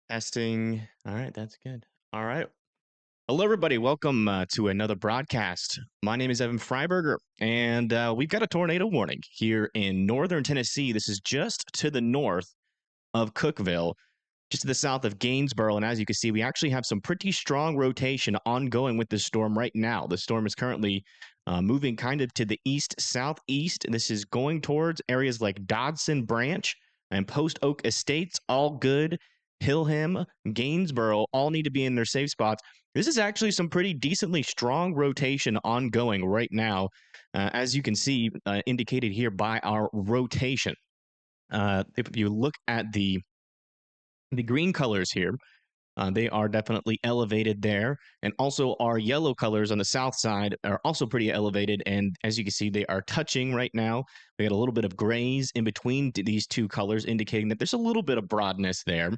Testing. All right, that's good. All right. Hello, everybody. Welcome to another broadcast. My name is Evan Freiberger, and we've got a tornado warning here in northern Tennessee. This is just to the north of Cookeville, just to the south of Gainesboro. And as you can see, we actually have some pretty strong rotation ongoing with this storm right now. The storm is currently moving kind of to the east southeast. This is going towards areas like Dodson Branch and Post Oak Estates, all good. Hillham, Gainesboro, all need to be in their safe spots. This is actually some pretty decently strong rotation ongoing right now, as you can see indicated here by our rotation. If you look at the green colors here, they are definitely elevated there. And also our yellow colors on the south side are also pretty elevated. And as you can see, they are touching right now. We got a little bit of grays in between these two colors, indicating that there's a little bit of broadness there.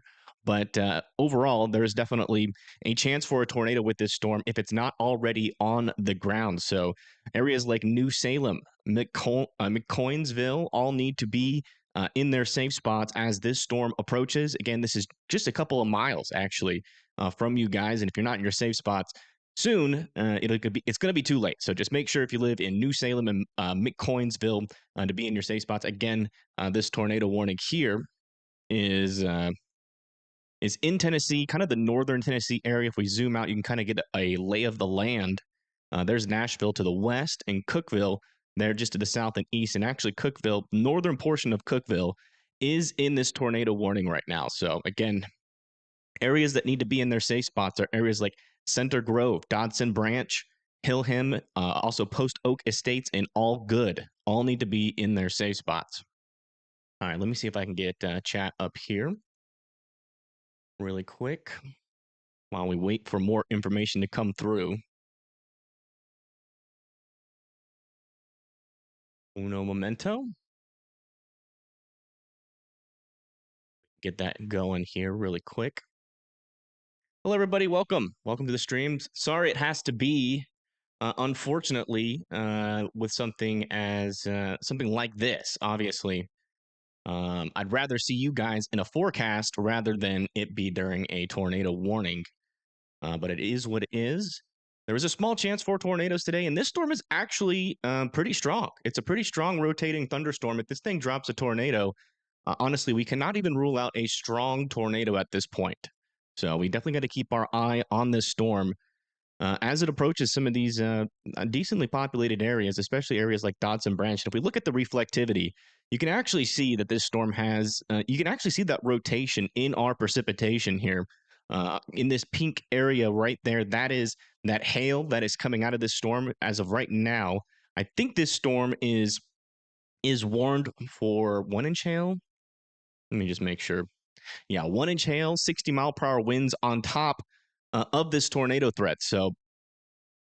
But overall, there's definitely a chance for a tornado with this storm if it's not already on the ground. So areas like New Salem, McCoynsville all need to be in their safe spots as this storm approaches. Again, this is just a couple of miles actually from you guys, and if you're not in your safe spots soon, it's going to be too late. So just make sure if you live in New Salem and McCoynsville to be in your safe spots. Again, this tornado warning here is in Tennessee, kind of the northern Tennessee area. If we zoom out, you can kind of get a lay of the land. There's Nashville to the west and Cookeville there just to the south and east. And actually, Cookeville, northern portion of Cookeville, is in this tornado warning right now. So again, areas that need to be in their safe spots are areas like Center Grove, Dodson Branch, Hillham, also Post Oak Estates, and All Good. All need to be in their safe spots. All right, let me see if I can get chat up here really quick while we wait for more information to come through. Uno momento. Get that going here really quick. Hello, everybody. Welcome. Welcome to the streams. Sorry it has to be, unfortunately, with something like this, obviously. I'd rather see you guys in a forecast rather than it be during a tornado warning. But it is what it is. There is a small chance for tornadoes today, and this storm is actually pretty strong. It's a pretty strong rotating thunderstorm. If this thing drops a tornado, honestly, we cannot even rule out a strong tornado at this point. So we definitely got to keep our eye on this storm as it approaches some of these decently populated areas, especially areas like Dodson Branch. And if we look at the reflectivity, you can actually see that this storm has, you can actually see that rotation in our precipitation here. In this pink area right there, that is that hail that is coming out of this storm as of right now. I think this storm is warned for 1-inch hail. Let me just make sure. Yeah, 1-inch hail, 60-mile-per-hour winds on top of this tornado threat. So,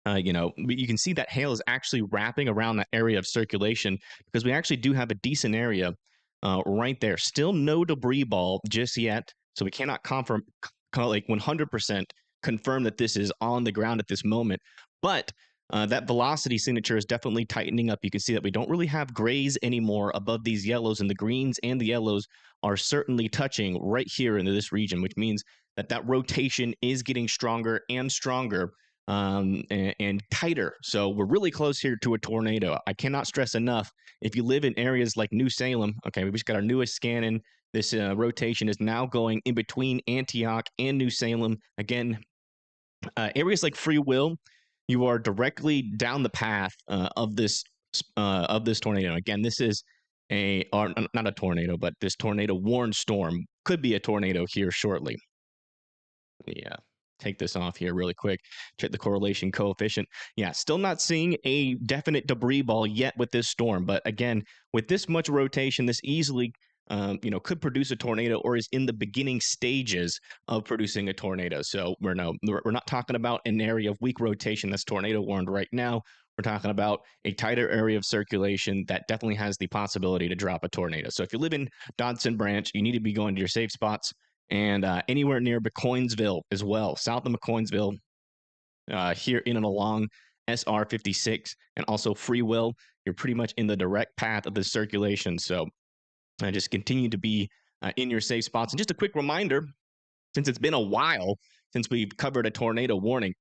you can see that hail is actually wrapping around that area of circulation because we actually do have a decent area right there. Still no debris ball just yet, so we cannot confirm, like 100% confirm that this is on the ground at this moment. But that velocity signature is definitely tightening up. You can see that we don't really have grays anymore above these yellows, and the greens and the yellows are certainly touching right here into this region, which means that rotation is getting stronger and stronger and tighter. So we're really close here to a tornado. I cannot stress enough, if you live in areas like New Salem, okay, we just got our newest scan in. This rotation is now going in between Antioch and New Salem. Again, areas like Free Will, you are directly down the path of this tornado. Again, this is not a tornado, but this tornado warned storm could be a tornado here shortly. Yeah, take this off here really quick. Check the correlation coefficient. Yeah, still not seeing a definite debris ball yet with this storm. But again, with this much rotation, this easily could produce a tornado or is in the beginning stages of producing a tornado. So we're not talking about an area of weak rotation that's tornado warned right now. We're talking about a tighter area of circulation that definitely has the possibility to drop a tornado. So if you live in Dodson Branch, you need to be going to your safe spots, and anywhere near McCoynsville as well, south of McCoynsville, here in and along SR 56 and also Free Will. You're pretty much in the direct path of the circulation. So just continue to be in your safe spots. And just a quick reminder, since it's been a while since we've covered a tornado warning.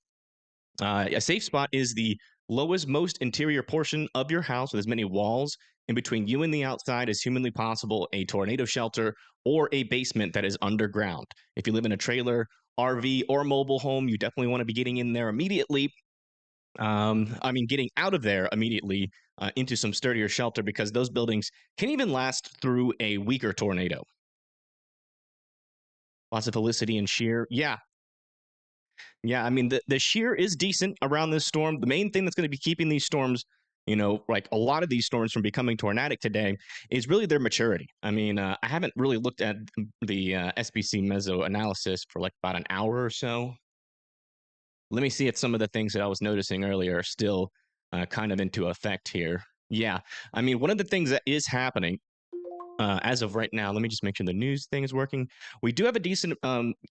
A safe spot is the lowest, most interior portion of your house with as many walls in between you and the outside as humanly possible, a tornado shelter, or a basement that is underground. If you live in a trailer, RV, or mobile home, you definitely want to be getting in there immediately. Getting out of there immediately into some sturdier shelter because those buildings can even last through a weaker tornado. Lots of felicity and shear. Yeah, yeah, I mean the shear is decent around this storm. The main thing that's going to be keeping these storms, like a lot of these storms from becoming tornadic today, is really their maturity. I mean, I haven't really looked at the SBC meso analysis for like about an hour or so. Let me see if some of the things that I was noticing earlier are still kind of into effect here. Yeah, I mean, one of the things that is happening as of right now, let me just make sure the news thing is working. We do have a decent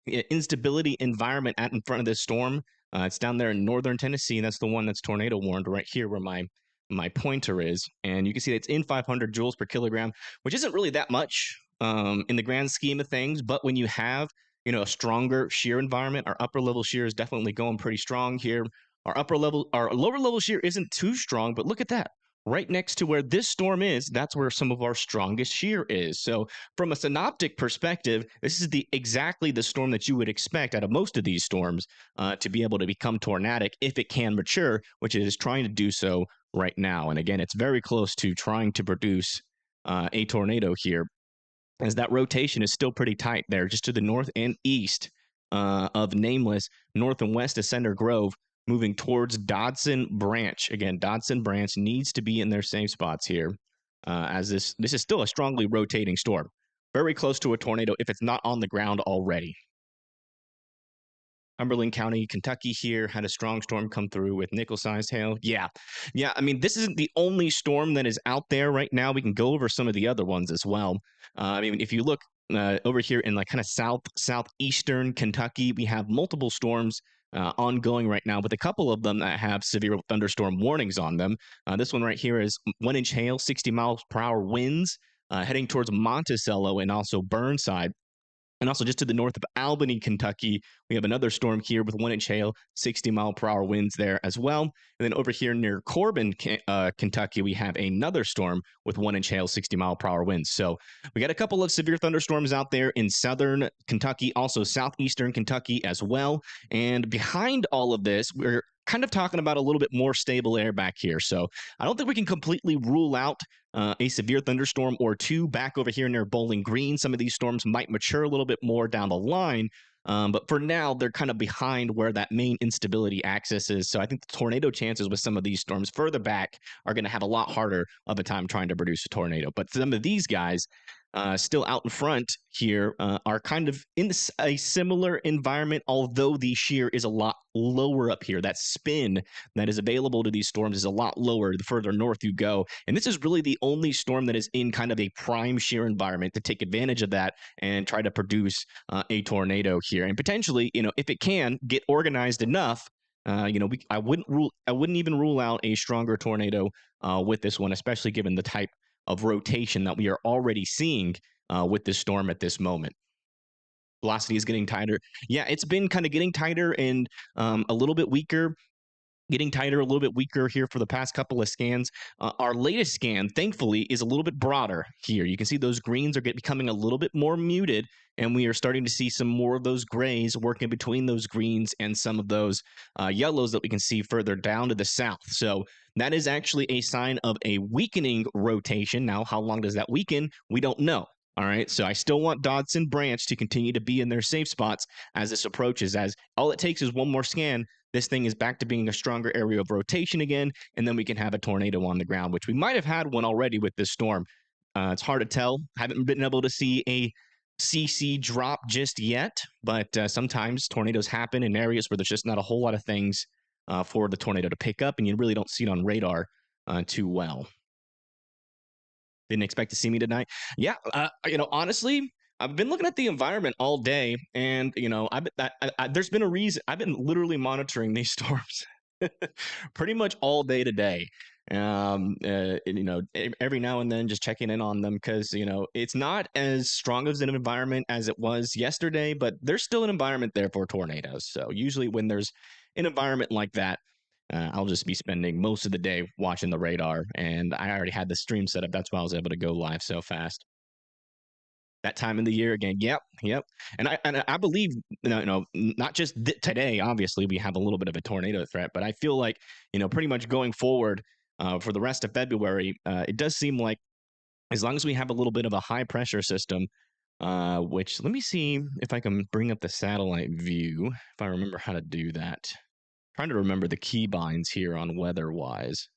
instability environment in front of this storm. It's down there in northern Tennessee. That's the one that's tornado warned right here where my pointer is. And you can see that it's in 500 joules per kilogram, which isn't really that much in the grand scheme of things. But when you have, a stronger shear environment, our upper level shear is definitely going pretty strong here. Our lower level shear isn't too strong, but look at that right next to where this storm is, that's where some of our strongest shear is. So from a synoptic perspective, this is exactly the storm that you would expect out of most of these storms to be able to become tornadic if it can mature, which it is trying to do so right now. And again, it's very close to trying to produce a tornado here, as that rotation is still pretty tight there, just to the north and east of Nameless, north and west of Center Grove, moving towards Dodson Branch. Again, Dodson Branch needs to be in their safe spots here, as this is still a strongly rotating storm. Very close to a tornado if it's not on the ground already. Cumberland County, Kentucky here had a strong storm come through with nickel-sized hail. Yeah. I mean, this isn't the only storm that is out there right now. We can go over some of the other ones as well. If you look over here in like kind of southeastern Kentucky, we have multiple storms ongoing right now, with a couple of them that have severe thunderstorm warnings on them. This one right here is 1-inch hail, 60 miles per hour winds, heading towards Monticello and also Burnside. And also just to the north of Albany, Kentucky, we have another storm here with 1-inch hail, 60-mile-per-hour winds there as well. And then over here near Corbin, Kentucky, we have another storm with 1-inch hail, 60-mile-per-hour winds. So we got a couple of severe thunderstorms out there in southern Kentucky, also southeastern Kentucky as well. And behind all of this, we're kind of talking about a little bit more stable air back here. So I don't think we can completely rule out a severe thunderstorm or two back over here near Bowling Green. Some of these storms might mature a little bit more down the line. But for now, they're kind of behind where that main instability axis is. So I think the tornado chances with some of these storms further back are going to have a lot harder of a time trying to produce a tornado. But some of these guys still out in front here are kind of in a similar environment, although the shear is a lot lower up here. That spin that is available to these storms is a lot lower the further north you go. And this is really the only storm that is in kind of a prime shear environment to take advantage of that and try to produce a tornado here. And potentially, if it can get organized enough, I wouldn't even rule out a stronger tornado with this one, especially given the type of rotation that we are already seeing with this storm at this moment. Velocity is getting tighter. Yeah, it's been kind of getting tighter and a little bit weaker. Getting tighter, a little bit weaker here for the past couple of scans. Our latest scan, thankfully, is a little bit broader here. You can see those greens are becoming a little bit more muted, and we are starting to see some more of those grays working between those greens and some of those yellows that we can see further down to the south. So that is actually a sign of a weakening rotation. Now, how long does that weaken? We don't know. All right, so I still want Dodson Branch to continue to be in their safe spots as this approaches, as all it takes is one more scan. This thing is back to being a stronger area of rotation again, and then we can have a tornado on the ground, which we might have had one already with this storm. It's hard to tell. Haven't been able to see a CC drop just yet, but sometimes tornadoes happen in areas where there's just not a whole lot of things for the tornado to pick up, and you really don't see it on radar too well. Didn't expect to see me tonight. Yeah, honestly, I've been looking at the environment all day, and there's been a reason. I've been literally monitoring these storms pretty much all day today. Every now and then just checking in on them because it's not as strong as an environment as it was yesterday, but there's still an environment there for tornadoes. So usually when there's an environment like that, I'll just be spending most of the day watching the radar, and I already had the stream set up. That's why I was able to go live so fast. That time of the year again. Yep, yep. And I believe not just today. Obviously, we have a little bit of a tornado threat, but I feel like pretty much going forward for the rest of February, it does seem like as long as we have a little bit of a high pressure system, which let me see if I can bring up the satellite view if I remember how to do that. Trying to remember the keybinds here on weather wise.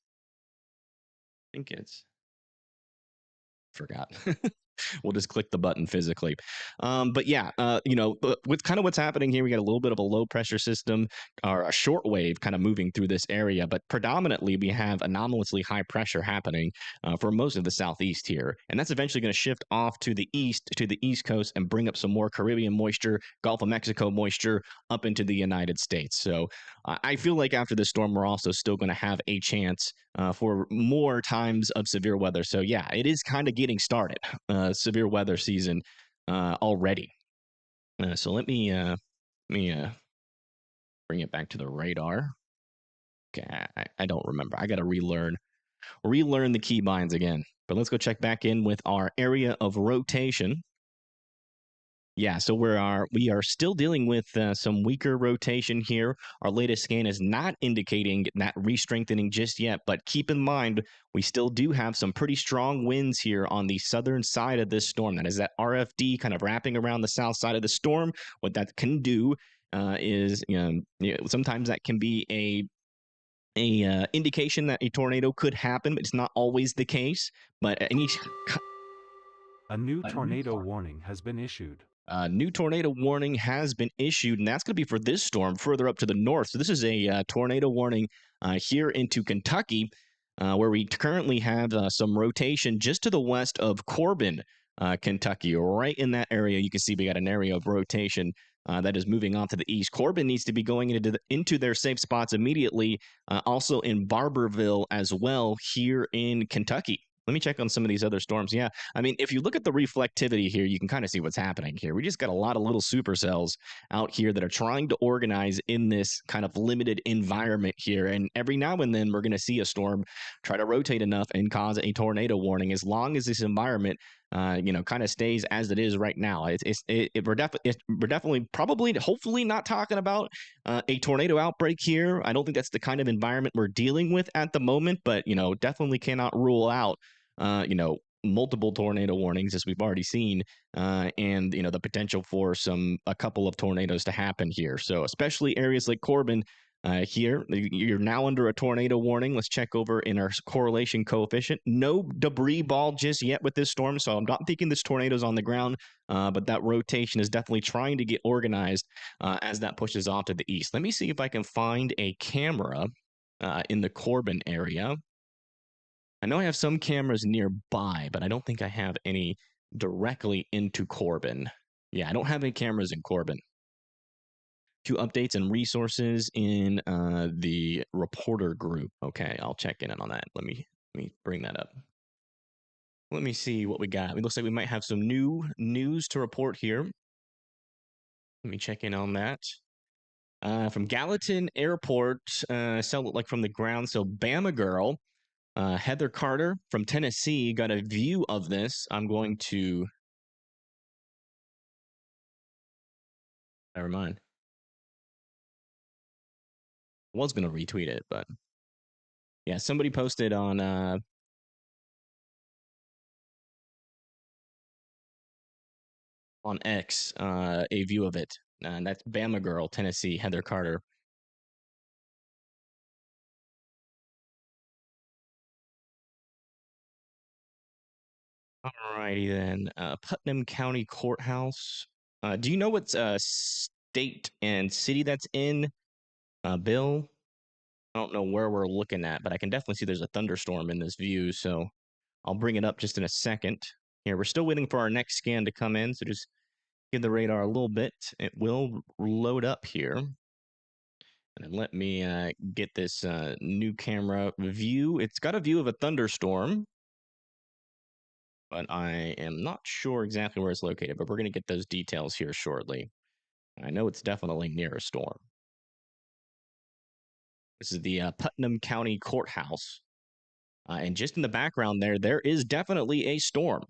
I think it's forgot. We'll just click the button physically. But yeah, with kind of what's happening here, we got a little bit of a low pressure system or a short wave kind of moving through this area, but predominantly we have anomalously high pressure happening for most of the southeast here. And that's eventually going to shift off to the east coast and bring up some more Caribbean moisture, Gulf of Mexico moisture up into the United States. So I feel like after this storm, we're also still going to have a chance for more times of severe weather. So yeah, it is kind of getting started, severe weather season already. So let me bring it back to the radar. Okay, I don't remember. I got to relearn the keybinds again. But let's go check back in with our area of rotation. Yeah, so we are still dealing with some weaker rotation here. Our latest scan is not indicating that re-strengthening just yet, but keep in mind we still do have some pretty strong winds here on the southern side of this storm. That is that RFD kind of wrapping around the south side of the storm. What that can do is sometimes that can be a indication that a tornado could happen, but it's not always the case. But any A new tornado warning has been issued. New tornado warning has been issued, and that's going to be for this storm further up to the north. So this is a tornado warning here into Kentucky, where we currently have some rotation just to the west of Corbin, Kentucky. Right in that area, you can see we got an area of rotation that is moving on to the east. Corbin needs to be going into their safe spots immediately. Also in Barberville as well here in Kentucky. Let me check on some of these other storms. Yeah, I mean, if you look at the reflectivity here, you can kind of see what's happening here. We just got a lot of little supercells out here that are trying to organize in this kind of limited environment here. And every now and then, we're going to see a storm try to rotate enough and cause a tornado warning. As long as this environment, kind of stays as it is right now, we're definitely, probably, hopefully, not talking about a tornado outbreak here. I don't think that's the kind of environment we're dealing with at the moment, but definitely cannot rule out multiple tornado warnings as we've already seen, and the potential for a couple of tornadoes to happen here. So especially areas like Corbin, here you're now under a tornado warning. Let's check over in our correlation coefficient. No debris ball just yet with this storm, so I'm not thinking this tornado's on the ground, but that rotation is definitely trying to get organized as that pushes off to the east. Let me see if I can find a camera in the Corbin area. I know I have some cameras nearby, but I don't think I have any directly into Corbin. Yeah, I don't have any cameras in Corbin. To updates and resources in the reporter group. Okay, I'll check in on that. Let me bring that up. Let me see what we got. It looks like we might have some new news to report here. Let me check in on that. From Gallatin Airport, sound like from the ground. So Bama Girl, Heather Carter from Tennessee got a view of this. I'm going to. Never mind. I was going to retweet it, but yeah, somebody posted on X a view of it. And that's Bama Girl, Tennessee, Heather Carter. Alrighty then. Putnam County Courthouse. Do you know what state and city that's in, Bill? I don't know where we're looking at, but I can definitely see there's a thunderstorm in this view, so I'll bring it up just in a second. Here, we're still waiting for our next scan to come in, so just give the radar a little bit. It will load up here. And let me get this new camera view. It's got a view of a thunderstorm, but I am not sure exactly where it's located, but we're going to get those details here shortly. I know it's definitely near a storm. This is the Putnam County Courthouse. And just in the background there is definitely a storm.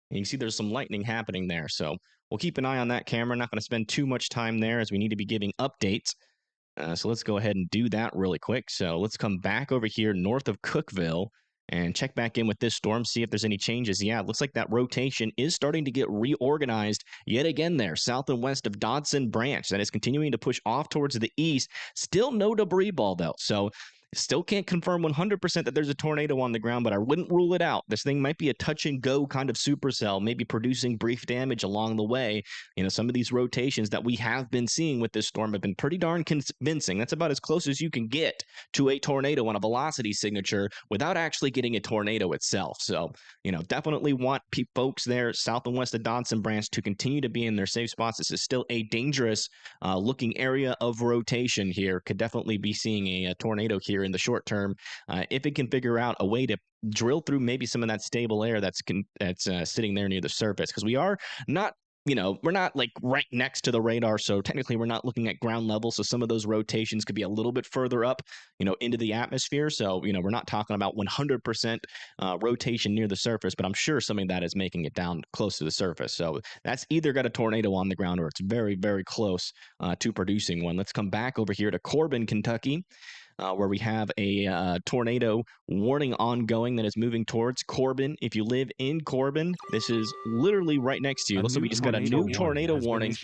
And you can see there's some lightning happening there. So we'll keep an eye on that camera. Not going to spend too much time there as we need to be giving updates. So let's go ahead and do that really quick. So let's come back over here north of Cookeville and check back in with this storm, see if there's any changes. Yeah, it looks like that rotation is starting to get reorganized yet again there, south and west of Dodson Branch. That is continuing to push off towards the east. Still no debris ball, though. So still can't confirm 100% that there's a tornado on the ground, but I wouldn't rule it out. This thing might be a touch and go kind of supercell, maybe producing brief damage along the way. You know, some of these rotations that we have been seeing with this storm have been pretty darn convincing. That's about as close as you can get to a tornado on a velocity signature without actually getting a tornado itself. So, you know, definitely want folks there south and west of Dodson Branch to continue to be in their safe spots. This is still a dangerous looking area of rotation here. Could definitely be seeing a tornado here in the short term if it can figure out a way to drill through maybe some of that stable air that's sitting there near the surface, because we are not, you know, we're not like right next to the radar, so technically we're not looking at ground level, so some of those rotations could be a little bit further up, you know, into the atmosphere. So, you know, we're not talking about 100% rotation near the surface, but I'm sure some of that is making it down close to the surface. So that's either got a tornado on the ground or it's very, very close to producing one. Let's come back over here to Corbin, Kentucky. Where we have a tornado warning ongoing that is moving towards Corbin. If you live in Corbin, this is literally right next to you. Looks like we just got a new tornado warning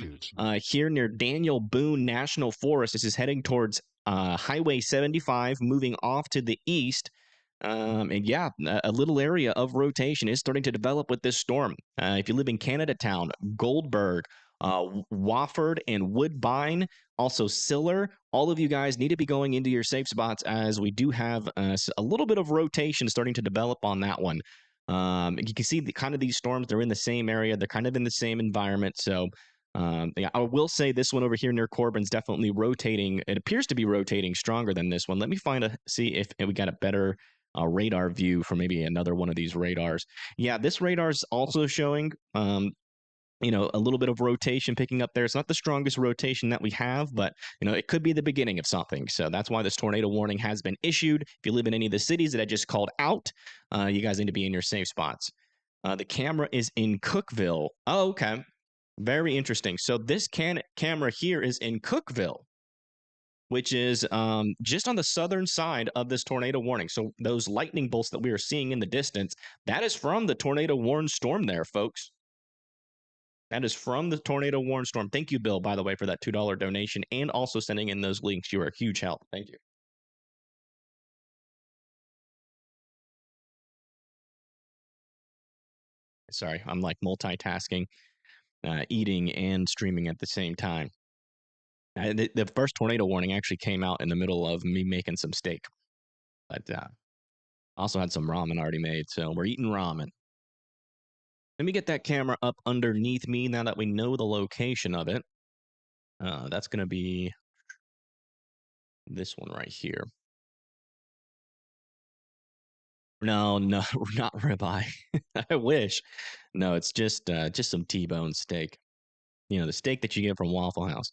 here near Daniel Boone National Forest. This is heading towards Highway 75, moving off to the east. And yeah, a little area of rotation is starting to develop with this storm. If you live in Canada Town, Goldberg, Wofford, and Woodbine, also Siller, all of you guys need to be going into your safe spots as we do have a little bit of rotation starting to develop on that one. You can see the kind of these storms, they're in the same area, they're kind of in the same environment. So yeah, I will say this one over here near Corbin's definitely rotating. It appears to be rotating stronger than this one. Let me see if we got a better radar view for maybe another one of these radars. Yeah, this radar is also showing you know, a little bit of rotation picking up there. It's not the strongest rotation that we have, but, you know, it could be the beginning of something. So that's why this tornado warning has been issued. If you live in any of the cities that I just called out, you guys need to be in your safe spots. The camera is in Cookeville. Oh, okay. Very interesting. So this camera here is in Cookeville, which is just on the southern side of this tornado warning. So those lightning bolts that we are seeing in the distance, that is from the tornado warned storm there, folks. That is from the tornado warned storm. Thank you, Bill, by the way, for that $2 donation and also sending in those links. You are a huge help. Thank you. Sorry, I'm like multitasking, eating and streaming at the same time. The first tornado warning actually came out in the middle of me making some steak. But also had some ramen already made, so we're eating ramen. Let me get that camera up underneath me now that we know the location of it. That's going to be this one right here. No, no, not ribeye. I wish. No, it's just some T-bone steak. You know, the steak that you get from Waffle House.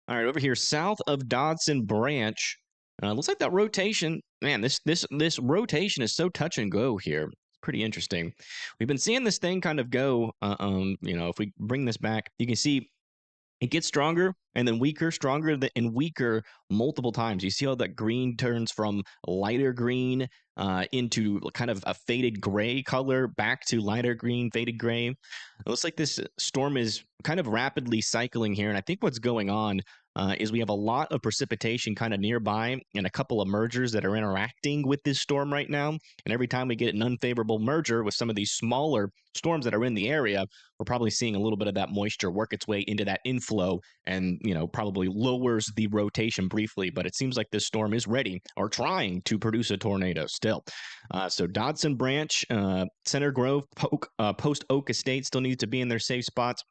All right, over here south of Dodson Branch. Looks like that rotation. Man, this rotation is so touch and go here. It's pretty interesting. We've been seeing this thing kind of go. You know, if we bring this back, you can see it gets stronger and then weaker, stronger and weaker multiple times. You see how that green turns from lighter green into kind of a faded gray color back to lighter green, faded gray. It looks like this storm is kind of rapidly cycling here. And I think what's going on is we have a lot of precipitation kind of nearby and a couple of mergers that are interacting with this storm right now. And every time we get an unfavorable merger with some of these smaller storms that are in the area, we're probably seeing a little bit of that moisture work its way into that inflow and, you know, probably lowers the rotation briefly. But it seems like this storm is ready or trying to produce a tornado still. So Dodson Branch, Center Grove, Post Oak Estate still needs to be in their safe spots.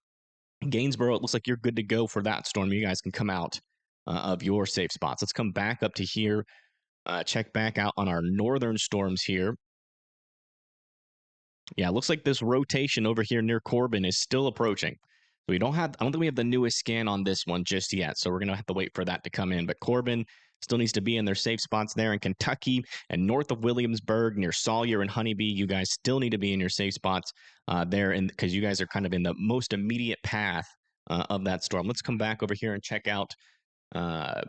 Gainsborough, it looks like you're good to go for that storm. You guys can come out of your safe spots. Let's come back up to here, check back out on our northern storms here. Yeah, it looks like this rotation over here near Corbin is still approaching. So I don't think we have the newest scan on this one just yet. So we're gonna have to wait for that to come in. But Corbin still needs to be in their safe spots there in Kentucky and north of Williamsburg near Sawyer and Honeybee. You guys still need to be in your safe spots there, and because you guys are kind of in the most immediate path of that storm. Let's come back over here and check out uh,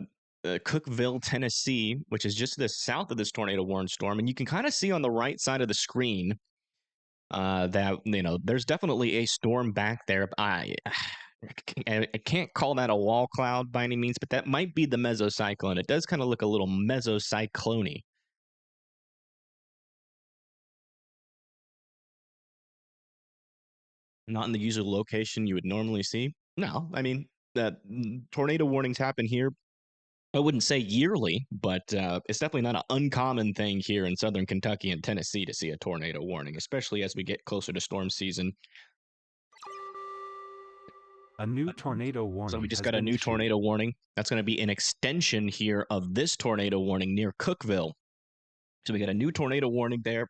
Cookeville, Tennessee, which is just to the south of this tornado warning storm, and you can kind of see on the right side of the screen that there's definitely a storm back there. I can't call that a wall cloud by any means, but that might be the mesocyclone. It does kind of look a little mesocyclone-y. Not in the usual location you would normally see. No, I mean, tornado warnings happen here. I wouldn't say yearly, but it's definitely not an uncommon thing here in southern Kentucky and Tennessee to see a tornado warning, especially as we get closer to storm season. A new tornado warning. So we just got a new tornado warning. That's going to be an extension here of this tornado warning near Cookeville. So we got a new tornado warning there.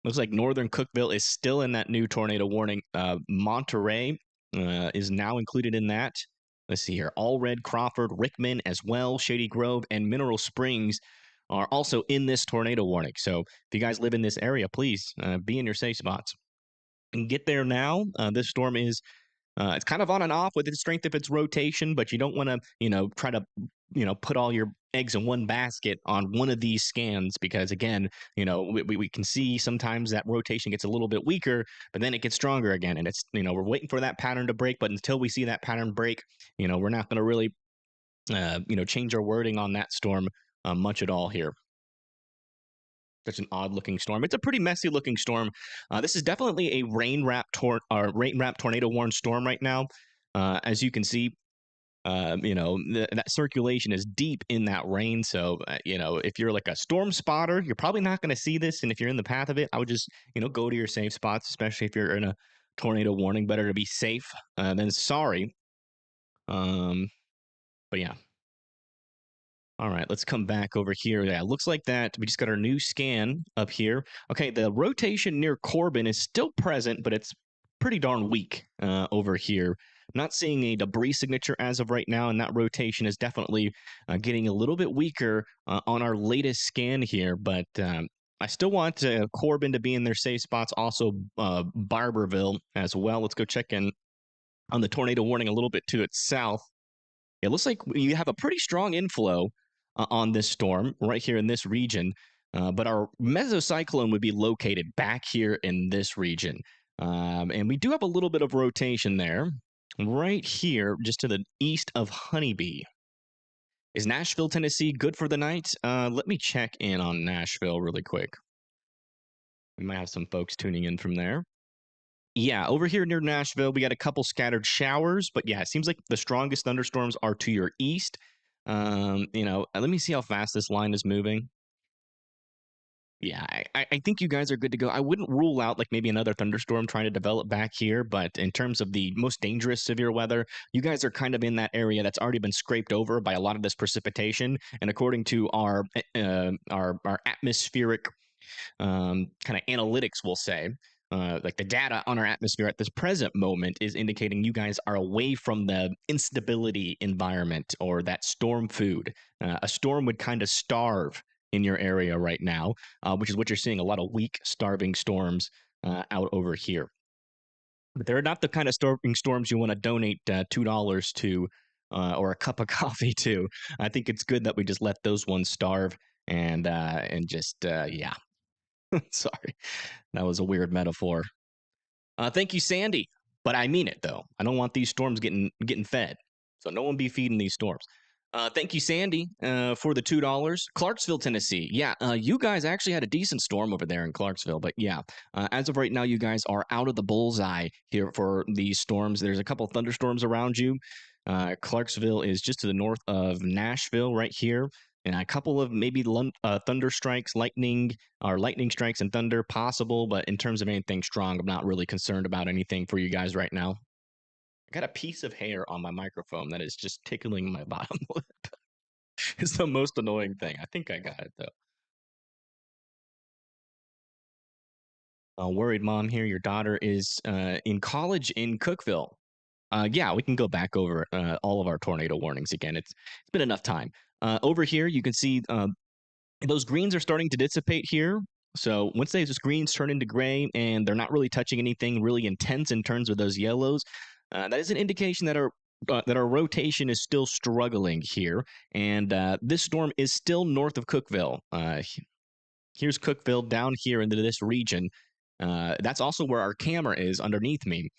Looks like northern Cookeville is still in that new tornado warning. Monterey is now included in that. Let's see here. Allred, Crawford, Rickman as well, Shady Grove, and Mineral Springs are also in this tornado warning. So if you guys live in this area, please be in your safe spots. And get there now. This storm is it's kind of on and off with the strength of its rotation, but you don't want to, try to, put all your eggs in one basket on one of these scans because, again, we can see sometimes that rotation gets a little bit weaker, but then it gets stronger again. And it's, we're waiting for that pattern to break. But until we see that pattern break, we're not going to really, change our wording on that storm much at all here. Such an odd looking storm. It's a pretty messy looking storm. This is definitely a rain wrapped tornado warned storm right now. As you can see, that circulation is deep in that rain. So, if you're like a storm spotter, you're probably not going to see this. And if you're in the path of it, I would just, go to your safe spots, especially if you're in a tornado warning. Better to be safe than sorry. But yeah. All right, let's come back over here. Yeah, looks like that. We just got our new scan up here. Okay, the rotation near Corbin is still present, but it's pretty darn weak over here. Not seeing a debris signature as of right now, and that rotation is definitely getting a little bit weaker on our latest scan here. But I still want Corbin to be in their safe spots. Also, Barberville as well. Let's go check in on the tornado warning a little bit to its south. It looks like you have a pretty strong inflow on this storm right here in this region, but our mesocyclone would be located back here in this region. And we do have a little bit of rotation there right here just to the east of Honeybee. Is Nashville, Tennessee good for the night? Let me check in on Nashville really quick. We might have some folks tuning in from there. Yeah, over here near Nashville, we got a couple scattered showers, but yeah, it seems like the strongest thunderstorms are to your east. Let me see how fast this line is moving. Yeah, I think you guys are good to go. I wouldn't rule out like maybe another thunderstorm trying to develop back here, but in terms of the most dangerous severe weather, you guys are kind of in that area that's already been scraped over by a lot of this precipitation. And according to our atmospheric kind of analytics, we'll say, like the data on our atmosphere at this present moment is indicating you guys are away from the instability environment or that storm food. A storm would kind of starve in your area right now, which is what you're seeing, a lot of weak, starving storms out over here. But they're not the kind of starving storms you want to donate $2 to or a cup of coffee to. I think it's good that we just let those ones starve and just yeah. Sorry, that was a weird metaphor. Thank you, Sandy. But I mean it though. I don't want these storms getting fed. So no one be feeding these storms. Thank you, Sandy, for the $2. Clarksville, Tennessee. Yeah, you guys actually had a decent storm over there in Clarksville. But yeah, as of right now, you guys are out of the bullseye here for these storms. There's a couple thunderstorms around you. Clarksville is just to the north of Nashville right here. And a couple of maybe thunder strikes, lightning strikes and thunder possible. But in terms of anything strong, I'm not really concerned about anything for you guys right now. got a piece of hair on my microphone that is just tickling my bottom lip. It's the most annoying thing. I think I got it though. Worried mom here. Your daughter is in college in Cookville. Yeah, we can go back over all of our tornado warnings again. It's been enough time. Over here, you can see those greens are starting to dissipate here. So once those greens turn into gray and they're not really touching anything really intense in terms of those yellows, that is an indication that our rotation is still struggling here, and this storm is still north of Cookville. Here's Cookville down here into this region. That's also where our camera is underneath me.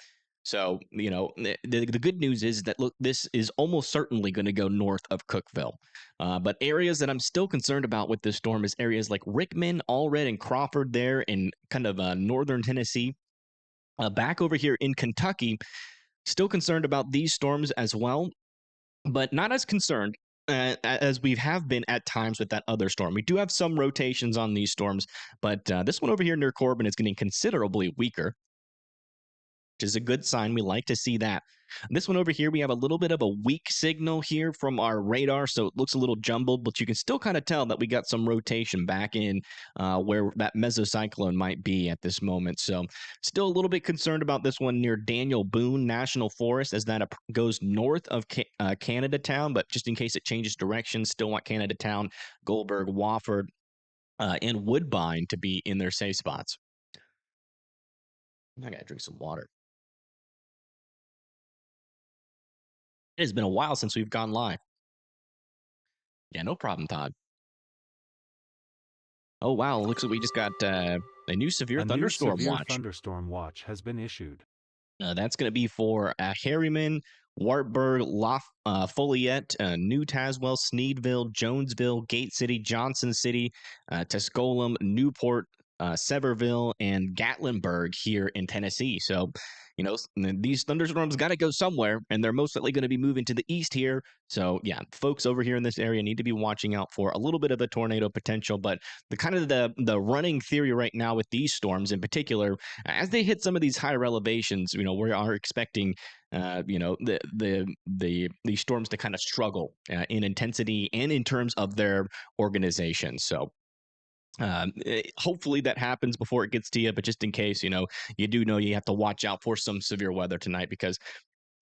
So, the good news is that, look, this is almost certainly going to go north of Cookville. But areas that I'm still concerned about with this storm is areas like Rickman, Allred, and Crawford there in kind of northern Tennessee. Back over here in Kentucky, still concerned about these storms as well, but not as concerned as we have been at times with that other storm. We do have some rotations on these storms, but this one over here near Corbin is getting considerably weaker, which is a good sign. We like to see that. This one over here, we have a little bit of a weak signal here from our radar, so it looks a little jumbled, but you can still kind of tell that we got some rotation back in where that mesocyclone might be at this moment. So still a little bit concerned about this one near Daniel Boone National Forest as that goes north of Canada Town, but just in case it changes direction, still want Canada Town, Goldberg, Wofford, and Woodbine to be in their safe spots. I gotta drink some water. It has been a while since we've gone live. Yeah, no problem, Todd. Oh, wow. Looks like we just got a new severe A new thunderstorm severe watch. thunderstorm watch has been issued. That's going to be for Harriman, Wartburg, Foliette, New Tazewell, Sneedville, Jonesville, Gate City, Johnson City, Tusculum, Newport, Sevierville, and Gatlinburg here in Tennessee. So, these thunderstorms got to go somewhere, and they're most likely going to be moving to the east here. So, yeah, folks over here in this area need to be watching out for a little bit of a tornado potential. But the running theory right now with these storms in particular, as they hit some of these higher elevations, we are expecting these storms to kind of struggle in intensity and in terms of their organization. So hopefully that happens before it gets to you, but just in case, you do know you have to watch out for some severe weather tonight because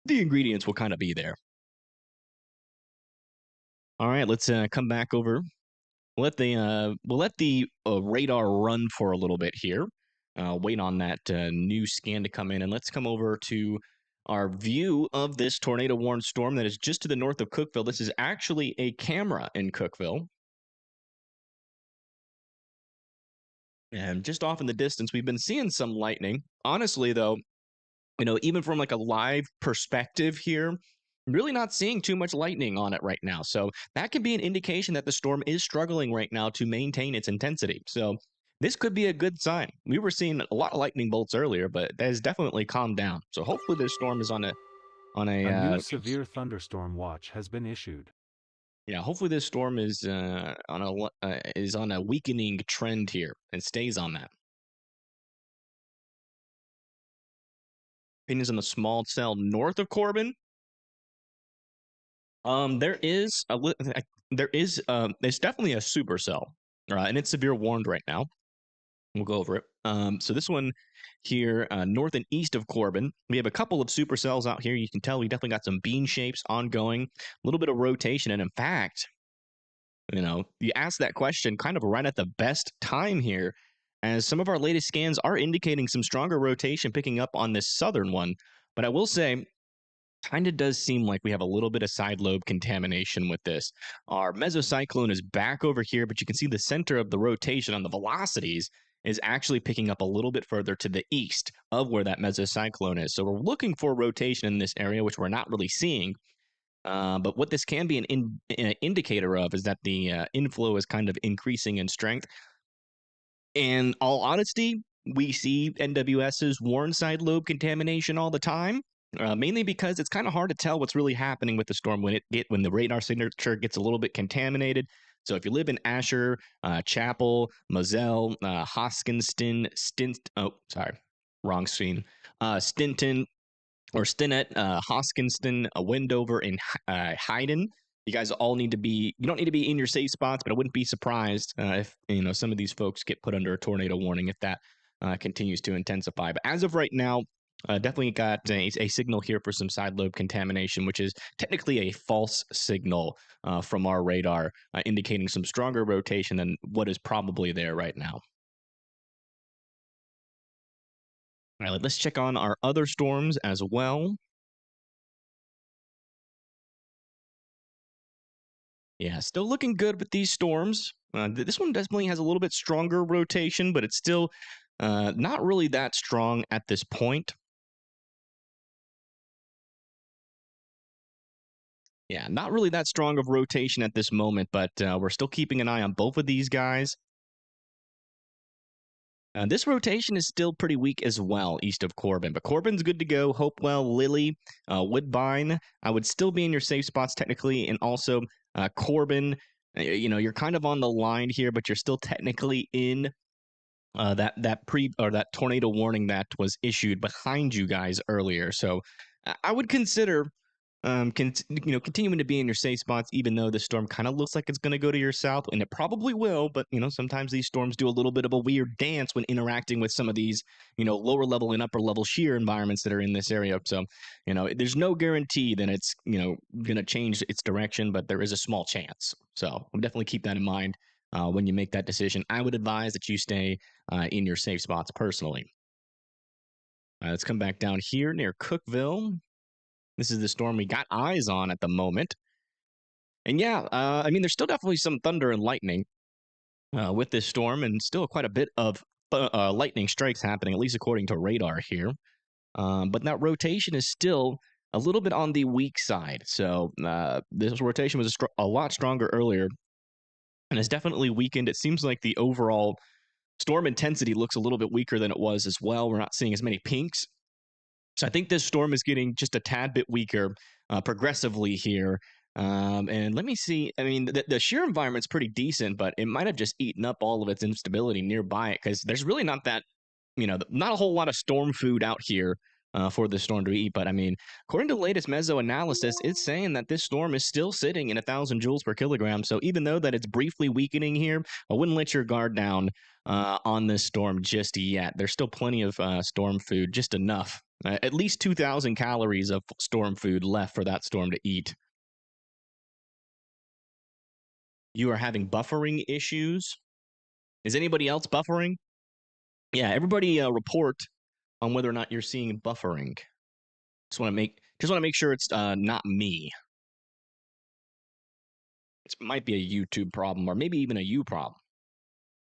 the ingredients will kind of be there. All right, let's come back over. We'll let the radar run for a little bit here. Wait on that new scan to come in, and let's come over to our view of this tornado warned storm that is just to the north of Cookville. This is actually a camera in Cookville. And just off in the distance, we've been seeing some lightning. Honestly, though, even from like a live perspective here, really not seeing too much lightning on it right now. So that could be an indication that the storm is struggling right now to maintain its intensity. So this could be a good sign. We were seeing a lot of lightning bolts earlier, but that has definitely calmed down. So hopefully this storm is on a A new severe thunderstorm watch has been issued. yeah, hopefully this storm is on a weakening trend here and stays on that. Opinions on the small cell north of Corbin. There is there's definitely a supercell, and it's severe warned right now. We'll go over it. So this one here, north and east of Corbin, we have a couple of supercells out here. You can tell we definitely got some beam shapes ongoing, a little bit of rotation, and in fact, you asked that question kind of right at the best time here, as some of our latest scans are indicating some stronger rotation picking up on this southern one. But I will say, kind of does seem like we have a little bit of side lobe contamination with this. Our mesocyclone is back over here, but you can see the center of the rotation on the velocities is actually picking up a little bit further to the east of where that mesocyclone is. So we're looking for rotation in this area, which we're not really seeing. But what this can be an indicator of is that the inflow is kind of increasing in strength. In all honesty, we see NWS's warn side lobe contamination all the time, mainly because it's kind of hard to tell what's really happening with the storm when the radar signature gets a little bit contaminated. So if you live in Asher, Chapel, Moselle, Hoskinston, wrong scene, Stinton, or Stinnett, Hoskinston, Wendover, and Hayden. You guys all need to be. You don't need to be in your safe spots, but I wouldn't be surprised if some of these folks get put under a tornado warning if that continues to intensify. But as of right now, definitely got a signal here for some side lobe contamination, which is technically a false signal from our radar, indicating some stronger rotation than what is probably there right now. All right, let's check on our other storms as well. Yeah, still looking good with these storms. This one definitely has a little bit stronger rotation, but it's still not really that strong at this point. Yeah, not really that strong of rotation at this moment, but we're still keeping an eye on both of these guys. This rotation is still pretty weak as well, east of Corbin. But Corbin's good to go. Hopewell, Lily, Woodbine. I would still be in your safe spots technically. And also Corbin, you're kind of on the line here, but you're still technically in that tornado warning that was issued behind you guys earlier. So I would consider continuing to be in your safe spots, even though the storm kind of looks like it's going to go to your south, and it probably will. But sometimes these storms do a little bit of a weird dance when interacting with some of these, lower level and upper level shear environments that are in this area. So, there's no guarantee that it's going to change its direction, but there is a small chance. So, I'll definitely keep that in mind when you make that decision. I would advise that you stay in your safe spots personally. Let's come back down here near Cookville. This is the storm we got eyes on at the moment. And yeah, there's still definitely some thunder and lightning with this storm, and still quite a bit of lightning strikes happening, at least according to radar here. But that rotation is still a little bit on the weak side. So this rotation was a lot stronger earlier, and it's definitely weakened. It seems like the overall storm intensity looks a little bit weaker than it was as well. We're not seeing as many pinks. So I think this storm is getting just a tad bit weaker progressively here. And let me see. The shear environment's pretty decent, but it might have just eaten up all of its instability nearby it because there's really not that, not a whole lot of storm food out here for the storm to eat. But according to the latest meso analysis, it's saying that this storm is still sitting in 1,000 joules per kilogram. So even though that it's briefly weakening here, I wouldn't let your guard down on this storm just yet. There's still plenty of storm food, just enough. At least 2,000 calories of storm food left for that storm to eat. You are having buffering issues. Is anybody else buffering? Yeah, everybody report on whether or not you're seeing buffering. Just want to make sure it's not me. It might be a YouTube problem, or maybe even a you problem.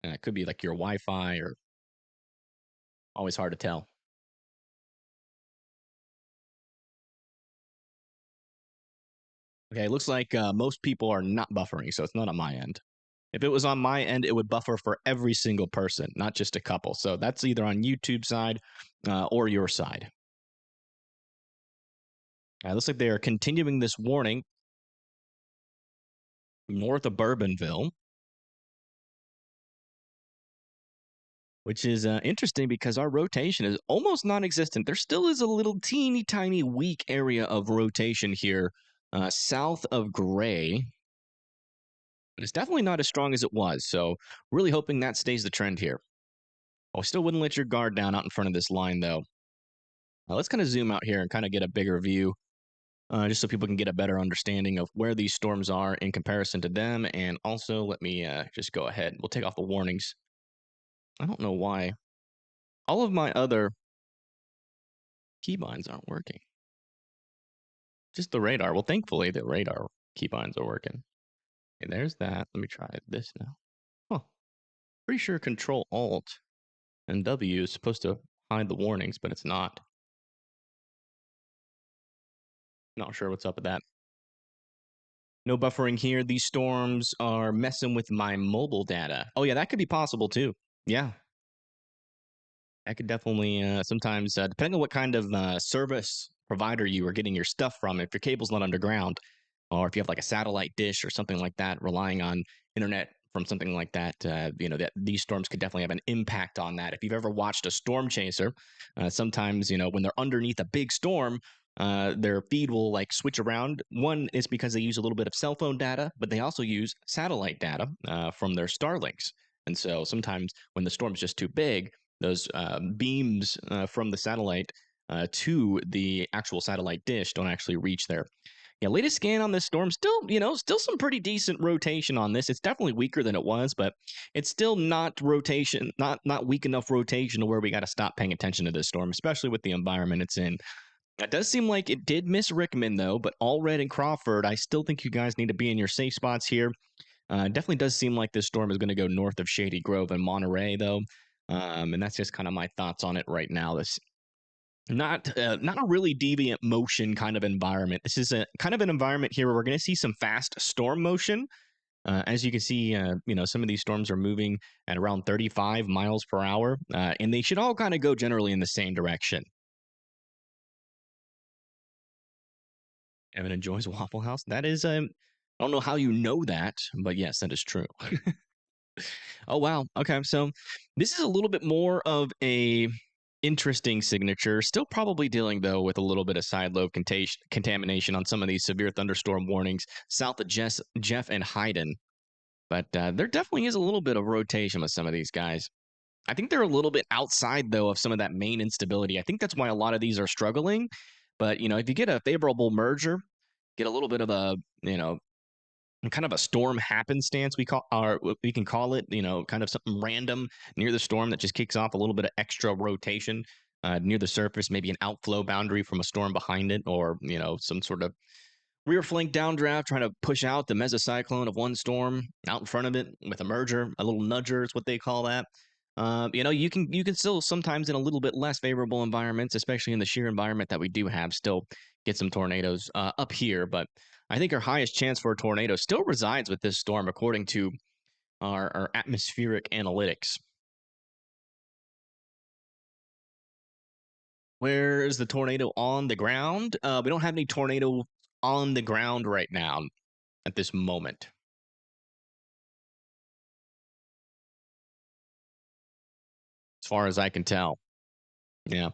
It could be like your Wi-Fi, or always hard to tell. Okay, it looks like most people are not buffering, so it's not on my end. If it was on my end, it would buffer for every single person, not just a couple. So that's either on YouTube side or your side. It looks like they are continuing this warning north of Bourbonville, which is interesting because our rotation is almost non-existent. There still is a little teeny tiny weak area of rotation here south of Gray. It's definitely not as strong as it was, so really hoping that stays the trend here. I still wouldn't let your guard down out in front of this line, though. Let's kind of zoom out here and kind of get a bigger view, just so people can get a better understanding of where these storms are in comparison to them. And also, let me just go ahead. We'll take off the warnings. I don't know why. All of my other keybinds aren't working. Just the radar. Well, thankfully, the radar keybinds are working. Okay, there's that. Let me try this now. Huh. Pretty sure Control Alt and W is supposed to hide the warnings, but it's not. Not sure what's up with that. No buffering here. These storms are messing with my mobile data. Oh, yeah, that could be possible too. Yeah. That could definitely sometimes, depending on what kind of service provider you are getting your stuff from, if your cable's not underground, or if you have like a satellite dish or something like that, relying on internet from something like that. That these storms could definitely have an impact on that. If you've ever watched a storm chaser, sometimes when they're underneath a big storm, their feed will like switch around. One is because they use a little bit of cell phone data, but they also use satellite data from their Starlinks. And so sometimes when the storm's just too big, those beams from the satellite to the actual satellite dish don't actually reach there. Yeah, latest scan on this storm, still some pretty decent rotation on this. It's definitely weaker than it was, but it's still not rotation, not weak enough rotation to where we got to stop paying attention to this storm, especially with the environment it's in. It does seem like it did miss Rickman though, but Allred and Crawford, I still think you guys need to be in your safe spots here. Definitely does seem like this storm is going to go north of Shady Grove and Monterey though, and that's just kind of my thoughts on it right now. This not a really deviant motion kind of environment. This is a kind of an environment here where we're going to see some fast storm motion. As you can see, some of these storms are moving at around 35 miles per hour, and they should all kind of go generally in the same direction. Evan enjoys Waffle House. That is, I don't know how you know that, but yes, that is true. Oh wow. Okay, so this is a little bit more of a interesting signature. Still probably dealing though with a little bit of side lobe contamination on some of these severe thunderstorm warnings south of Jeff and Hayden. But there definitely is a little bit of rotation with some of these guys. I think they're a little bit outside though of some of that main instability. I think that's why a lot of these are struggling. But if you get a favorable merger, get a little bit of a kind of a storm happenstance we can call it, kind of something random near the storm that just kicks off a little bit of extra rotation near the surface, maybe an outflow boundary from a storm behind it, or some sort of rear flank downdraft trying to push out the mesocyclone of one storm out in front of it with a merger, a little nudger is what they call that. You can still sometimes in a little bit less favorable environments, especially in the sheer environment that we do have, still get some tornadoes up here. But I think our highest chance for a tornado still resides with this storm, according to our atmospheric analytics. Where is the tornado on the ground? We don't have any tornado on the ground right now at this moment. As far as I can tell. Yeah.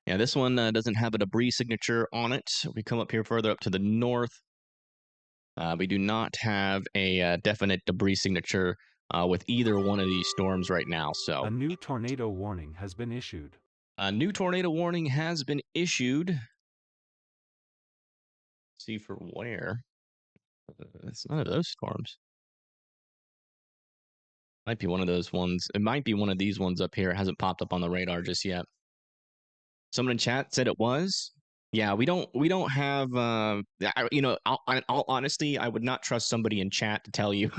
Yeah, this one doesn't have a debris signature on it. We come up here further up to the north. We do not have a definite debris signature with either one of these storms right now. So, A new tornado warning has been issued. a new tornado warning has been issued. Let's see for where? It's none of those storms. Might be one of those ones. It might be one of these ones up here. It hasn't popped up on the radar just yet. Someone in chat said it was. Yeah, we don't have in all honesty, I would not trust somebody in chat to tell you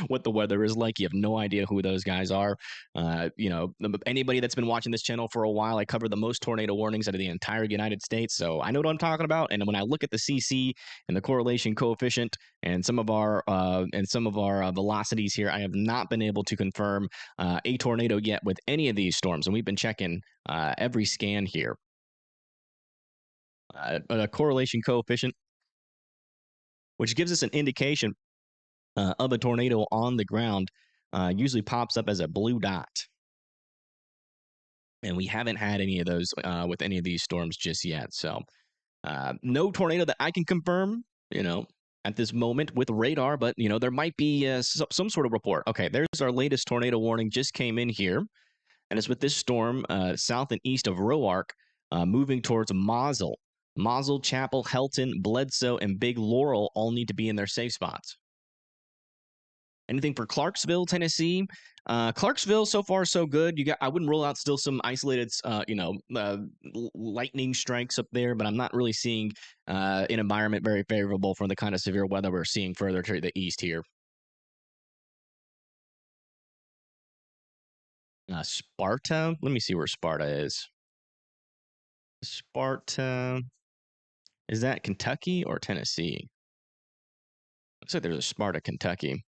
what the weather is like. You have no idea who those guys are. Anybody that's been watching this channel for a while, I cover the most tornado warnings out of the entire United States, so I know what I'm talking about. And when I look at the CC and the correlation coefficient and some of our velocities here, I have not been able to confirm a tornado yet with any of these storms, and we've been checking every scan here. A correlation coefficient, which gives us an indication of a tornado on the ground, usually pops up as a blue dot. And we haven't had any of those with any of these storms just yet. So no tornado that I can confirm, at this moment with radar, but, there might be some sort of report. Okay, there's our latest tornado warning just came in here. And it's with this storm south and east of Roark, moving towards Mausel. Mausel, Chapel, Helton, Bledsoe, and Big Laurel all need to be in their safe spots. Anything for Clarksville, Tennessee? Clarksville, so far so good. I wouldn't rule out still some isolated, lightning strikes up there, but I'm not really seeing an environment very favorable for the kind of severe weather we're seeing further to the east here. Sparta. Let me see where Sparta is. Sparta. Is that Kentucky or Tennessee? Looks like there's a Sparta, Kentucky.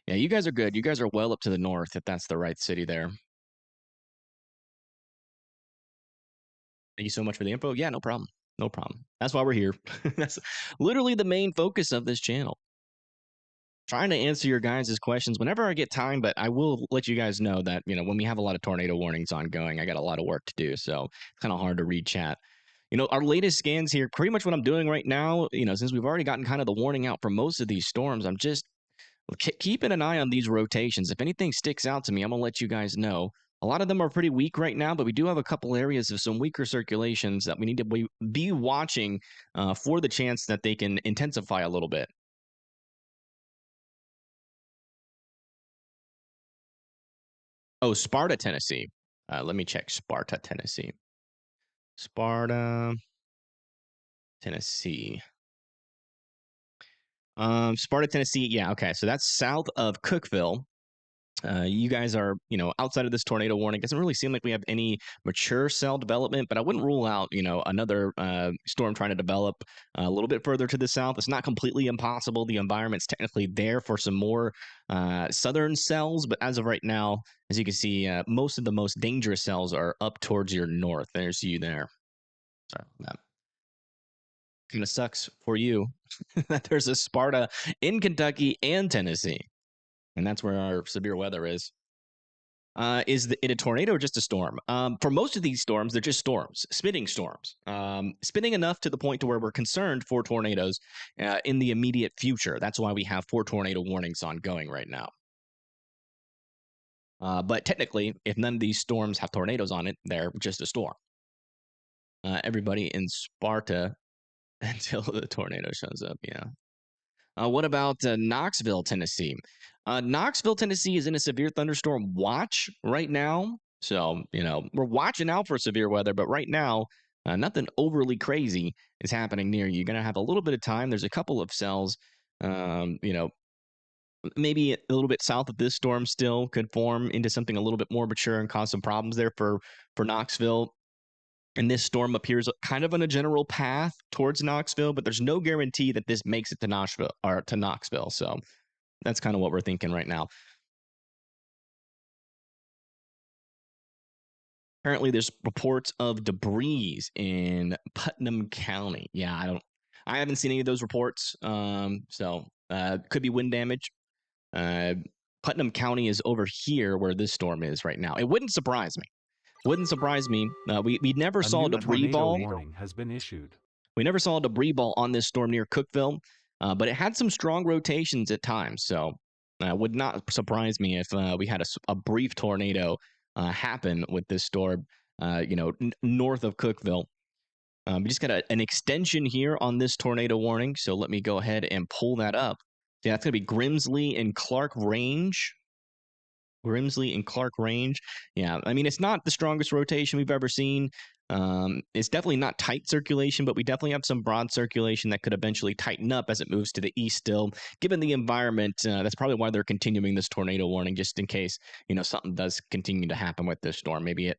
Yeah, you guys are good. You guys are well up to the north, if that's the right city there. Thank you so much for the info. Yeah, no problem. No problem. That's why we're here. That's literally the main focus of this channel. trying to answer your guys' questions whenever I get time, but I will let you guys know that, when we have a lot of tornado warnings ongoing, I got a lot of work to do. So it's kind of hard to read chat. Our latest scans here, pretty much what I'm doing right now, since we've already gotten kind of the warning out for most of these storms, I'm just keeping an eye on these rotations. If anything sticks out to me, I'm going to let you guys know. A lot of them are pretty weak right now, but we do have a couple areas of some weaker circulations that we need to be watching for the chance that they can intensify a little bit. Oh, Sparta, Tennessee. Let me check Sparta, Tennessee. Sparta, Tennessee. Sparta, Tennessee. Yeah, okay. So that's south of Cookeville. You guys are, outside of this tornado warning. Doesn't really seem like we have any mature cell development, but I wouldn't rule out, another storm trying to develop a little bit further to the south. It's not completely impossible. The environment's technically there for some more southern cells, but as of right now, as you can see, most of the most dangerous cells are up towards your north. There's you there. Sorry, that kind of sucks for you that there's a Sparta in Kentucky and Tennessee, and that's where our severe weather is. Is it a tornado or just a storm? For most of these storms, they're just storms, spinning storms, spinning enough to the point to where we're concerned for tornadoes in the immediate future. That's why we have 4 tornado warnings ongoing right now. But technically, if none of these storms have tornadoes on it, they're just a storm. Everybody in Sparta until the tornado shows up. Yeah. What about Knoxville, Tennessee? Knoxville, Tennessee is in a severe thunderstorm watch right now. So, we're watching out for severe weather, but right now, nothing overly crazy is happening near you. You're going to have a little bit of time. There's a couple of cells, maybe a little bit south of this storm still could form into something a little bit more mature and cause some problems there for Knoxville. And this storm appears kind of on a general path towards Knoxville, but there's no guarantee that this makes it to Knoxville. So that's kind of what we're thinking right now. Apparently, there's reports of debris in Putnam County. Yeah, I haven't seen any of those reports. Could be wind damage. Putnam County is over here where this storm is right now. It wouldn't surprise me. We never saw a debris ball. Warning has been issued. We never saw a debris ball on this storm near Cookeville, but it had some strong rotations at times. So would not surprise me if we had a brief tornado happen with this storm, north of Cookeville. We just got an extension here on this tornado warning. So let me go ahead and pull that up. Yeah, it's going to be Grimsley and Clark Range. Yeah, I mean, it's not the strongest rotation we've ever seen. It's definitely not tight circulation, but we definitely have some broad circulation that could eventually tighten up as it moves to the east still. Given the environment, that's probably why they're continuing this tornado warning, just in case, something does continue to happen with this storm. Maybe it,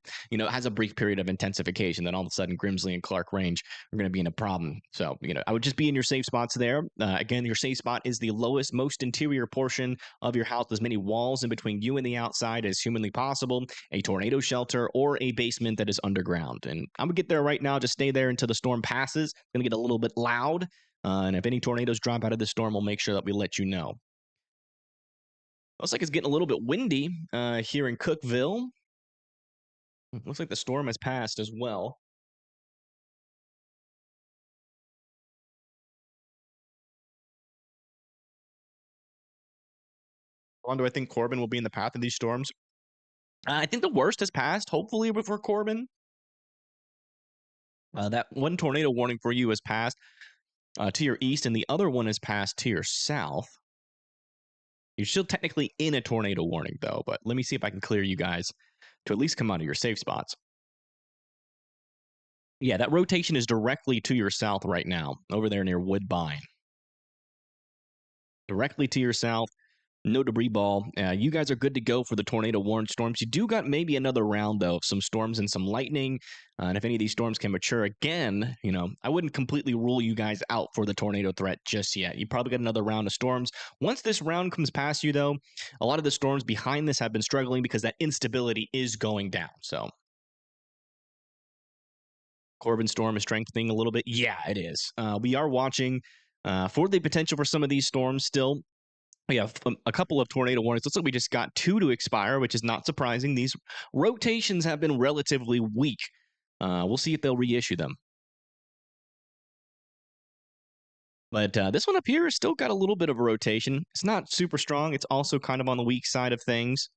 has a brief period of intensification, then all of a sudden Grimsley and Clark Range are going to be in a problem. So, I would just be in your safe spots there. Again, your safe spot is the lowest, most interior portion of your house. As many walls in between you and the outside as humanly possible, a tornado shelter, or a basement that is underground. And I'm gonna get there right now. Just stay there until the storm passes. It's gonna get a little bit loud, and if any tornadoes drop out of the storm, we'll make sure that we let you know. Looks like it's getting a little bit windy here in Cookeville. Looks like the storm has passed as well. How long do I think Corbin will be in the path of these storms? I think the worst has passed, hopefully, for Corbin. That one tornado warning for you has passed to your east, and the other one has passed to your south. You're still technically in a tornado warning, though, but let me see if I can clear you guys to at least come out of your safe spots. Yeah, that rotation is directly to your south right now, over there near Woodbine. Directly to your south. No debris ball. You guys are good to go for the tornado warned storms. You do got maybe another round, though, of some storms and some lightning. And if any of these storms can mature again, I wouldn't completely rule you guys out for the tornado threat just yet. You probably got another round of storms. Once this round comes past you, though, a lot of the storms behind this have been struggling because that instability is going down. So Corbin storm is strengthening a little bit. Yeah, it is. We are watching for the potential for some of these storms still. We have a couple of tornado warnings. Looks like we just got 2 to expire, which is not surprising. These rotations have been relatively weak. We'll see if they'll reissue them. But this one up here has still got a little bit of a rotation. It's not super strong. It's also kind of on the weak side of things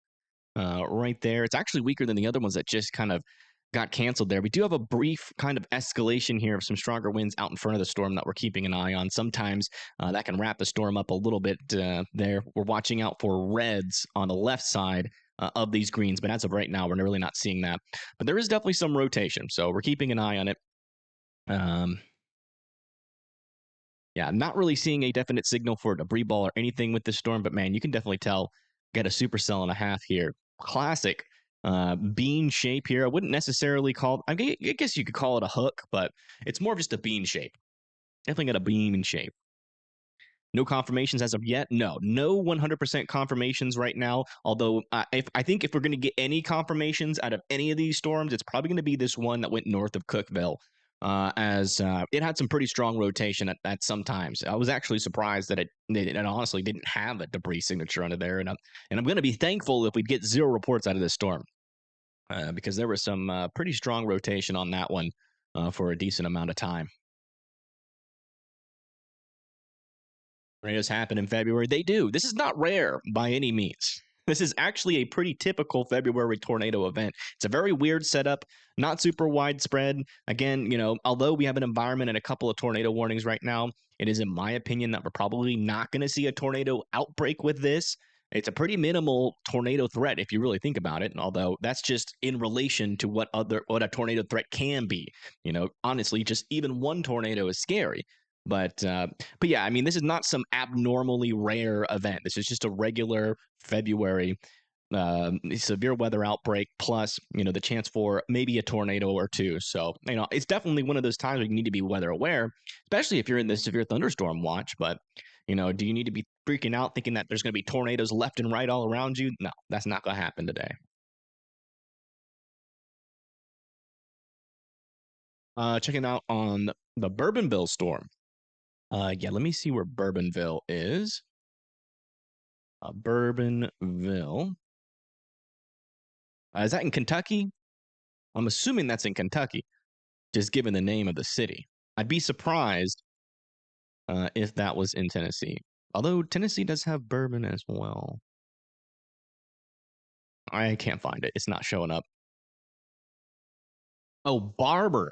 right there. It's actually weaker than the other ones that just kind of got canceled there. We do have a brief kind of escalation here of some stronger winds out in front of the storm that we're keeping an eye on. Sometimes that can wrap the storm up a little bit there. We're watching out for reds on the left side of these greens, but as of right now, we're really not seeing that. But there is definitely some rotation, so we're keeping an eye on it. Yeah, I'm not really seeing a definite signal for a debris ball or anything with this storm, but man, you can definitely tell. Get a supercell and a half here. Classic bean shape here. I wouldn't necessarily call. I guess you could call it a hook, but it's more of just a bean shape. Definitely got a bean shape. No confirmations as of yet. No 100% confirmations right now. Although I think if we're going to get any confirmations out of any of these storms, it's probably going to be this one that went north of Cookville, as it had some pretty strong rotation at some times. I was actually surprised that it honestly didn't have a debris signature under there, and I'm going to be thankful if we get 0 reports out of this storm, because there was some pretty strong rotation on that one for a decent amount of time. Tornadoes happen in February. They do. This is not rare by any means. This is actually a pretty typical February tornado event. It's a very weird setup, not super widespread. Again, although we have an environment and a couple of tornado warnings right now, it is in my opinion that we're probably not going to see a tornado outbreak with this. It's a pretty minimal tornado threat if you really think about it. Although that's just in relation to what a tornado threat can be. Honestly, just even one tornado is scary. But yeah, I mean, this is not some abnormally rare event. This is just a regular February severe weather outbreak plus, the chance for maybe a tornado or two. So, it's definitely one of those times where you need to be weather aware, especially if you're in the severe thunderstorm watch. But, do you need to be freaking out thinking that there's going to be tornadoes left and right all around you? No, that's not going to happen today. Checking out on the Bourbonville storm. Yeah, let me see where Bourbonville is. Bourbonville. Is that in Kentucky? I'm assuming that's in Kentucky, just given the name of the city. I'd be surprised if that was in Tennessee. Although Tennessee does have bourbon as well. I can't find it. It's not showing up. Oh, Barber.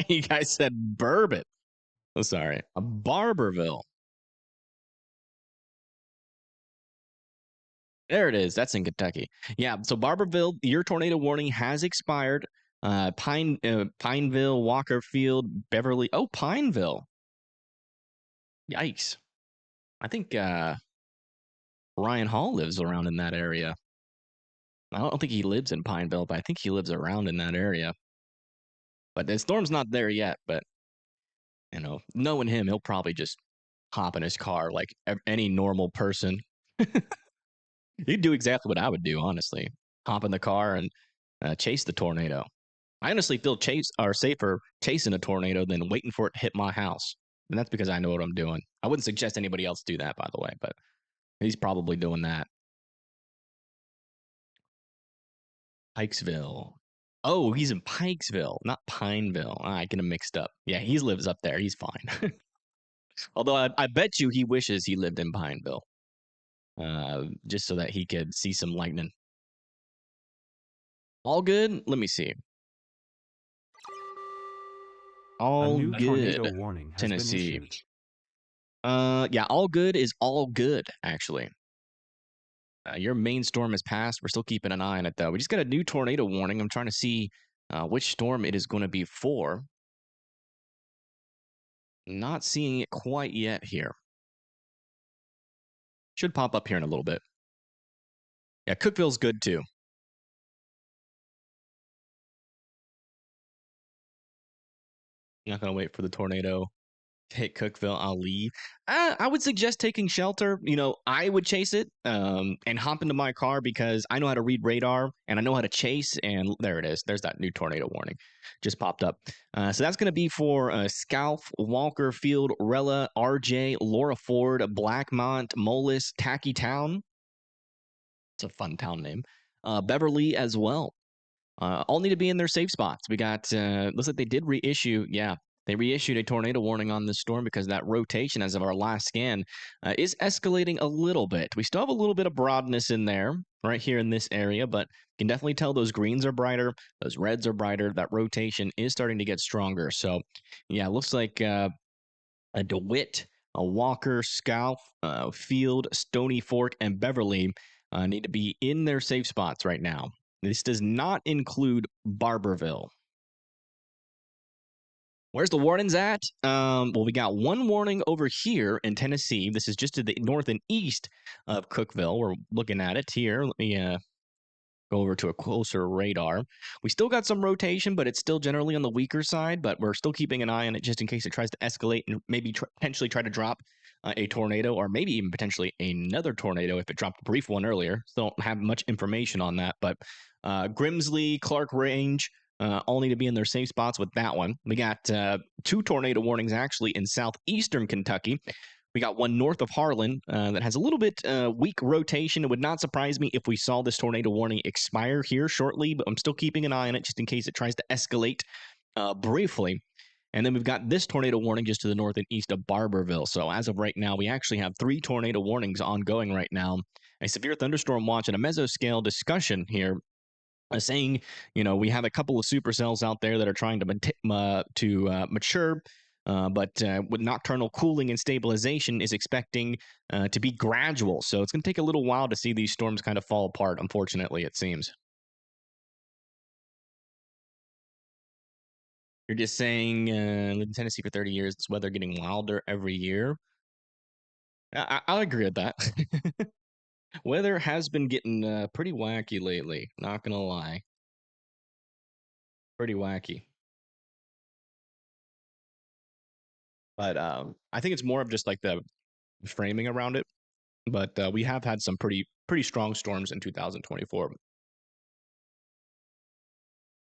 You guys said bourbon. Oh, sorry. Barberville. There it is. That's in Kentucky. Yeah. So Barberville, your tornado warning has expired. Pineville, Walker Field, Beverly. Oh, Pineville. Yikes. I think Ryan Hall lives around in that area. I don't think he lives in Pineville, but I think he lives around in that area. But the storm's not there yet. But knowing him, he'll probably just hop in his car like any normal person. He'd do exactly what I would do, honestly. Hop in the car and chase the tornado. I honestly feel safer chasing a tornado than waiting for it to hit my house. And that's because I know what I'm doing. I wouldn't suggest anybody else do that, by the way, but he's probably doing that. Pikesville. Oh, he's in Pikesville, not Pineville. I get him mixed up. Yeah, he lives up there. He's fine. Although I bet you he wishes he lived in Pineville, just so that he could see some lightning. All good? Let me see. All A new good. tornado warning has Tennessee. been issued. Yeah, all good is all good, actually. Your main storm has passed. We're still keeping an eye on it, though. We just got a new tornado warning. I'm trying to see which storm it is going to be for. Not seeing it quite yet here. Should pop up here in a little bit. Yeah, Cookville's good, too. Not going to wait for the tornado hit Cookville, I'll leave. I would suggest taking shelter. I would chase it and hop into my car because I know how to read radar and I know how to chase. And there it is. There's that new tornado warning just popped up. So that's going to be for Scalf, Walker, Field, Rella, RJ, Laura Ford, Blackmont, Molis, Tacky Town. It's a fun town name. Beverly as well. All need to be in their safe spots. We got, looks like they did reissue. Yeah, they reissued a tornado warning on this storm because that rotation, as of our last scan, is escalating a little bit. We still have a little bit of broadness in there right here in this area, but you can definitely tell those greens are brighter, those reds are brighter. That rotation is starting to get stronger. So, yeah, it looks like a DeWitt, a Walker, Scalf, Field, Stony Fork, and Beverly need to be in their safe spots right now. This does not include Barberville. Where's the warnings at? Well, we got one warning over here in Tennessee. This is just to the north and east of Cookville. We're looking at it here. Let me go over to a closer radar. We still got some rotation, but it's still generally on the weaker side, but we're still keeping an eye on it just in case it tries to escalate and maybe potentially try to drop a tornado or maybe even potentially another tornado if it dropped a brief one earlier. Still don't have much information on that, but Grimsley, Clark Range, all need to be in their safe spots with that one. We got two tornado warnings actually in southeastern Kentucky. We got one north of Harlan that has a little bit weak rotation. It would not surprise me if we saw this tornado warning expire here shortly, but I'm still keeping an eye on it just in case it tries to escalate briefly. And then we've got this tornado warning just to the north and east of Barberville. So as of right now, we actually have 3 tornado warnings ongoing right now. A severe thunderstorm watch and a mesoscale discussion here saying, we have a couple of supercells out there that are trying to mature, but with nocturnal cooling and stabilization is expecting to be gradual. So it's going to take a little while to see these storms kind of fall apart, unfortunately, it seems. You're just saying, lived in Tennessee for 30 years, this weather getting wilder every year. I'll agree with that. Weather has been getting pretty wacky lately, not going to lie. Pretty wacky. But I think it's more of just like the framing around it. But we have had some pretty strong storms in 2024.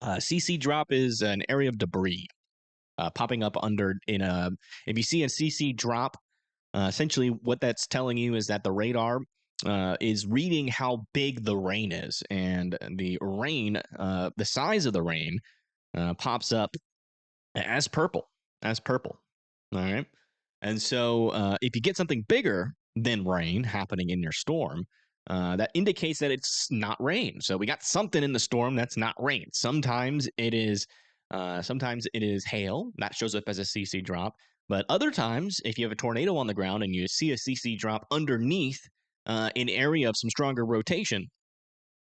CC drop is an area of debris popping up under in a. If you see a CC drop, essentially what that's telling you is that the radar is reading how big the rain is, and the rain, the size of the rain, pops up as purple, as purple. All right. And so if you get something bigger than rain happening in your storm, that indicates that it's not rain. So we got something in the storm that's not rain. Sometimes it is hail that shows up as a CC drop. But other times, if you have a tornado on the ground and you see a CC drop underneath an area of some stronger rotation,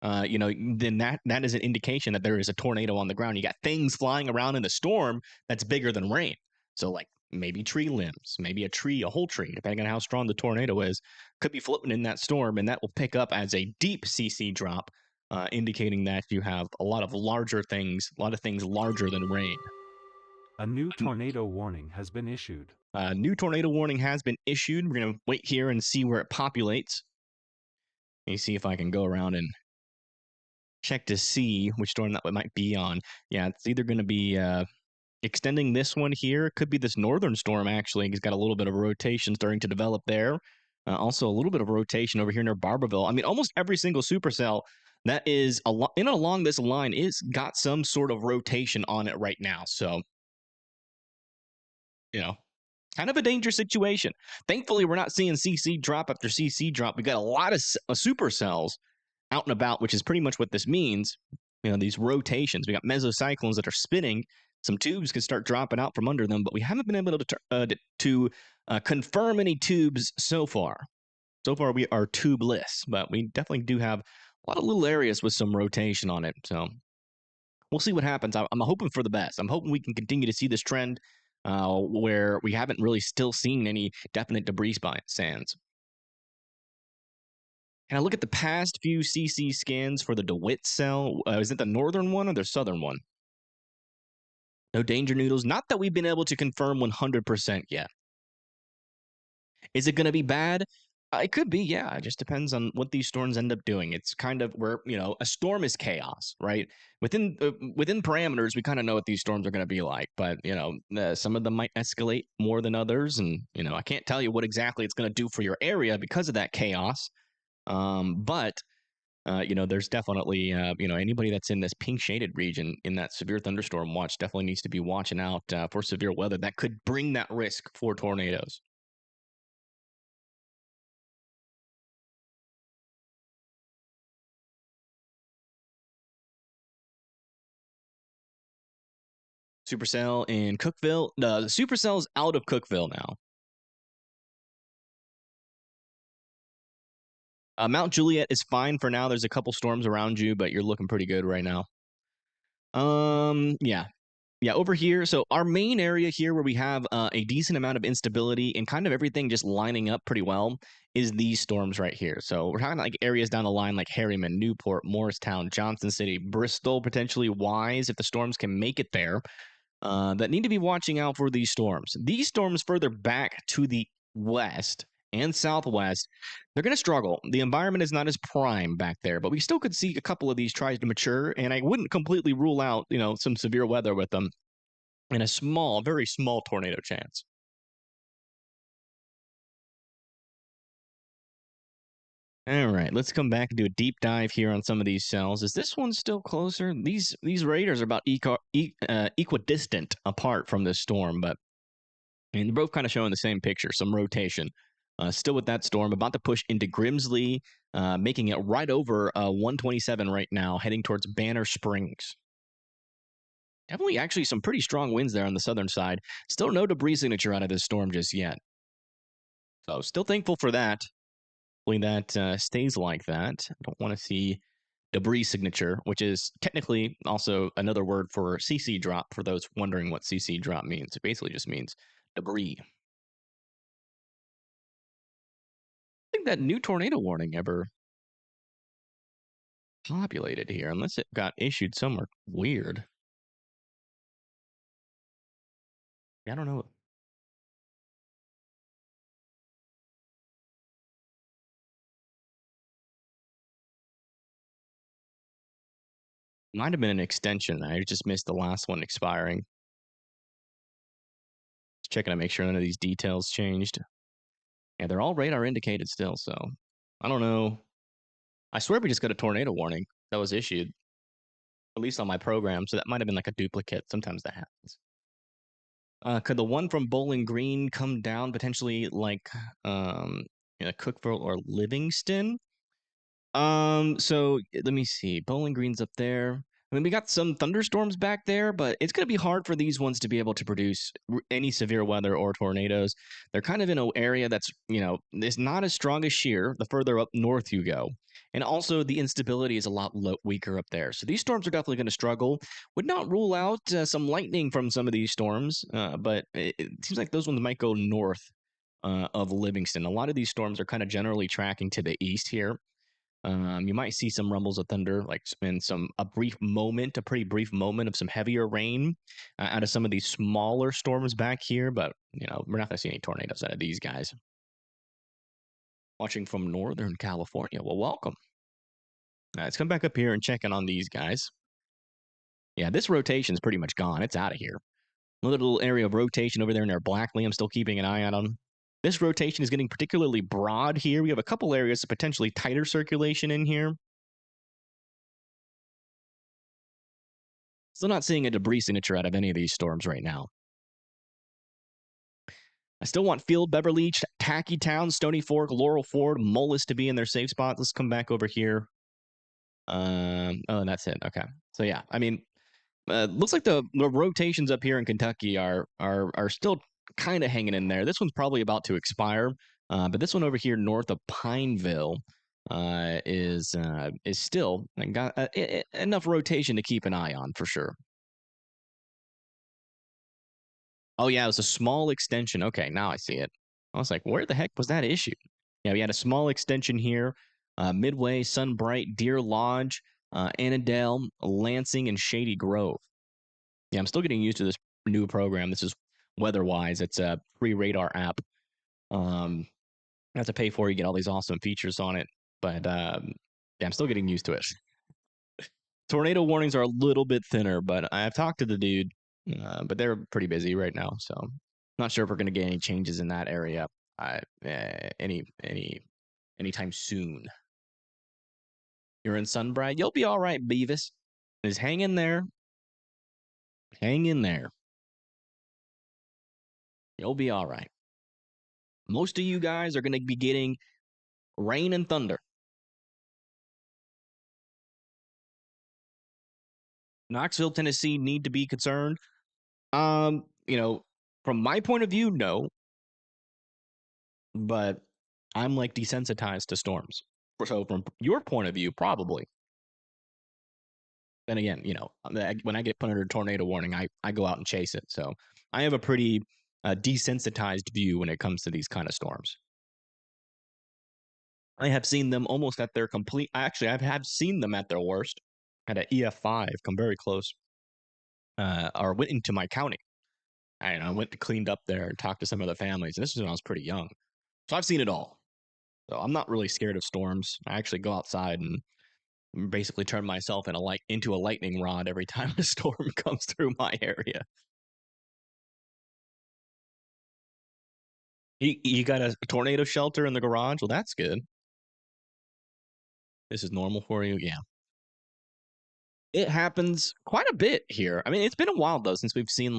then that is an indication that there is a tornado on the ground. You got things flying around in the storm that's bigger than rain. So like maybe tree limbs, maybe a whole tree, depending on how strong the tornado is, could be floating in that storm, and that will pick up as a deep CC drop, indicating that you have a lot of things larger than rain. A new tornado warning has been issued. New tornado warning has been issued. We're going to wait here and see where it populates. Let me see if I can go around and check to see which storm that might be on. Yeah, it's either going to be extending this one here. It could be this northern storm, actually. It's got a little bit of rotation starting to develop there. Also, a little bit of rotation over here near Barberville. I mean, almost every single supercell that is in and along this line is got some sort of rotation on it right now. So, kind of a dangerous situation. Thankfully, we're not seeing CC drop after CC drop. We got a lot of supercells out and about, which is pretty much what this means. These rotations. We got mesocyclones that are spinning. Some tubes can start dropping out from under them, but we haven't been able to confirm any tubes so far. So far, we are tubeless, but we definitely do have a lot of little areas with some rotation on it. So we'll see what happens. I'm hoping for the best. I'm hoping we can continue to see this trend where we haven't really still seen any definite debris sands. Can I look at the past few CC scans for the DeWitt cell? Is it the northern one or the southern one? No danger noodles. Not that we've been able to confirm 100% yet. Is it going to be bad? It could be, yeah. It just depends on what these storms end up doing. It's kind of where, a storm is chaos, right? Within parameters, we kind of know what these storms are going to be like, but some of them might escalate more than others, and I can't tell you what exactly it's going to do for your area because of that chaos. But there's definitely, anybody that's in this pink shaded region in that severe thunderstorm watch definitely needs to be watching out for severe weather that could bring that risk for tornadoes. Supercell in Cookville. The Supercell's out of Cookville now. Mount Juliet is fine for now. There's a couple storms around you, but you're looking pretty good right now. Yeah. Yeah, over here. So our main area here where we have a decent amount of instability and kind of everything just lining up pretty well is these storms right here. So we're talking like areas down the line like Harriman, Newport, Morristown, Johnson City, Bristol, potentially Wise, if the storms can make it there. That need to be watching out for these storms. These storms further back to the west and southwest, they're going to struggle. The environment is not as prime back there, but we still could see a couple of these try to mature, and I wouldn't completely rule out, some severe weather with them and a small, very small tornado chance. All right, let's come back and do a deep dive here on some of these cells. Is this one still closer? These radars are about equidistant apart from this storm, but and they're both kind of showing the same picture, some rotation. Still with that storm, about to push into Grimsley, making it right over 127 right now, heading towards Banner Springs. Definitely actually some pretty strong winds there on the southern side. Still no debris signature out of this storm just yet. So still thankful for that. Hopefully that stays like that. I don't want to see debris signature, which is technically also another word for CC drop for those wondering what CC drop means. It basically just means debris. Think that new tornado warning ever populated here, unless it got issued somewhere weird. I don't know. Might have been an extension. I just missed the last one expiring. Just checking to make sure none of these details changed. Yeah, they're all radar indicated still, so I don't know. I swear we just got a tornado warning that was issued, at least on my program, so that might have been like a duplicate. Sometimes that happens. Could the one from Bowling Green come down potentially like Cookville or Livingston? So let me see. Bowling Green's up there. I mean, we got some thunderstorms back there, but it's going to be hard for these ones to be able to produce any severe weather or tornadoes. They're kind of in an area that's, is not as strong as shear the further up north you go. And also, the instability is a lot weaker up there. So these storms are definitely going to struggle. Would not rule out some lightning from some of these storms, but it seems like those ones might go north of Livingston. A lot of these storms are kind of generally tracking to the east here. You might see some rumbles of thunder, like in a pretty brief moment of some heavier rain out of some of these smaller storms back here. But we're not going to see any tornadoes out of these guys. Watching from Northern California. Well, welcome. Let's come back up here and check in on these guys. Yeah, this rotation's pretty much gone. It's out of here. A little area of rotation over there near Blackley. I'm still keeping an eye out on. This rotation is getting particularly broad here. We have a couple areas of potentially tighter circulation in here. Still not seeing a debris signature out of any of these storms right now. I still want Field, Beverly, Tacky Town, Stony Fork, Laurel Ford, Mullis to be in their safe spots. Let's come back over here. Oh, that's it. Okay. So yeah, I mean, looks like the rotations up here in Kentucky are still kind of hanging in there. This one's probably about to expire, but this one over here north of Pineville is still got enough rotation to keep an eye on for sure. Oh yeah, it was a small extension. Okay, now I see it. I was like, where the heck was that issued? Yeah, we had a small extension here. Midway, Sunbright, Deer Lodge, Annandale, Lansing, and Shady Grove. Yeah, I'm still getting used to this new program. This is WeatherWise. It's a free radar app. You have to pay for it. You get all these awesome features on it, but yeah, I'm still getting used to it. Tornado warnings are a little bit thinner, but I've talked to the dude, but they're pretty busy right now, so not sure if we're going to get any changes in that area anytime soon. You're in Sunbright. You'll be all right, Beavis. Just hang in there. Hang in there. You'll be all right. Most of you guys are going to be getting rain and thunder. Knoxville, Tennessee need to be concerned. From my point of view, no. But I'm like desensitized to storms. So from your point of view, probably. Then again, when I get put under a tornado warning, I go out and chase it. So I have a pretty desensitized view when it comes to these kind of storms. I have seen them almost at their complete. Actually, I have seen them at their worst. Had an EF5 come very close, or went into my county. I went to cleaned up there and talked to some of the families. And this was when I was pretty young, so I've seen it all. So I'm not really scared of storms. I actually go outside and basically turn myself into a lightning rod every time a storm comes through my area. You got a tornado shelter in the garage? Well, that's good. This is normal for you? Yeah. It happens quite a bit here. I mean, it's been a while, though, since we've seen,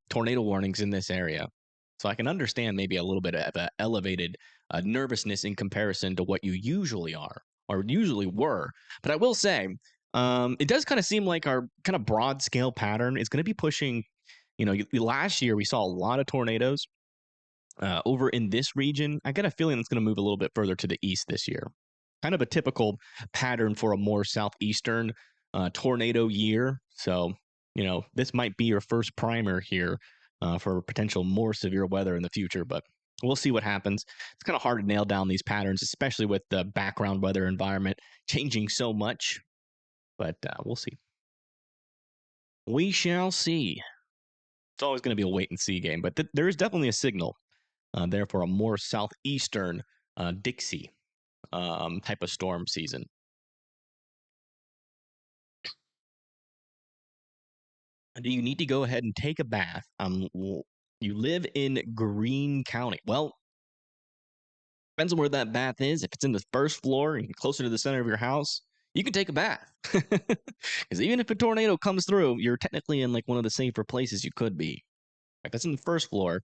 tornado warnings in this area. So I can understand maybe a little bit of a elevated nervousness in comparison to what you usually are or usually were. But I will say, it does kind of seem like our kind of broad scale pattern is going to be pushing. Last year we saw a lot of tornadoes over in this region. I get a feeling it's going to move a little bit further to the east this year. Kind of a typical pattern for a more southeastern tornado year. So, this might be your first primer here for potential more severe weather in the future, but we'll see what happens. It's kind of hard to nail down these patterns, especially with the background weather environment changing so much, but we'll see. We shall see. It's always going to be a wait and see game, but there is definitely a signal there for a more southeastern Dixie type of storm season. Do you need to go ahead and take a bath? You live in Greene County. Well, depends on where that bath is. If it's in the first floor and closer to the center of your house, you can take a bath. Because even if a tornado comes through, you're technically in one of the safer places you could be. If it's in the first floor,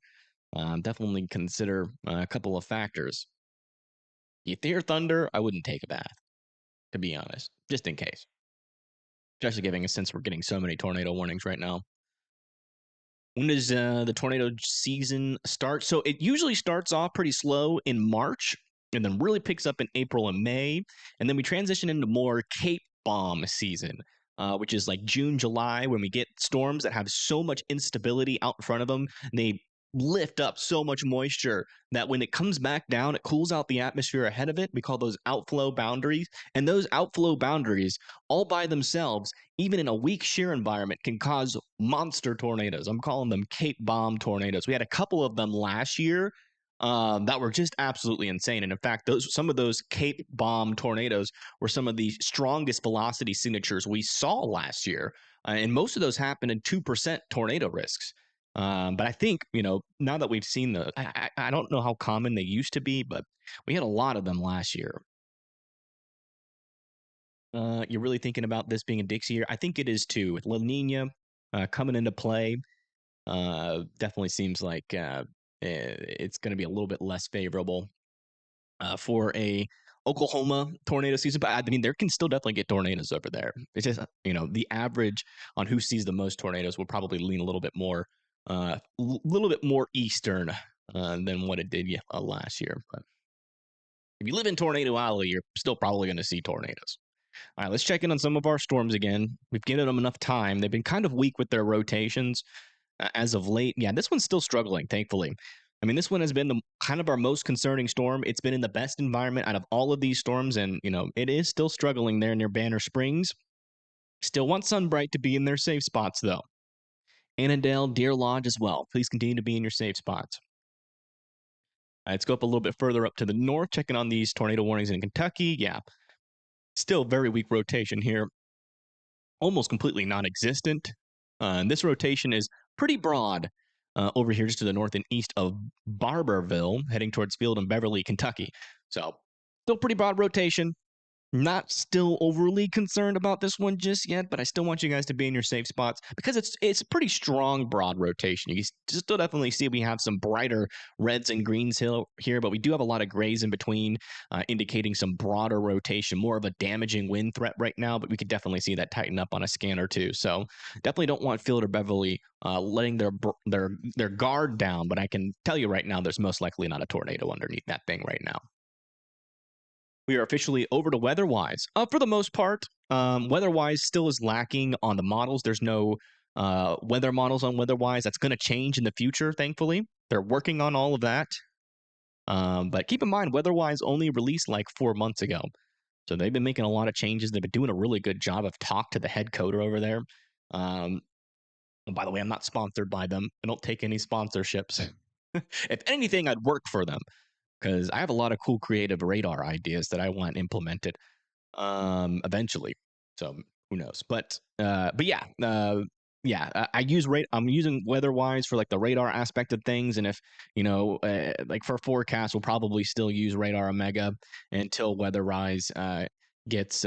definitely consider a couple of factors. You hear thunder, I wouldn't take a bath, to be honest, just in case. Especially given since we're getting so many tornado warnings right now. When does the tornado season start? So it usually starts off pretty slow in March and then really picks up in April and May. And then we transition into more Cape Bomb season, which is like June, July, when we get storms that have so much instability out in front of them. They lift up so much moisture that when it comes back down, it cools out the atmosphere ahead of it. We call those outflow boundaries. And those outflow boundaries, all by themselves, even in a weak shear environment, can cause monster tornadoes. I'm calling them Cape Bomb tornadoes. We had a couple of them last year that were just absolutely insane. And in fact, some of those Cape Bomb tornadoes were some of the strongest velocity signatures we saw last year. And most of those happened in 2% tornado risks. But I think, now that we've seen I don't know how common they used to be, but we had a lot of them last year. You're really thinking about this being a Dixie year? I think it is too. With La Nina coming into play, definitely seems like it's going to be a little bit less favorable for a Oklahoma tornado season. But I mean, there can still definitely get tornadoes over there. It's just, the average on who sees the most tornadoes will probably lean a little bit more eastern than what it did last year. But if you live in Tornado Alley, you're still probably going to see tornadoes. All right, let's check in on some of our storms again. We've given them enough time. They've been kind of weak with their rotations as of late. Yeah, this one's still struggling, thankfully. I mean, this one has been kind of our most concerning storm. It's been in the best environment out of all of these storms, and, it is still struggling there near Banner Springs. Still want Sunbright to be in their safe spots, though. Annandale, Deer Lodge as well. Please continue to be in your safe spots. Let's go up a little bit further up to the north, checking on these tornado warnings in Kentucky. Yeah, still very weak rotation here, almost completely non-existent. And this rotation is pretty broad over here just to the north and east of Barberville, heading towards Field and Beverly, Kentucky. So still pretty broad rotation. Not still overly concerned about this one just yet, but I still want you guys to be in your safe spots because it's a pretty strong broad rotation. You still definitely see we have some brighter reds and greens here, but we do have a lot of grays in between, indicating some broader rotation, more of a damaging wind threat right now, but we could definitely see that tighten up on a scan or two. So definitely don't want Field or Beverly letting their guard down, but I can tell you right now there's most likely not a tornado underneath that thing right now. We are officially over to weather-wise. For the most part, weather-wise still is lacking on the models. There's no weather models on weather-wise. That's going to change in the future, thankfully. They're working on all of that. But keep in mind, weather-wise only released like 4 months ago. So they've been making a lot of changes. They've been doing a really good job. I've talked to the head coder over there. And by the way, I'm not sponsored by them. I don't take any sponsorships. If anything, I'd work for them, because I have a lot of cool creative radar ideas that I want implemented eventually. So who knows? But yeah, I use I'm using weather-wise for like the radar aspect of things, and if like for forecast, we'll probably still use Radar Omega until weather-wise gets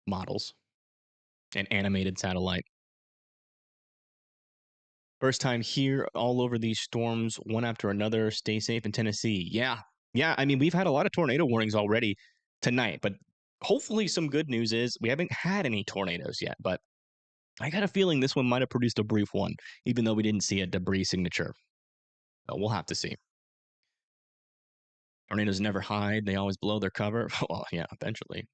models and animated satellite. First time here, all over these storms, one after another. Stay safe in Tennessee. Yeah. I mean, we've had a lot of tornado warnings already tonight, but hopefully some good news is we haven't had any tornadoes yet. But I got a feeling this one might have produced a brief one, even though we didn't see a debris signature. But we'll have to see. Tornadoes never hide; they always blow their cover. Well, yeah, eventually.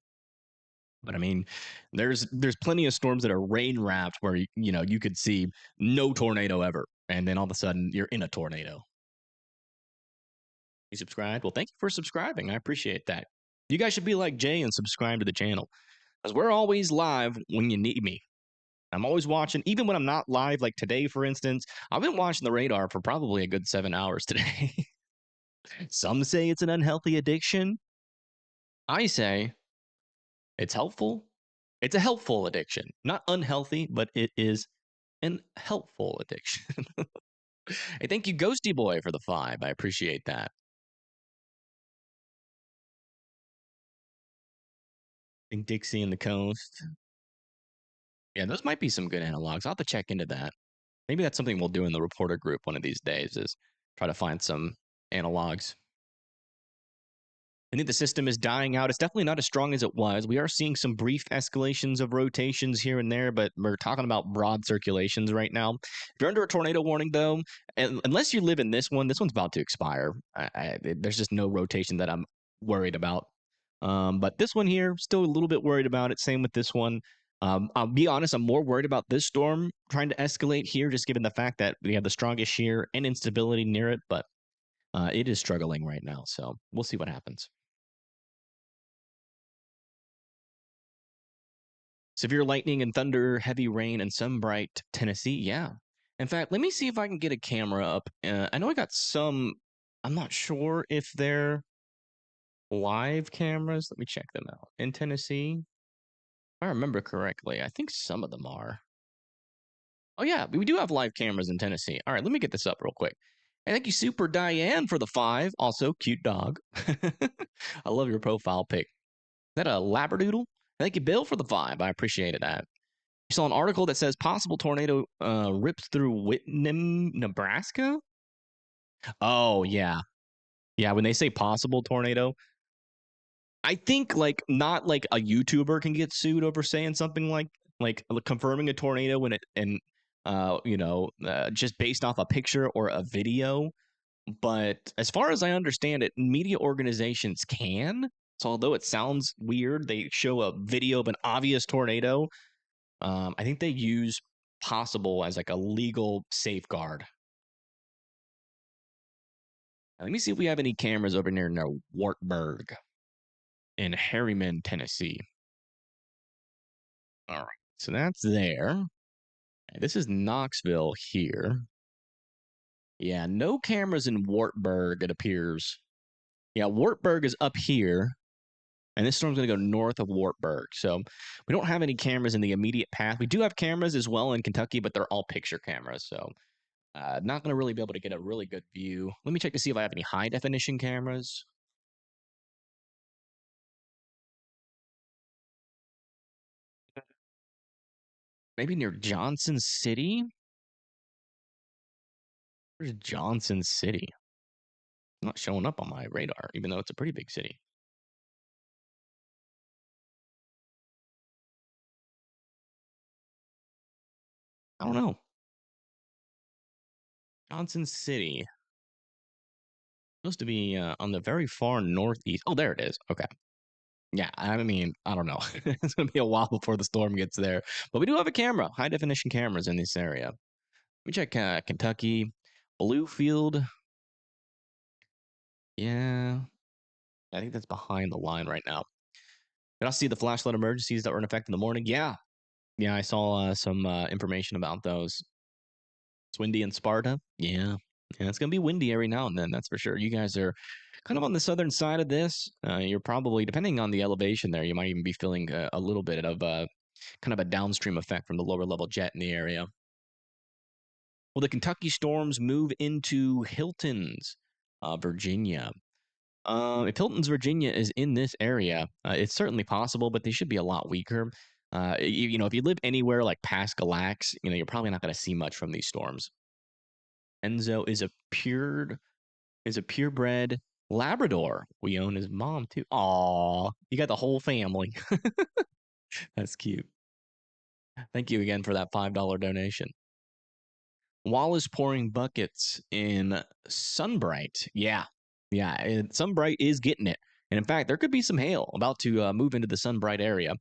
But I mean, there's plenty of storms that are rain wrapped where you could see no tornado ever, and then all of a sudden you're in a tornado. You subscribed? Well, thank you for subscribing. I appreciate that. You guys should be like Jay and subscribe to the channel, because we're always live when you need me. I'm always watching, even when I'm not live, like today, for instance. I've been watching the radar for probably a good 7 hours today. Some say it's an unhealthy addiction. I say it's helpful. It's a helpful addiction. Not unhealthy, but it is an helpful addiction. Hey, thank you, Ghosty Boy, for the 5. I appreciate that. I think Dixie and the Coast. Yeah, those might be some good analogs. I'll have to check into that. Maybe that's something we'll do in the reporter group one of these days, is try to find some analogs. I think the system is dying out. It's definitely not as strong as it was. We are seeing some brief escalations of rotations here and there, but we're talking about broad circulations right now. If you're under a tornado warning, though, unless you live in this one's about to expire. There's just no rotation that I'm worried about. But this one here, still a little bit worried about it. Same with this one. I'll be honest, I'm more worried about this storm trying to escalate here, just given the fact that we have the strongest shear and instability near it, but it is struggling right now. So we'll see what happens. Severe lightning and thunder, heavy rain, and some bright Tennessee. Yeah. In fact, let me see if I can get a camera up. I know I got some. I'm not sure if they're live cameras. Let me check them out. In Tennessee, if I remember correctly, I think some of them are. Oh, yeah, we do have live cameras in Tennessee. All right, let me get this up real quick. And thank you, Super Diane, for the 5. Also, cute dog. I love your profile pic. Is that a Labradoodle? Thank you, Bill, for the 5. I appreciated that. You saw an article that says possible tornado rips through Whitney, Nebraska. Oh, yeah. Yeah, when they say possible tornado, I think like not like a YouTuber can get sued over saying something like confirming a tornado when just based off a picture or a video. But as far as I understand it, media organizations can. So although it sounds weird, they show a video of an obvious tornado. I think they use possible as like a legal safeguard. Now, let me see if we have any cameras over near Wartburg in Harriman, Tennessee. All right. So that's there. This is Knoxville here. Yeah, no cameras in Wartburg, it appears. Yeah, Wartburg is up here, and this storm's going to go north of Wartburg. So we don't have any cameras in the immediate path. We do have cameras as well in Kentucky, but they're all picture cameras. So not going to really be able to get a really good view. Let me check to see if I have any high definition cameras. Maybe near Johnson City? Where's Johnson City? Not showing up on my radar, even though it's a pretty big city. I don't know. Johnson City. Supposed to be on the very far northeast. Oh, there it is. Okay. Yeah, I mean, I don't know. It's going to be a while before the storm gets there. But we do have a camera, high definition cameras in this area. Let me check Kentucky. Bluefield. Yeah. I think that's behind the line right now. Did I see the flashlight emergencies that were in effect in the morning? Yeah. Yeah, I saw some information about those. It's windy in Sparta. Yeah. Yeah, it's going to be windy every now and then, that's for sure. You guys are kind of on the southern side of this. You're probably, depending on the elevation there, you might even be feeling a little bit of kind of a downstream effect from the lower level jet in the area. Well, the Kentucky storms move into Hilton's, Virginia. If Hilton's, Virginia is in this area, it's certainly possible, but they should be a lot weaker. If you live anywhere like past Galax, you're probably not going to see much from these storms. Enzo is a purebred Labrador. We own his mom too. Aw, you got the whole family. That's cute. Thank you again for that $5 donation. Wallace pouring buckets in Sunbright. Yeah. Yeah. Sunbright is getting it. And in fact, there could be some hail about to move into the Sunbright area.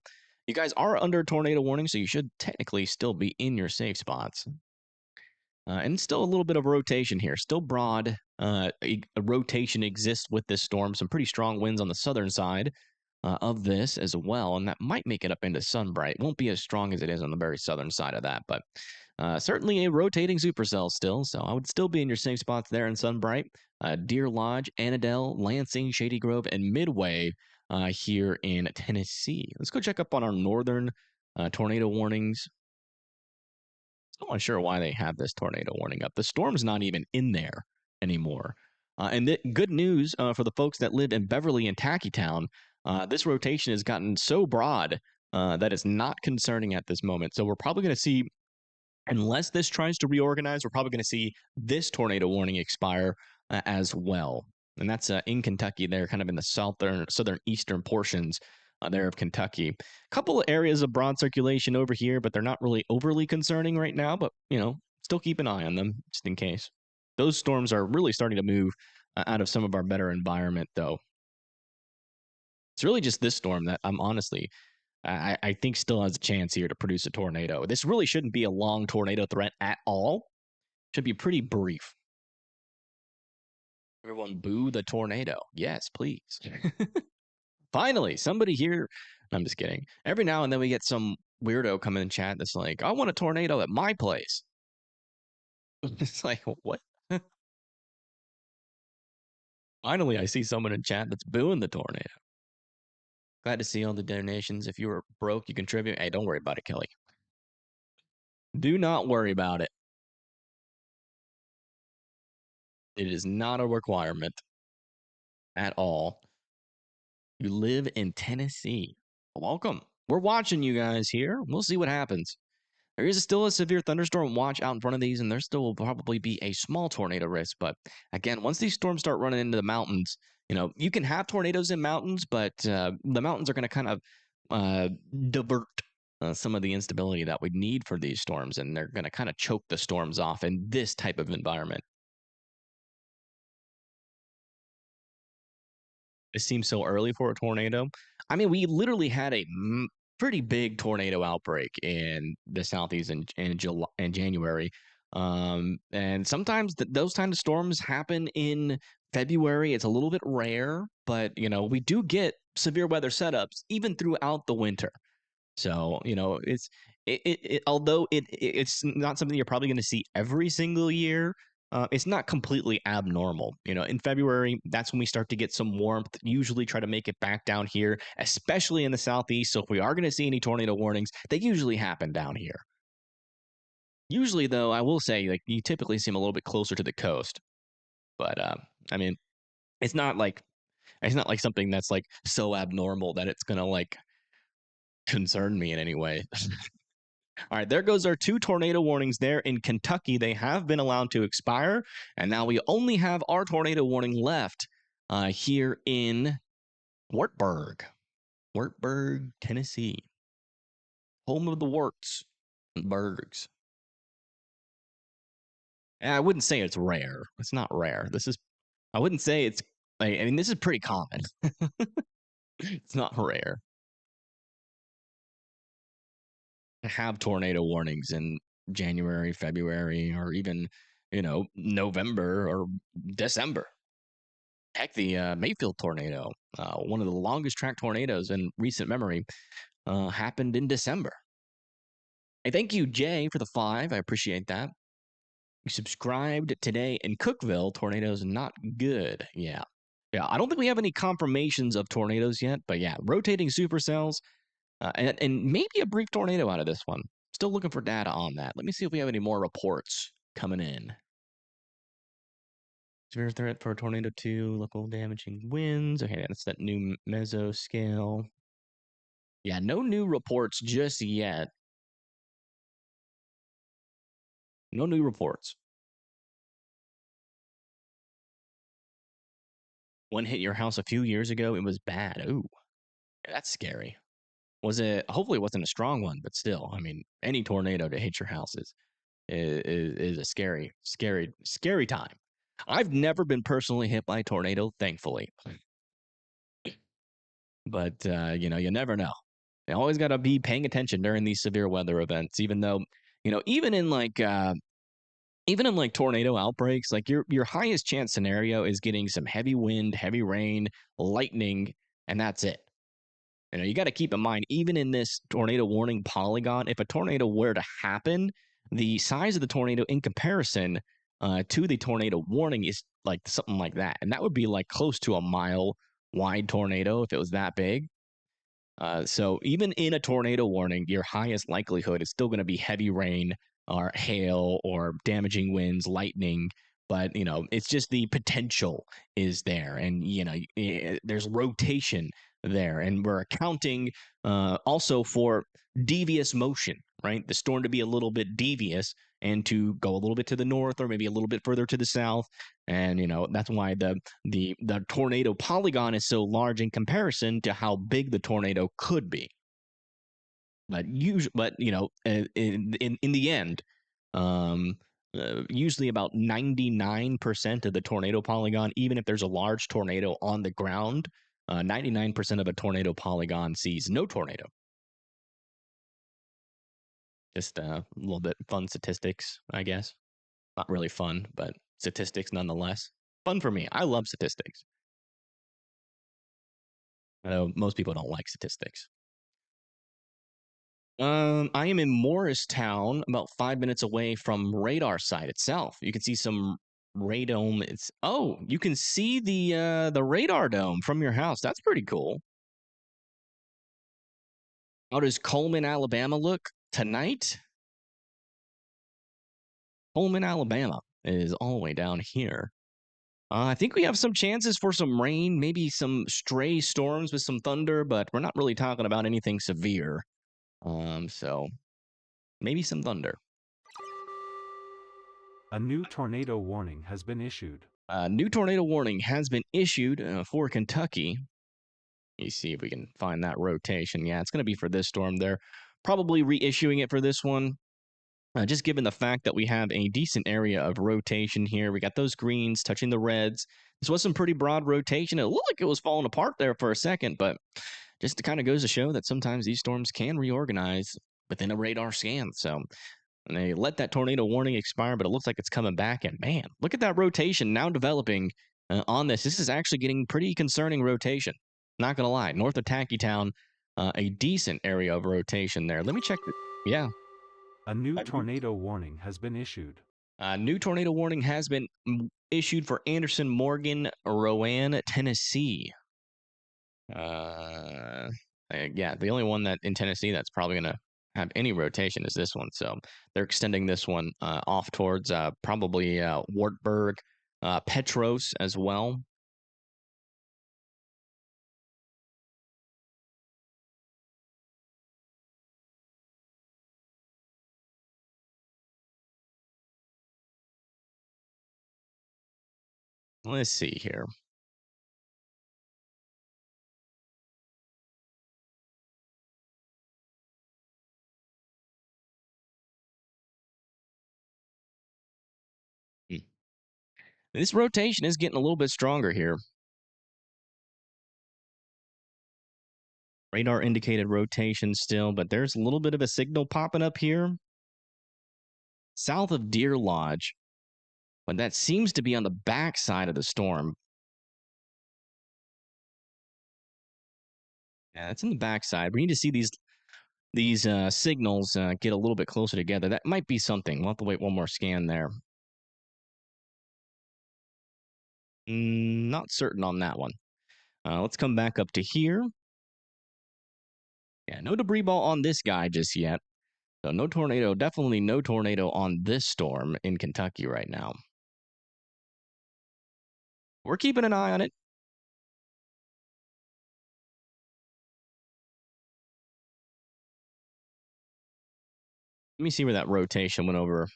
You guys are under tornado warning, so you should technically still be in your safe spots. And still a little bit of rotation here. Still broad. A rotation exists with this storm. Some pretty strong winds on the southern side of this as well. And that might make it up into Sunbright. Won't be as strong as it is on the very southern side of that. But certainly a rotating supercell still. So I would still be in your safe spots there in Sunbright. Deer Lodge, Annandale, Lansing, Shady Grove, and Midway here in Tennessee. Let's go check up on our northern tornado warnings. Still not sure why they have this tornado warning up. The storm's not even in there anymore. And good news for the folks that live in Beverly and Tackytown. This rotation has gotten so broad that it's not concerning at this moment. So we're probably going to see, unless this tries to reorganize, we're probably going to see this tornado warning expire as well. And that's in Kentucky. They're kind of in the southern eastern portions there of Kentucky. A couple of areas of broad circulation over here, but they're not really overly concerning right now. But, still keep an eye on them just in case. Those storms are really starting to move out of some of our better environment, though. It's really just this storm that I'm honestly, I think still has a chance here to produce a tornado. This really shouldn't be a long tornado threat at all. Should be pretty brief. Everyone boo the tornado. Yes, please. Finally, somebody here. I'm just kidding. Every now and then we get some weirdo come in chat that's like, I want a tornado at my place. It's like, what? Finally, I see someone in chat that's booing the tornado. Glad to see all the donations. If you were broke, you contribute. Hey, don't worry about it, Kelly. Do not worry about it. It is not a requirement at all. You live in Tennessee. Welcome. We're watching you guys here. We'll see what happens. There is still a severe thunderstorm watch out in front of these, and there still will probably be a small tornado risk. But again, once these storms start running into the mountains, you can have tornadoes in mountains, but the mountains are going to kind of divert some of the instability that we need for these storms, and they're going to kind of choke the storms off in this type of environment. It seems so early for a tornado. I mean, we literally had a pretty big tornado outbreak in the southeast in January. And sometimes those kind of storms happen in February. It's a little bit rare, but we do get severe weather setups even throughout the winter. So although it's not something you're probably going to see every single year, it's not completely abnormal. In February, that's when we start to get some warmth. Usually, try to make it back down here, especially in the southeast. So if we are going to see any tornado warnings, they usually happen down here. Usually, though, I will say, like, you typically see them a little bit closer to the coast. But I mean, it's not like something that's like so abnormal that it's gonna like concern me in any way. All right, there goes our 2 tornado warnings there in Kentucky. They have been allowed to expire, and now we only have our tornado warning left here in Wartburg, Tennessee, home of the warts and bergs. And I wouldn't say it's rare. It's not rare. I wouldn't say it's. I mean, this is pretty common. It's not rare to have tornado warnings in January, February, or even November or December. Heck, the Mayfield tornado, one of the longest track tornadoes in recent memory, happened in December. Hey, thank you, Jay, for the 5. I appreciate that. You subscribed today in Cookeville. Tornadoes not good. Yeah. I don't think we have any confirmations of tornadoes yet, but yeah, rotating supercells, and maybe a brief tornado out of this one. Still looking for data on that. Let me see if we have any more reports coming in. Severe threat for a tornado 2, local damaging winds. Okay, that's that new mesoscale. Yeah, no new reports just yet. No new reports. One hit your house a few years ago. It was bad. Ooh, that's scary. Hopefully it wasn't a strong one, but still, I mean, any tornado to hit your house is a scary time. I've never been personally hit by a tornado, thankfully. But you never know. You always got to be paying attention during these severe weather events, even though, even in like tornado outbreaks, like your highest chance scenario is getting some heavy wind, heavy rain, lightning, and that's it. You got to keep in mind, even in this tornado warning polygon, if a tornado were to happen, the size of the tornado in comparison to the tornado warning is like something like that. And that would be like close to a mile wide tornado if it was that big. So even in a tornado warning, your highest likelihood is still going to be heavy rain or hail or damaging winds, lightning. But it's just the potential is there, and there's rotation there, and we're accounting also for devious motion, right? The storm to be a little bit devious and to go a little bit to the north or maybe a little bit further to the south, and that's why the tornado polygon is so large in comparison to how big the tornado could be. But in the end, usually about 99% of the tornado polygon, even if there's a large tornado on the ground, 99% of a tornado polygon sees no tornado. Just a little bit fun statistics, I guess. Not really fun, but statistics nonetheless. Fun for me. I love statistics. I know most people don't like statistics. I am in Morristown, about 5 minutes away from radar site itself. You can see some radome. You can see the radar dome from your house. That's pretty cool. How does Coleman, Alabama look tonight? Coleman, Alabama is all the way down here. I think we have some chances for some rain, maybe some stray storms with some thunder, but we're not really talking about anything severe. So maybe some thunder. A new tornado warning has been issued. A new tornado warning has been issued for Kentucky. Let me see if we can find that rotation. Yeah, it's going to be for this storm. They're probably reissuing it for this one. Just given the fact that we have a decent area of rotation here. We got those greens touching the reds. This was some pretty broad rotation. It looked like it was falling apart there for a second, but just kind of goes to show that sometimes these storms can reorganize within a radar scan. So they let that tornado warning expire, but it looks like it's coming back. And man, look at that rotation now developing on this. This is actually getting pretty concerning rotation. Not going to lie. North of Tackytown, a decent area of rotation there. Let me check. Yeah. A new tornado warning has been issued. New tornado warning has been issued for Anderson, Morgan, Rowan, Tennessee. Yeah, the only one that in Tennessee that's probably going to have any rotation is this one. So they're extending this one off towards probably Wartburg, Petros as well. Let's see here. Hmm. This rotation is getting a little bit stronger here. Radar indicated rotation still, but there's a little bit of a signal popping up here south of Deer Lodge, but that seems to be on the back side of the storm. Yeah, it's in the backside. We need to see these signals get a little bit closer together. That might be something. We'll have to wait one more scan there. Not certain on that one. Let's come back up to here. Yeah, no debris ball on this guy just yet. So no tornado, definitely no tornado on this storm in Kentucky right now. We're keeping an eye on it. Let me see where that rotation went over.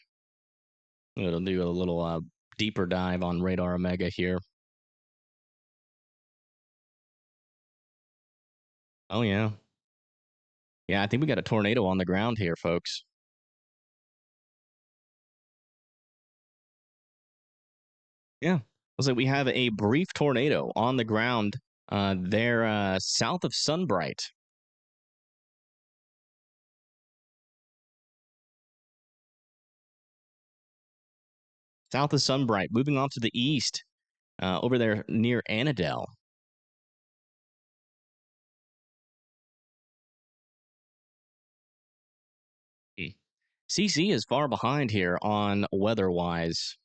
It'll do a little deeper dive on Radar Omega here. Oh, yeah. Yeah, I think we got a tornado on the ground here, folks. Yeah. Looks like we have a brief tornado on the ground there south of Sunbright. South of Sunbright, moving off to the east over there near Annandale. CC is far behind here on weather-wise.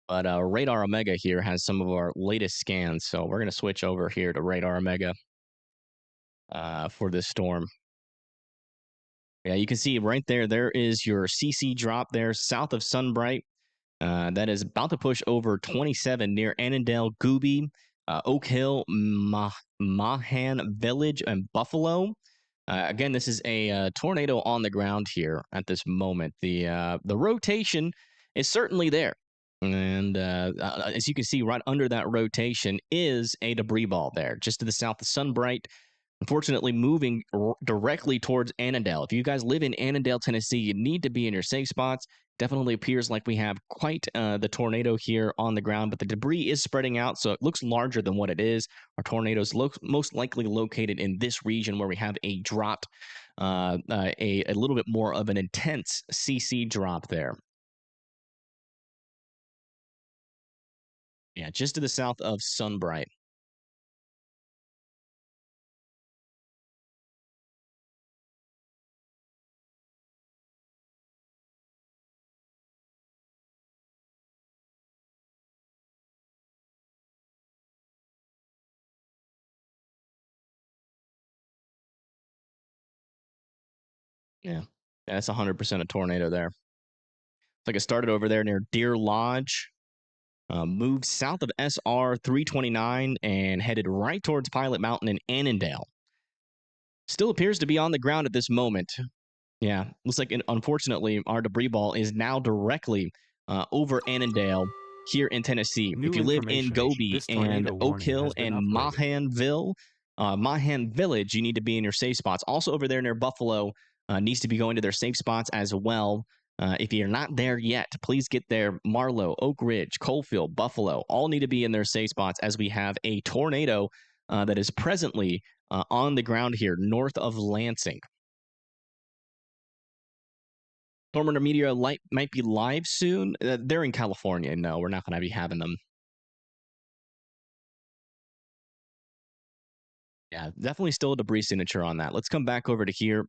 But Radar Omega here has some of our latest scans, so we're going to switch over here to Radar Omega for this storm. Yeah, you can see right there, there is your CC drop there south of Sunbright. That is about to push over 27 near Annandale, Gooby, Oak Hill, Mahan Village, and Buffalo. Again, this is a tornado on the ground here at this moment. The rotation is certainly there. And as you can see, right under that rotation is a debris ball there, just to the south of Sunbright. Unfortunately, moving directly towards Annandale. If you guys live in Annandale, Tennessee, you need to be in your safe spots. Definitely appears like we have quite the tornado here on the ground, but the debris is spreading out, so it looks larger than what it is. Our tornadoes most likely located in this region where we have a drop, a little bit more of an intense CC drop there. Yeah, just to the south of Sunbright. Yeah, that's 100% a tornado there. It's like it started over there near Deer Lodge, moved south of SR 329 and headed right towards Pilot Mountain in Annandale. Still appears to be on the ground at this moment. Yeah, looks like, unfortunately, our debris ball is now directly over Annandale here in Tennessee. If you live in Goby and Oak Hill and Mahan Village, you need to be in your safe spots. Also over there near Buffalo needs to be going to their safe spots as well. If you're not there yet, please get there. Marlow, Oak Ridge, Coalfield, Buffalo, all need to be in their safe spots as we have a tornado that is presently on the ground here north of Lansing. Storm Under Meteor might be live soon. They're in California. No, we're not going to be having them. Yeah, definitely still a debris signature on that. Let's come back over to here.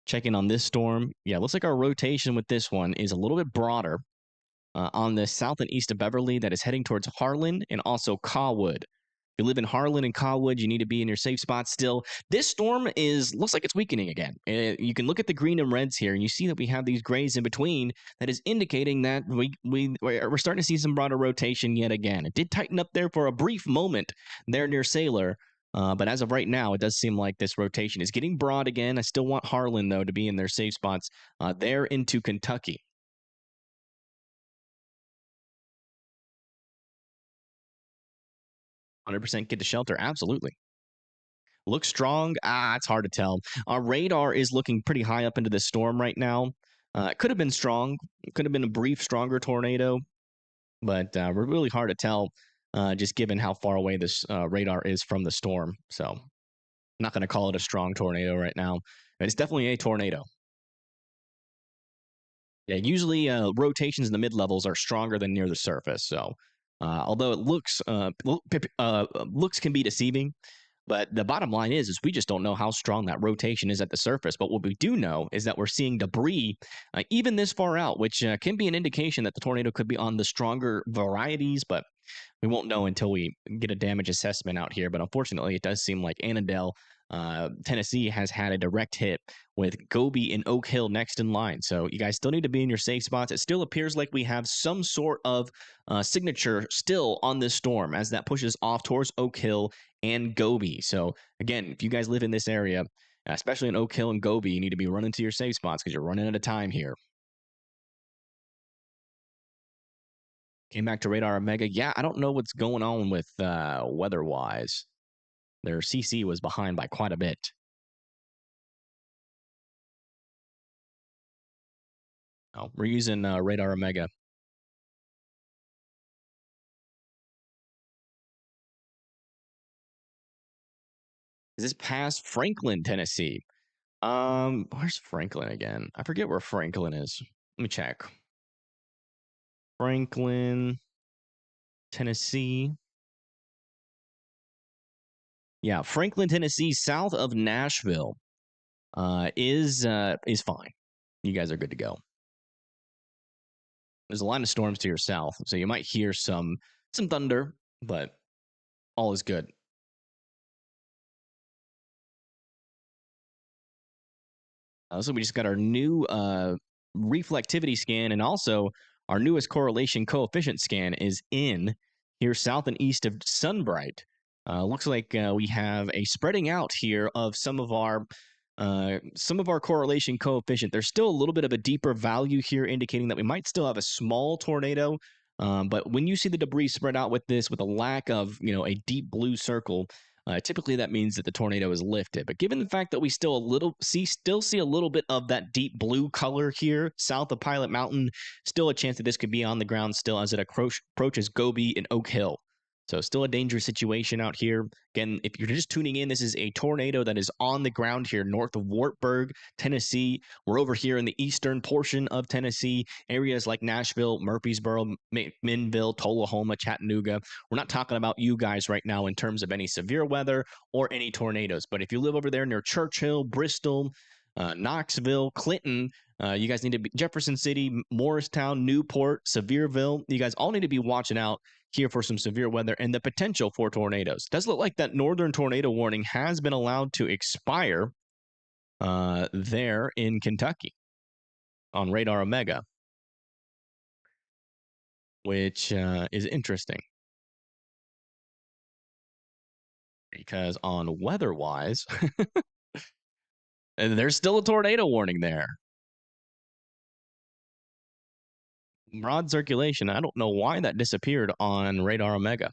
Check in on this storm. Yeah, looks like our rotation with this one is a little bit broader on the south and east of Beverly that is heading towards Harlan and also Cawood. If you live in Harlan and Cawood, you need to be in your safe spot still. This storm looks like it's weakening again. You can look at the green and reds here, and you see that we have these grays in between. That is indicating that we're starting to see some broader rotation yet again. It did tighten up there for a brief moment there near Sailor. But as of right now, it does seem like this rotation is getting broad again. I still want Harlan, though, to be in their safe spots there into Kentucky. 100% get to shelter. Absolutely. Looks strong. It's hard to tell. Our radar is looking pretty high up into the storm right now. It could have been strong. It could have been a brief, stronger tornado, but we're really hard to tell just given how far away this radar is from the storm. So I'm not going to call it a strong tornado right now. But it's definitely a tornado. Yeah, usually rotations in the mid levels are stronger than near the surface. So although it looks can be deceiving, but the bottom line is we just don't know how strong that rotation is at the surface. But what we do know is that we're seeing debris even this far out, which can be an indication that the tornado could be on the stronger varieties. But we won't know until we get a damage assessment out here. But unfortunately, it does seem like Annandale, Tennessee, has had a direct hit with Gobi and Oak Hill next in line. So you guys still need to be in your safe spots. It still appears like we have some sort of signature still on this storm as that pushes off towards Oak Hill and Gobi. So again, if you guys live in this area, especially in Oak Hill and Gobi, you need to be running to your safe spots because you're running out of time here. Came back to Radar Omega. Yeah, I don't know what's going on with weather-wise. Their CC was behind by quite a bit. Oh, we're using Radar Omega. Is this past Franklin, Tennessee? Where's Franklin again? I forget where Franklin is. Let me check. Franklin, Tennessee. Yeah, Franklin, Tennessee, south of Nashville, is fine. You guys are good to go. There's a line of storms to your south, so you might hear some thunder, but all is good. So we just got our new reflectivity scan, and also our newest correlation coefficient scan is in here south and east of Sunbright. Looks like we have a spreading out here of some of our correlation coefficient. There's still a little bit of a deeper value here, indicating that we might still have a small tornado. But when you see the debris spread out with this, with a lack of a deep blue circle, typically that means that the tornado is lifted. But given the fact that we still see a little bit of that deep blue color here south of Pilot Mountain, still a chance that this could be on the ground still as it approaches Gobi and Oak Hill. So still a dangerous situation out here. Again, if you're just tuning in, this is a tornado that is on the ground here north of Wartburg, Tennessee. We're over here in the eastern portion of Tennessee, areas like Nashville, Murfreesboro, Minville, Tullahoma, Chattanooga. We're not talking about you guys right now in terms of any severe weather or any tornadoes. But if you live over there near Churchill, Bristol, Knoxville, Clinton, you guys need to be Jefferson City, Morristown, Newport, Sevierville. You guys all need to be watching out here for some severe weather and the potential for tornadoes. It does look like that northern tornado warning has been allowed to expire there in Kentucky on Radar Omega, which is interesting because on weather-wise, there's still a tornado warning there. Broad circulation. I don't know why that disappeared on Radar Omega.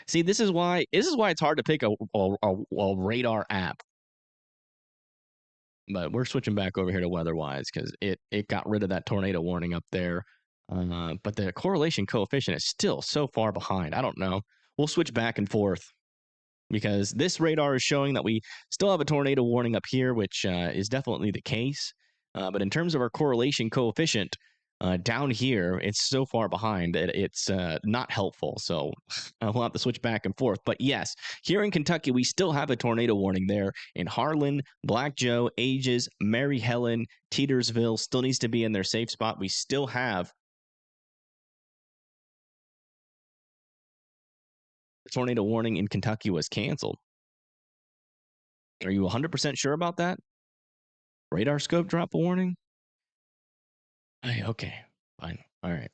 See, this is why it's hard to pick a radar app. But we're switching back over here to weather-wise because it got rid of that tornado warning up there. But the correlation coefficient is still so far behind. I don't know. We'll switch back and forth because this radar is showing that we still have a tornado warning up here, which is definitely the case. But in terms of our correlation coefficient, Down here, it's so far behind, it's not helpful. So we'll have to switch back and forth. But yes, here in Kentucky, we still have a tornado warning there in Harlan, Black Joe, Ages, Mary Helen, Teetersville still needs to be in their safe spot. We still have the tornado warning in Kentucky was canceled. Are you 100% sure about that? Radar scope drop a warning? Okay, fine. All right.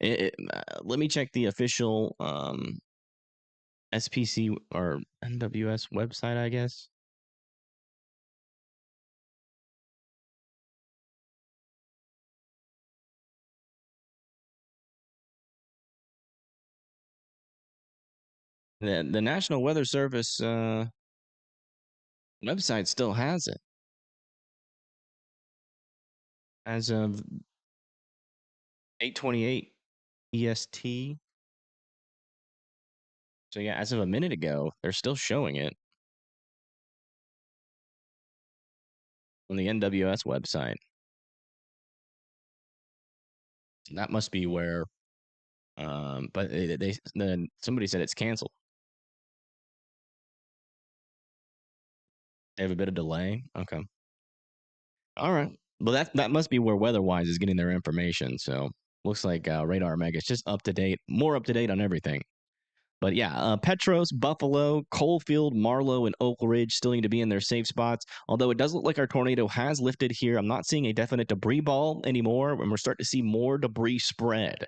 Let me check the official SPC or NWS website, I guess. The National Weather Service website still has it as of 8:28 EST. So yeah, as of a minute ago, they're still showing it on the NWS website. So that must be where. But then somebody said it's canceled. They have a bit of delay. Okay. All right. Well, that must be where WeatherWise is getting their information. So looks like Radar Mega is just up to date, more up to date on everything. But yeah, Petros, Buffalo, Coalfield, Marlow, and Oak Ridge still need to be in their safe spots. Although it does look like our tornado has lifted here. I'm not seeing a definite debris ball anymore, and we're starting to see more debris spread.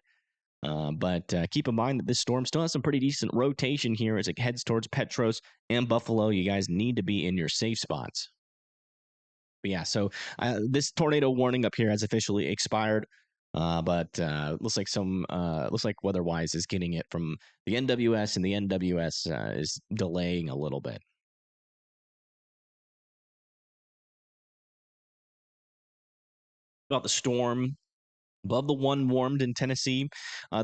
But keep in mind that this storm still has some pretty decent rotation here as it heads towards Petros and Buffalo. You guys need to be in your safe spots. But yeah, so this tornado warning up here has officially expired. But looks like WeatherWise is getting it from the NWS, and the NWS is delaying a little bit. About the storm above the one warned in Tennessee.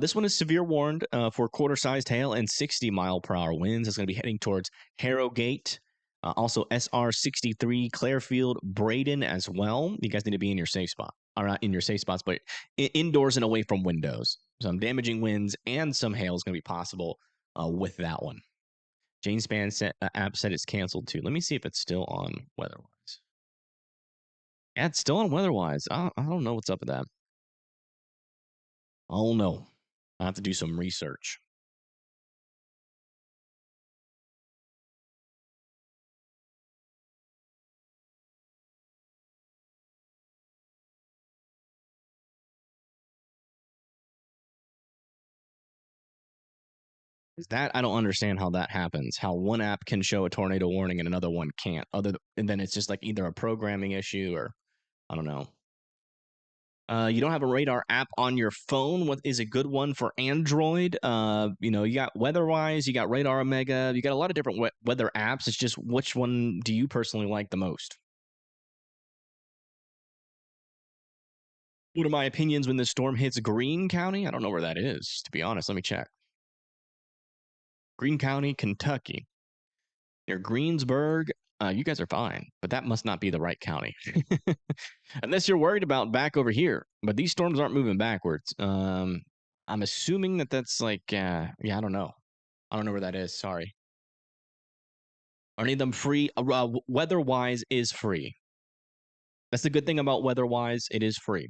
This one is severe warned for quarter-sized hail and 60-mile-per-hour winds. It's going to be heading towards Harrogate. Also, SR 63, Clarefield, Braden as well. You guys need to be in your safe spot. Or not in your safe spots, but indoors and away from windows. Some damaging winds and some hail is going to be possible with that one. Jane Span app said it's canceled too. Let me see if it's still on WeatherWise. Yeah, it's still on WeatherWise. I don't know what's up with that. Oh no. I have to do some research. Is that I don't understand how that happens. How one app can show a tornado warning and another one can't. And then it's just like either a programming issue or I don't know. You don't have a radar app on your phone. What is a good one for Android? You got WeatherWise, you got Radar Omega, you got a lot of different weather apps. It's just which one do you personally like the most? What are my opinions when the storm hits Greene County? I don't know where that is, to be honest. Let me check. Greene County, Kentucky. Near Greensburg, you guys are fine, but that must not be the right county. Unless you're worried about back over here. But these storms aren't moving backwards. I'm assuming that's like, yeah, I don't know. I don't know where that is. Sorry. Are any of them free? WeatherWise is free. That's the good thing about WeatherWise. It is free.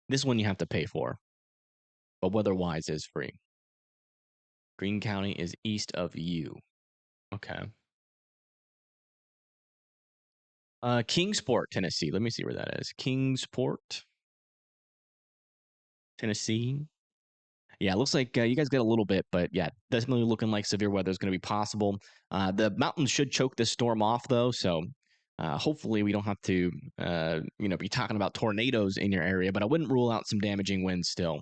This one you have to pay for, but WeatherWise is free. Greene County is east of you. Okay. Kingsport, Tennessee. Let me see where that is. Kingsport, Tennessee. Yeah, it looks like you guys get a little bit, but yeah, definitely looking like severe weather is going to be possible. The mountains should choke this storm off, though, so hopefully we don't have to, be talking about tornadoes in your area. But I wouldn't rule out some damaging winds still.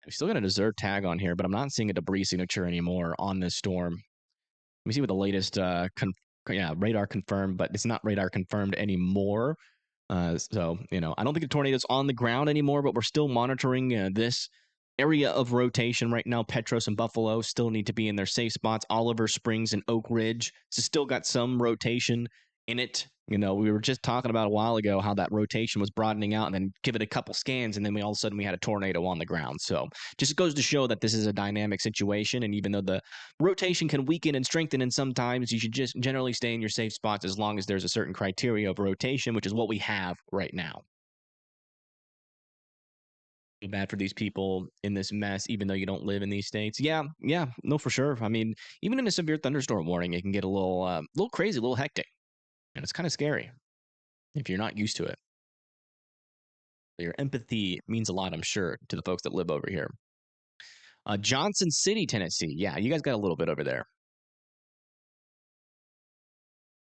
We still got a deserve tag on here, but I'm not seeing a debris signature anymore on this storm. Let me see what the latest radar confirmed, but it's not radar confirmed anymore. So I don't think the tornado's on the ground anymore, but we're still monitoring this area of rotation right now. Petros and Buffalo still need to be in their safe spots. Oliver Springs and Oak Ridge still got some rotation in it. You know, we were just talking about a while ago how that rotation was broadening out, and then give it a couple scans, and then we all of a sudden we had a tornado on the ground. So just goes to show that this is a dynamic situation. And even though the rotation can weaken and strengthen, and sometimes you should just generally stay in your safe spots as long as there's a certain criteria of rotation, which is what we have right now. Bad for these people in this mess, even though you don't live in these states. Yeah, no, for sure. I mean, even in a severe thunderstorm warning, it can get a little crazy, a little hectic, and it's kind of scary if you're not used to it. Your empathy means a lot, I'm sure, to the folks that live over here. Johnson City, Tennessee. Yeah, you guys got a little bit over there.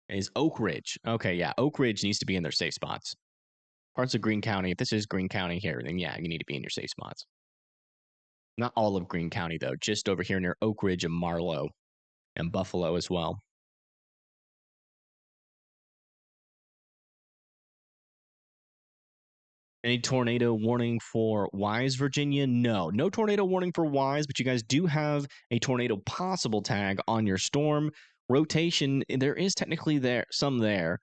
Is Oak Ridge. Okay, yeah, Oak Ridge needs to be in their safe spots. Parts of Greene County, if this is Greene County here, then yeah, you need to be in your safe spots. Not all of Greene County, though, just over here near Oak Ridge and Marlow and Buffalo as well. Any tornado warning for Wise, Virginia? No, no tornado warning for Wise, but you guys do have a tornado possible tag on your storm rotation. There is technically some there,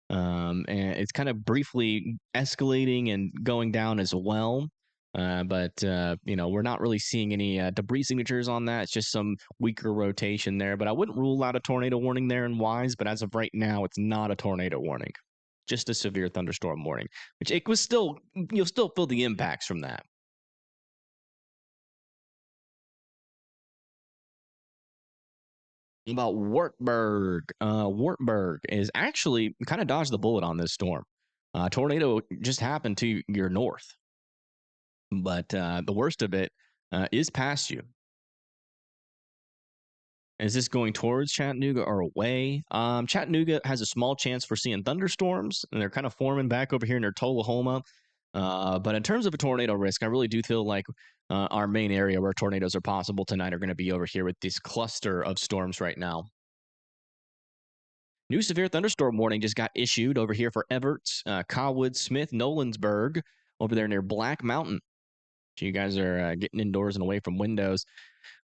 and it's kind of briefly escalating and going down as well. But you know, we're not really seeing any debris signatures on that. It's just some weaker rotation there. But I wouldn't rule out a tornado warning there in Wise. But as of right now, it's not a tornado warning, just a severe thunderstorm warning. Which it was still, you'll still feel the impacts from that. About Wartburg. Wartburg is actually kind of dodged the bullet on this storm. Tornado just happened to your north, but the worst of it is past you. Is this going towards Chattanooga or away? Chattanooga has a small chance for seeing thunderstorms, and they're kind of forming back over here near Tullahoma. But in terms of a tornado risk, I really do feel like our main area where tornadoes are possible tonight are going to be over here with this cluster of storms right now. New severe thunderstorm warning just got issued over here for Everett, Colwood, Smith, Nolensburg, over there near Black Mountain. So you guys are getting indoors and away from windows.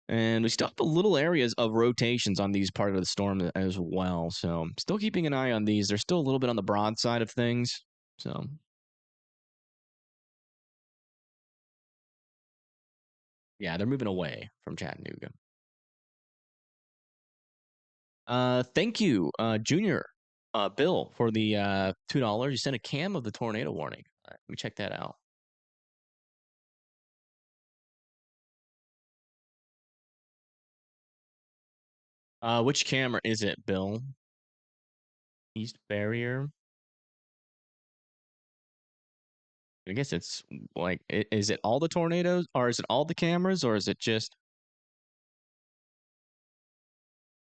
And we still have the little areas of rotations on these part of the storm as well. So still keeping an eye on these. They're still a little bit on the broad side of things. So yeah, they're moving away from Chattanooga. Thank you, Junior, Bill, for the $2. You sent a cam of the tornado warning. All right, let me check that out. Which camera is it, Bill? East Barrier. I guess it's like, is it all the tornadoes, or is it all the cameras, or is it just?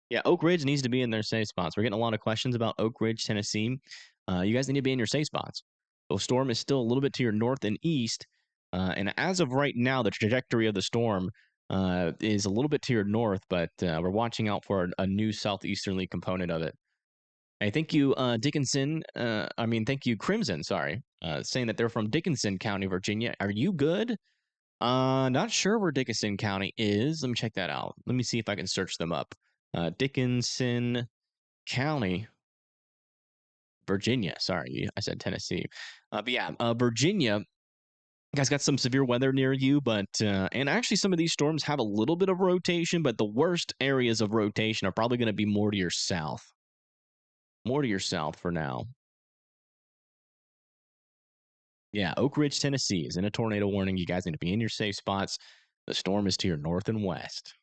Yeah, Oak Ridge needs to be in their safe spots. We're getting a lot of questions about Oak Ridge, Tennessee. You guys need to be in your safe spots. The storm is still a little bit to your north and east, and as of right now, the trajectory of the storm is a little bit to your north, but we're watching out for a new southeasterly component of it. Hey, thank you, Dickinson. Thank you, Crimson. Sorry, saying that they're from Dickinson County, Virginia. Are you good? Not sure where Dickinson County is. Let me check that out. Let me see if I can search them up. Dickinson County, Virginia. Sorry, I said Tennessee. But yeah, Virginia. You guys got some severe weather near you, but and actually some of these storms have a little bit of rotation, but the worst areas of rotation are probably going to be more to your south. More to your south for now. Yeah, Oak Ridge, Tennessee is in a tornado warning. You guys need to be in your safe spots. The storm is to your north and west.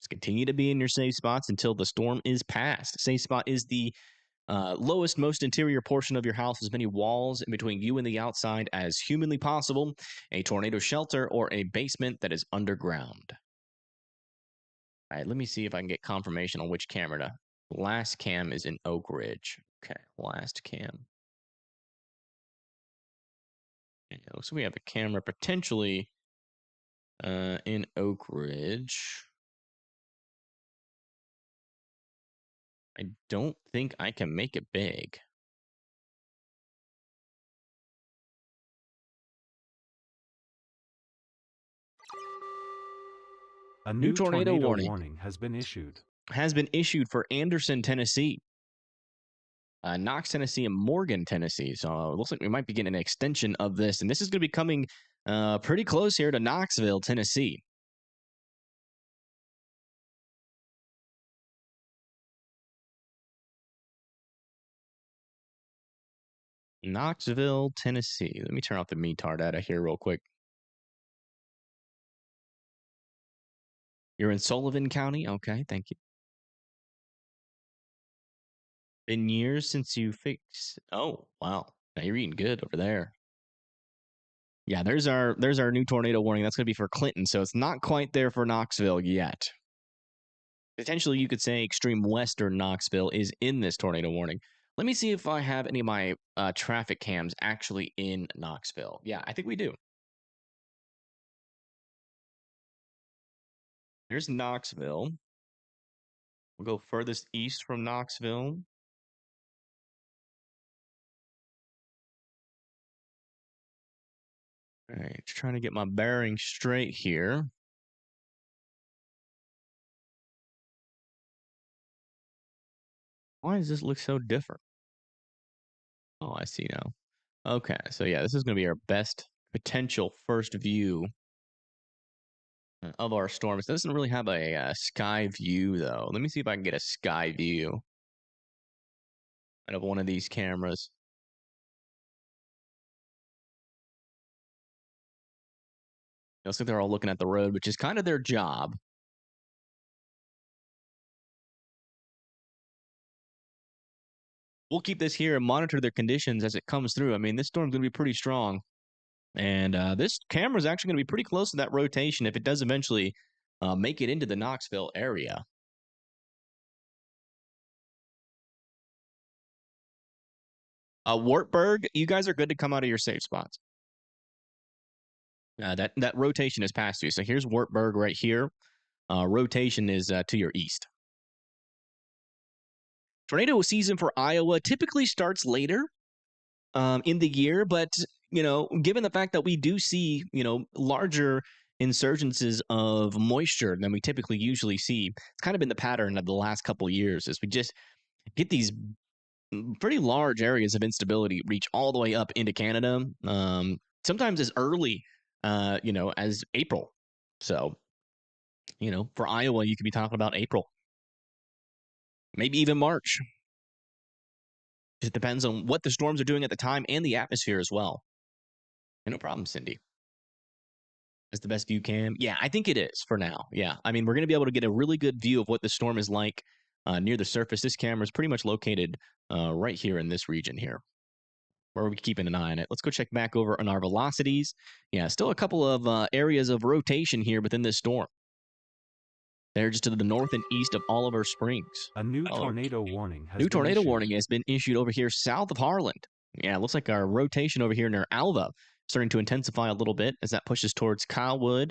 Just continue to be in your safe spots until the storm is past. Safe spot is the lowest, most interior portion of your house, as many walls in between you and the outside as humanly possible, a tornado shelter, or a basement that is underground. All right, let me see if I can get confirmation on which camera to. Last cam is in Oak Ridge. Okay, last cam. So we have a camera potentially in Oak Ridge. I don't think I can make it big. A New new tornado tornado warning warning has been issued. has been issued for Anderson, Tennessee, Knox, Tennessee, and Morgan, Tennessee. So it looks like we might be getting an extension of this. And this is going to be coming pretty close here to Knoxville, Tennessee. Knoxville, Tennessee. Let me turn off the METAR data here real quick. You're in Sullivan County? Okay, thank you. Been years since you fixed. Oh, wow. Now you're eating good over there. Yeah, there's our new tornado warning. That's going to be for Clinton, so it's not quite there for Knoxville yet. Potentially, you could say extreme western Knoxville is in this tornado warning. Let me see if I have any of my traffic cams actually in Knoxville. Yeah, I think we do. There's Knoxville. We'll go furthest east from Knoxville. All right, just trying to get my bearings straight here. Why does this look so different? Oh, I see now. Okay, so yeah, this is going to be our best potential first view of our storm. It doesn't really have a sky view, though. Let me see if I can get a sky view out of one of these cameras. It looks like they're all looking at the road, which is kind of their job. We'll keep this here and monitor their conditions as it comes through. I mean, this storm's going to be pretty strong. And this camera is actually going to be pretty close to that rotation if it does eventually make it into the Knoxville area. Wartburg, you guys are good to come out of your safe spots. That rotation is past you. So here's Wartburg right here. Rotation is to your east. Tornado season for Iowa typically starts later in the year, but given the fact that we do see larger insurgences of moisture than we typically usually see, it's kind of been the pattern of the last couple of years. Is we just get these pretty large areas of instability reach all the way up into Canada. Sometimes as early, as April. So, for Iowa, you could be talking about April, maybe even March. It depends on what the storms are doing at the time and the atmosphere as well. No problem, Cindy. Is the best view cam? Yeah, I think it is for now. Yeah, I mean, we're going to be able to get a really good view of what the storm is like near the surface. This camera is pretty much located right here in this region here, where we're keeping an eye on it. Let's go check back over on our velocities. Yeah, still a couple of areas of rotation here within this storm. They're just to the north and east of Oliver Springs. A new tornado warning has New been tornado issued. warning has been issued over here south of Harland. Yeah, it looks like our rotation over here near Alva starting to intensify a little bit as that pushes towards Kylwood.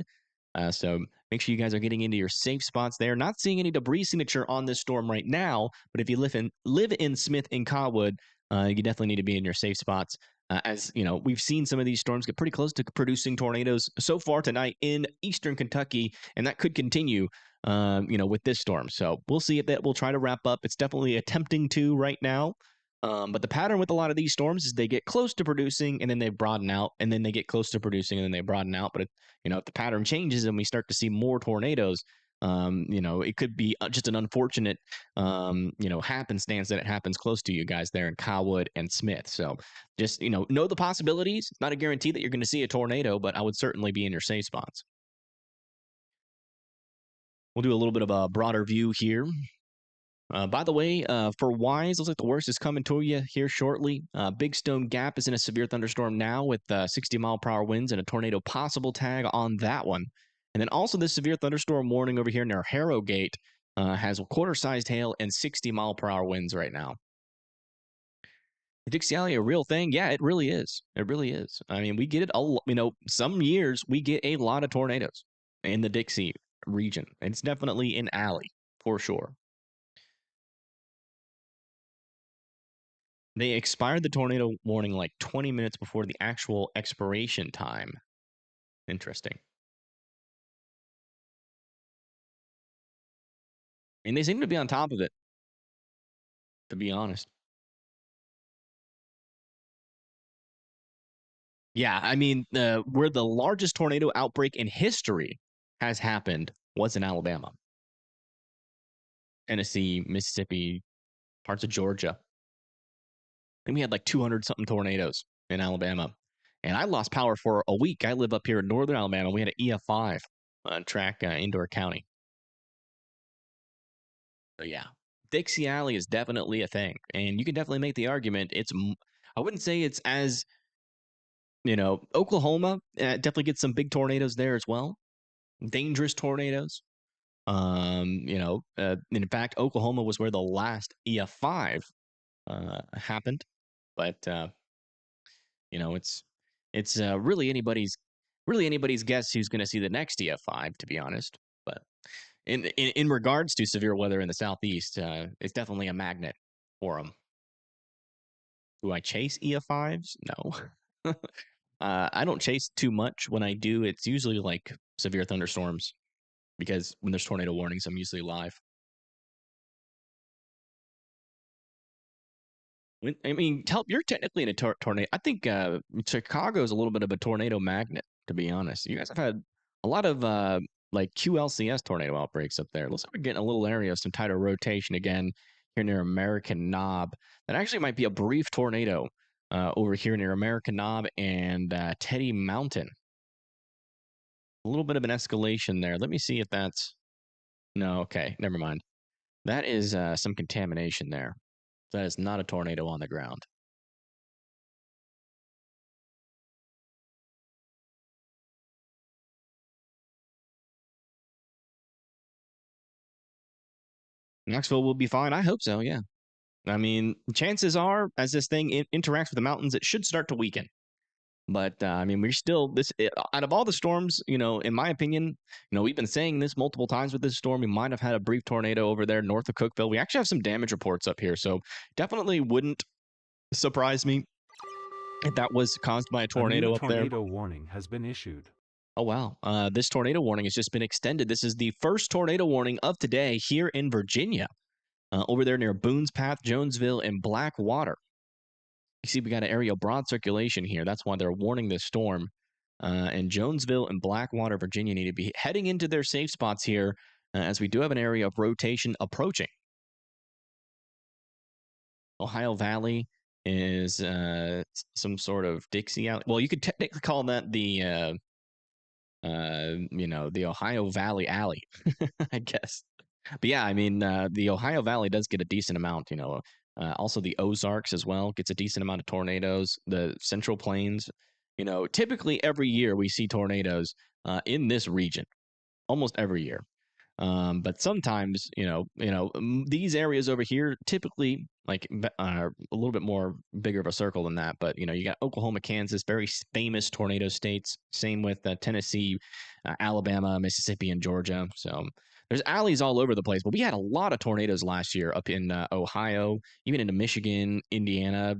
So make sure you guys are getting into your safe spots there. Not seeing any debris signature on this storm right now, but if you live in Smith and Kylwood, you definitely need to be in your safe spots. As you know, we've seen some of these storms get pretty close to producing tornadoes so far tonight in eastern Kentucky, and that could continue with this storm. So we'll see if that will try to wrap up. It's definitely attempting to right now. But the pattern with a lot of these storms is they get close to producing and then they broaden out, and then they get close to producing and then they broaden out. But if the pattern changes and we start to see more tornadoes, it could be just an unfortunate, happenstance that it happens close to you guys there in Kylwood and Smith. So just, know the possibilities. It's not a guarantee that you're going to see a tornado, but I would certainly be in your safe spots. We'll do a little bit of a broader view here. By the way, for Wise, looks like the worst is coming to you here shortly. Big Stone Gap is in a severe thunderstorm now with 60-mile-per-hour winds and a tornado possible tag on that one. And then also this severe thunderstorm warning over here near Harrogate has quarter-sized hail and 60-mile-per-hour winds right now. The Dixie Alley a real thing? Yeah, it really is. It really is. I mean, we get it some years we get a lot of tornadoes in the Dixie region. It's definitely an alley for sure. They expired the tornado warning like 20 minutes before the actual expiration time. Interesting. And they seem to be on top of it, to be honest. Yeah, I mean, where the largest tornado outbreak in history has happened was in Alabama, Tennessee, Mississippi, parts of Georgia. And we had like 200 something tornadoes in Alabama. And I lost power for a week. I live up here in northern Alabama. We had an EF5 track indoor county. So yeah, Dixie Alley is definitely a thing. And you can definitely make the argument I wouldn't say it's as, Oklahoma definitely gets some big tornadoes there as well. Dangerous tornadoes. In fact, Oklahoma was where the last EF5 happened. But it's really anybody's guess who's going to see the next EF5, to be honest. But in regards to severe weather in the southeast, it's definitely a magnet for them. Do I chase EF5s? No. I don't chase too much. When I do, it's usually like severe thunderstorms because when there's tornado warnings, I'm usually live. You're technically in a tornado. I think Chicago is a little bit of a tornado magnet, to be honest. You guys have had a lot of like QLCS tornado outbreaks up there. Looks like we're getting a little area of some tighter rotation again here near American Knob. That actually might be a brief tornado over here near American Knob and Teddy Mountain. A little bit of an escalation there. Let me see if that's. No, okay, never mind. That is some contamination there. That is not a tornado on the ground. Knoxville will be fine. I hope so. Yeah. I mean, chances are, as this thing interacts with the mountains, it should start to weaken. But I mean, we're still out of all the storms, in my opinion, we've been saying this multiple times with this storm. We might have had a brief tornado over there north of Cookeville. We actually have some damage reports up here, so definitely wouldn't surprise me if that was caused by a tornado up there. A new tornado warning has been issued. Oh, wow. This tornado warning has just been extended. This is the first tornado warning of today here in Virginia, over there near Boone's Path, Jonesville, and Blackwater. You see, we got an area of broad circulation here. That's why they're warning this storm. And Jonesville and Blackwater, Virginia, need to be heading into their safe spots here, as we do have an area of rotation approaching. Ohio Valley is some sort of Dixie Alley. Well, you could technically call that the Ohio Valley Alley, I guess. But yeah, I mean, the Ohio Valley does get a decent amount, also the Ozarks as well gets a decent amount of tornadoes. The Central Plains, typically every year we see tornadoes in this region, almost every year. But sometimes, these areas over here typically like a little bit more bigger of a circle than that. But you got Oklahoma, Kansas, very famous tornado states. Same with Tennessee, Alabama, Mississippi, and Georgia. So there's alleys all over the place. But we had a lot of tornadoes last year up in Ohio, even into Michigan, Indiana,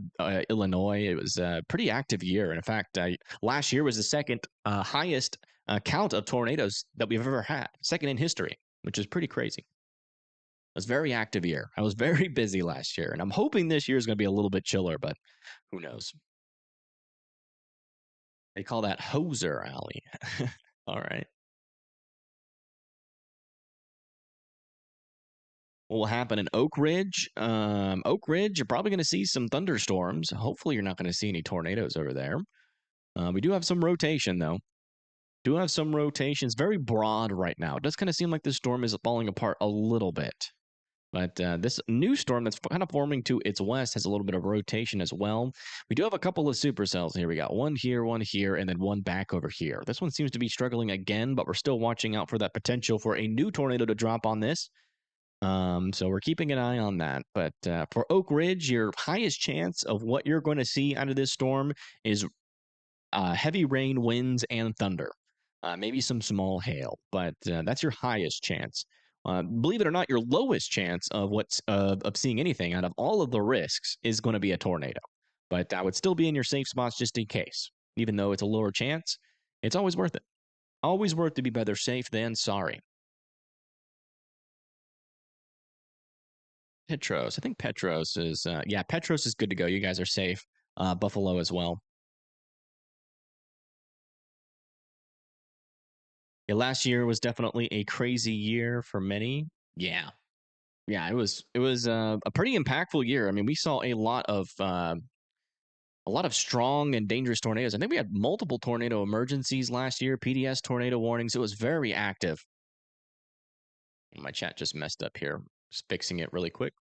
Illinois. It was a pretty active year. And in fact, last year was the second highest count of tornadoes that we've ever had, second in history, which is pretty crazy. It was a very active year. I was very busy last year, and I'm hoping this year is going to be a little bit chiller, but who knows? They call that Hoser Alley. All right. What will happen in Oak Ridge? Oak Ridge, you're probably going to see some thunderstorms. Hopefully, you're not going to see any tornadoes over there. We do have some rotation, though. Do have some rotations. Very broad right now. It does kind of seem like this storm is falling apart a little bit. But this new storm that's kind of forming to its west has a little bit of rotation as well. We do have a couple of supercells here. We got one here, and then one back over here. This one seems to be struggling again, but we're still watching out for that potential for a new tornado to drop on this. So we're keeping an eye on that. But for Oak Ridge, your highest chance of what you're going to see out of this storm is heavy rain, winds, and thunder. Maybe some small hail, but that's your highest chance. Believe it or not, your lowest chance of of seeing anything out of all of the risks is going to be a tornado. But I would still be in your safe spots just in case. Even though it's a lower chance, it's always worth it. Always worth to be better safe than sorry. Petros. I think Petros is yeah, Petros is good to go. You guys are safe. Buffalo as well. Yeah, last year was definitely a crazy year for many. Yeah. Yeah, it was a pretty impactful year. I mean, we saw a lot of strong and dangerous tornadoes. I think we had multiple tornado emergencies last year, PDS tornado warnings. It was very active. My chat just messed up here. Just fixing it really quick.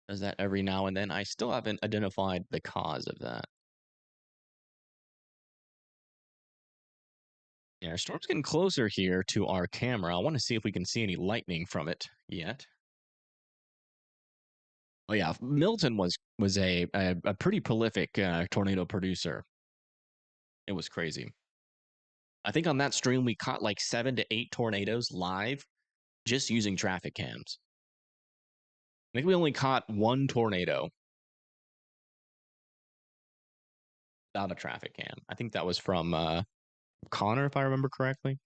Does that every now and then. I still haven't identified the cause of that. Yeah, our storm's getting closer here to our camera. I want to see if we can see any lightning from it yet. Oh yeah, Milton was a pretty prolific tornado producer. It was crazy. I think on that stream we caught like 7 to 8 tornadoes live just using traffic cams. I think we only caught one tornado without a traffic cam. I think that was from Connor, if I remember correctly.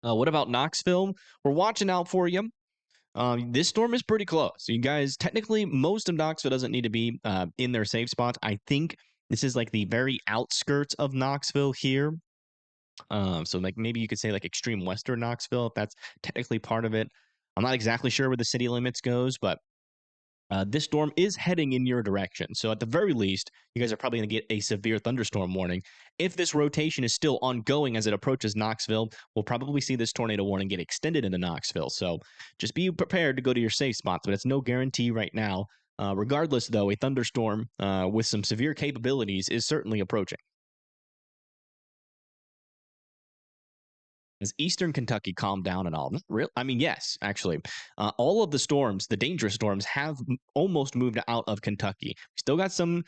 What about Knoxville? We're watching out for you. This storm is pretty close. You guys, technically, most of Knoxville doesn't need to be in their safe spots. I think this is like the very outskirts of Knoxville here. So like maybe you could say like extreme western Knoxville, if that's technically part of it. I'm not exactly sure where the city limits goes, but this storm is heading in your direction. So at the very least, you guys are probably going to get a severe thunderstorm warning. If this rotation is still ongoing as it approaches Knoxville, we'll probably see this tornado warning get extended into Knoxville. So just be prepared to go to your safe spots, but it's no guarantee right now. Regardless, though, a thunderstorm with some severe capabilities is certainly approaching. Has Eastern Kentucky calmed down at all? Not real. I mean, yes, actually. All of the storms, the dangerous storms, have almost moved out of Kentucky. We still got some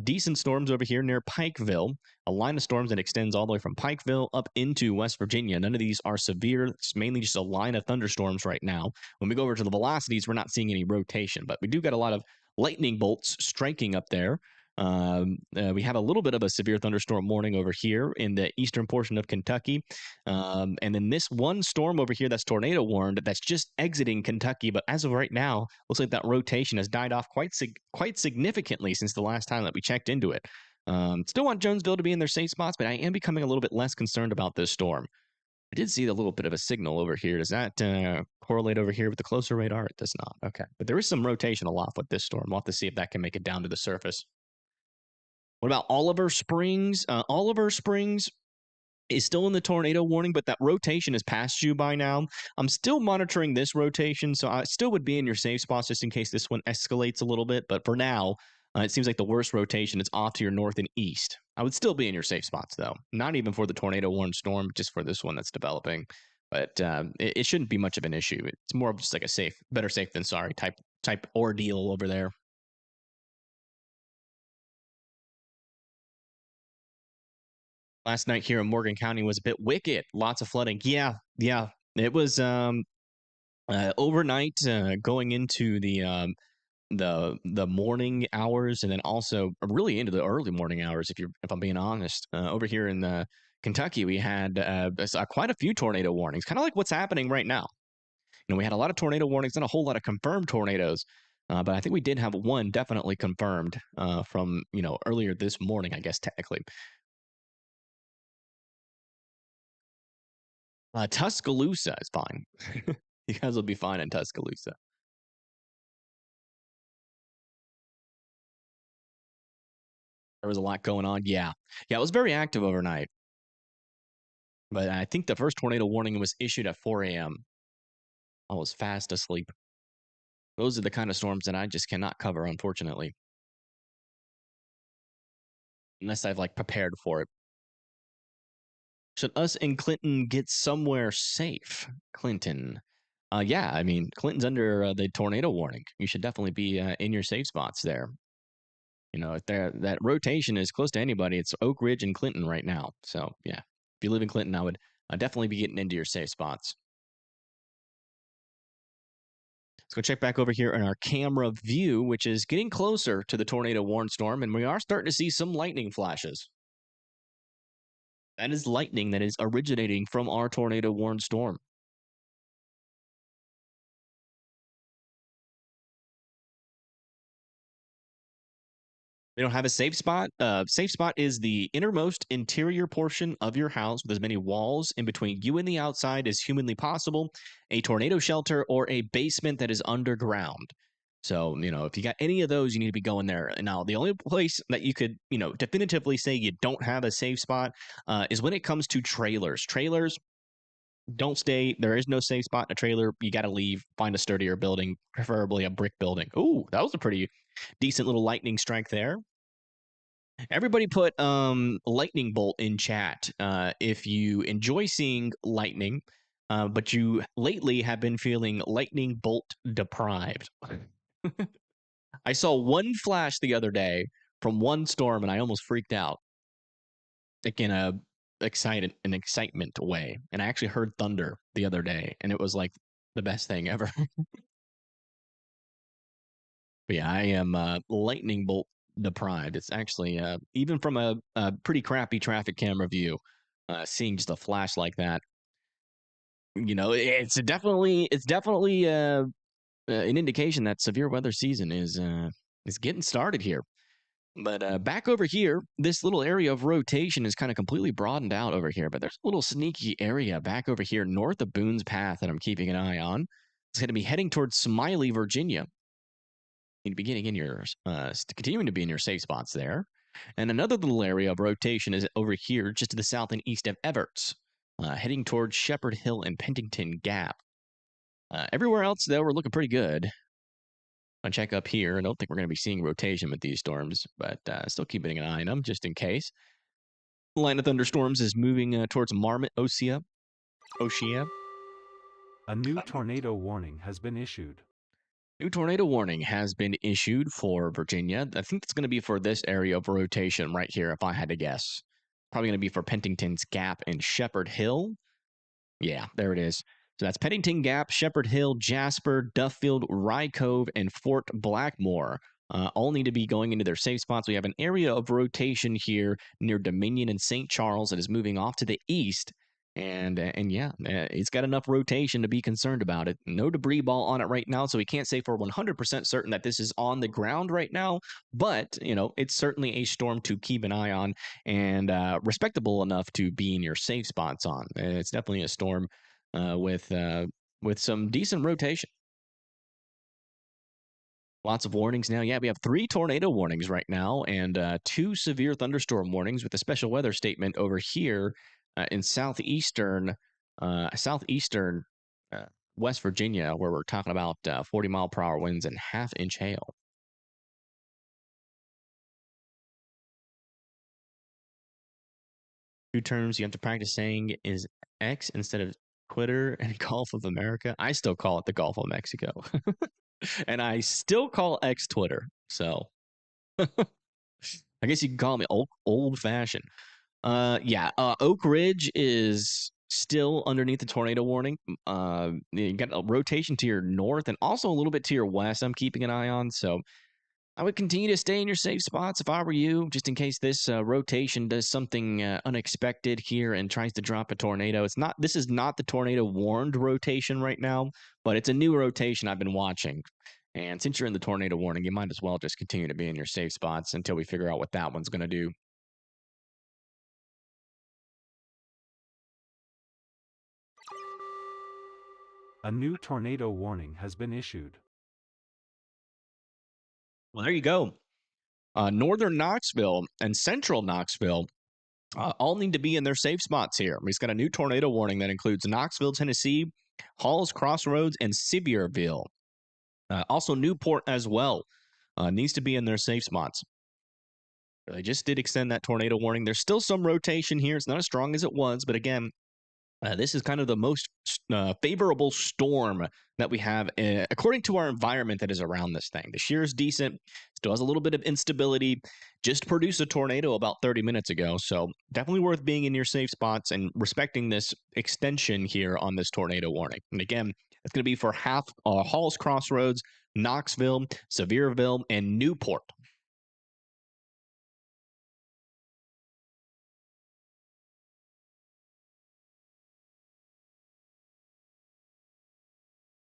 decent storms over here near Pikeville, a line of storms that extends all the way from Pikeville up into West Virginia. None of these are severe. It's mainly just a line of thunderstorms right now. When we go over to the velocities, we're not seeing any rotation, but we do got a lot of lightning bolts striking up there. We have a little bit of a severe thunderstorm warning over here in the eastern portion of Kentucky. And then this one storm over here that's tornado warned that's just exiting Kentucky. But as of right now, looks like that rotation has died off quite significantly since the last time that we checked into it. Still want Jonesville to be in their safe spots, but I am becoming a little bit less concerned about this storm. I did see a little bit of a signal over here. Does that correlate over here with the closer radar? It does not. Okay. But there is some rotation aloft with this storm. We'll have to see if that can make it down to the surface. What about Oliver Springs? Oliver Springs is still in the tornado warning, but that rotation is past you by now. I'm still monitoring this rotation, so I still would be in your safe spots just in case this one escalates a little bit. But for now, it seems like the worst rotation is off to your north and east. I would still be in your safe spots, though. Not even for the tornado warned storm, just for this one that's developing. But it shouldn't be much of an issue. It's more of just like a better safe than sorry type ordeal over there. Last night here in Morgan County was a bit wicked. Lots of flooding. Yeah. It was overnight going into the morning hours, and then also really into the early morning hours. If I'm being honest, over here in Kentucky, we had quite a few tornado warnings, kind of like what's happening right now. We had a lot of tornado warnings, not a whole lot of confirmed tornadoes. But I think we did have one definitely confirmed from earlier this morning, I guess technically. Tuscaloosa is fine. You guys will be fine in Tuscaloosa. There was a lot going on. Yeah. It was very active overnight. But I think the first tornado warning was issued at 4 a.m. I was fast asleep. Those are the kind of storms that I just cannot cover, unfortunately. Unless I've prepared for it. Should us and Clinton get somewhere safe? Clinton. Yeah, I mean, Clinton's under the tornado warning. You should definitely be in your safe spots there. If that rotation is close to anybody, it's Oak Ridge and Clinton right now. So, yeah, if you live in Clinton, I would definitely be getting into your safe spots. Let's go check back over here in our camera view, which is getting closer to the tornado warn storm, and we are starting to see some lightning flashes. That is lightning that is originating from our tornado warn storm. We don't have a safe spot. Safe spot is the innermost interior portion of your house with as many walls in between you and the outside as humanly possible, a tornado shelter, or a basement that is underground. So, if you got any of those, you need to be going there. Now, the only place that you could, definitively say you don't have a safe spot is when it comes to trailers. Trailers, don't stay. There is no safe spot in a trailer. You got to leave, find a sturdier building, preferably a brick building. Ooh, that was a pretty decent little lightning strike there. Everybody put lightning bolt in chat if you enjoy seeing lightning, but you lately have been feeling lightning bolt deprived. I saw one flash the other day from one storm, and I almost freaked out, like in a excitement way. And I actually heard thunder the other day, and it was like the best thing ever. But yeah, I am lightning bolt deprived. It's actually even from a pretty crappy traffic camera view, seeing just a flash like that. It's definitely an indication that severe weather season is getting started here. But back over here, this little area of rotation is kind of completely broadened out over here. But there's a little sneaky area back over here north of Boone's Path that I'm keeping an eye on. It's going to be heading towards Smiley, Virginia. You'd be getting in your continuing to be in your safe spots there. And another little area of rotation is over here, just to the south and east of Everts, heading towards Shepherd Hill and Pentington Gap. Everywhere else, though, we're looking pretty good. I check up here. I don't think we're going to be seeing rotation with these storms, but still keeping an eye on them just in case. The line of thunderstorms is moving towards Marmot, Osea. A new tornado warning has been issued. New tornado warning has been issued for Virginia. I think it's going to be for this area of rotation right here, if I had to guess. Probably going to be for Pentington's Gap and Shepherd Hill. Yeah, there it is. So that's Pentington Gap, Shepherd Hill, Jasper, Duffield, Rye Cove, and Fort Blackmore. All need to be going into their safe spots. We have an area of rotation here near Dominion and St. Charles that is moving off to the east. And yeah, it's got enough rotation to be concerned about it. No debris ball on it right now, so we can't say for 100% certain that this is on the ground right now. But, it's certainly a storm to keep an eye on and respectable enough to be in your safe spots on. It's definitely a storm with some decent rotation. Lots of warnings now. Yeah, we have 3 tornado warnings right now and 2 severe thunderstorm warnings with a special weather statement over here in southeastern West Virginia, where we're talking about 40-mile-per-hour winds and half-inch hail. Two terms you have to practice saying is X instead of Twitter and Gulf of America. I still call it the Gulf of Mexico. And I still call X Twitter. So I guess you can call me old fashioned. Oak Ridge is still underneath the tornado warning. You got a rotation to your north and also a little bit to your west I'm keeping an eye on. So I would continue to stay in your safe spots if I were you, just in case this rotation does something unexpected here and tries to drop a tornado. This is not the tornado warned rotation right now, but it's a new rotation I've been watching. And since you're in the tornado warning, you might as well just continue to be in your safe spots until we figure out what that one's going to do. A new tornado warning has been issued. Well, there you go. Northern Knoxville and central Knoxville all need to be in their safe spots here. We've got a new tornado warning that includes Knoxville, Tennessee, Halls Crossroads, and Sevierville. Also, Newport as well needs to be in their safe spots. They just did extend that tornado warning. There's still some rotation here. It's not as strong as it was, but again, this is kind of the most favorable storm that we have according to our environment that is around this thing. The shear is decent, still has a little bit of instability, just produced a tornado about 30 minutes ago. So definitely worth being in your safe spots and respecting this extension here on this tornado warning. And again, It's going to be for Halls Crossroads, Knoxville, Sevierville, and Newport.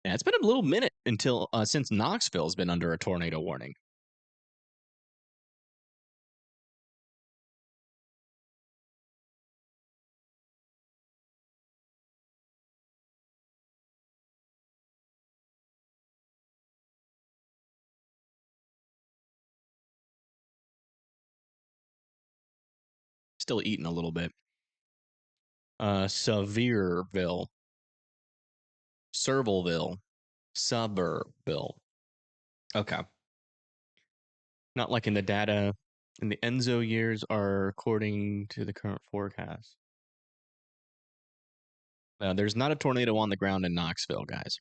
Yeah, it's been a little minute until since Knoxville's been under a tornado warning. Still eating a little bit. Sevierville, Servalville, Suburville. Okay. Not like in the data. And the Enzo years are according to the current forecast. There's not a tornado on the ground in Knoxville, guys.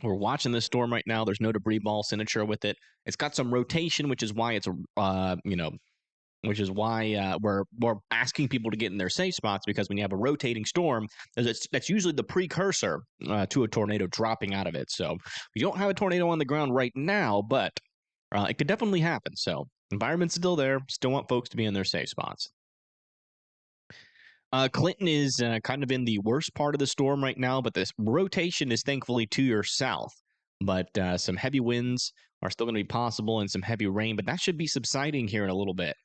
We're watching this storm right now. There's no debris ball signature with it. It's got some rotation, which is why it's which is why we're asking people to get in their safe spots, because when you have a rotating storm, that's usually the precursor to a tornado dropping out of it. So we don't have a tornado on the ground right now, but it could definitely happen. So environment's still there. Still want folks to be in their safe spots. Clinton is kind of in the worst part of the storm right now, but this rotation is thankfully to your south. But some heavy winds are still going to be possible and some heavy rain, but that should be subsiding here in a little bit.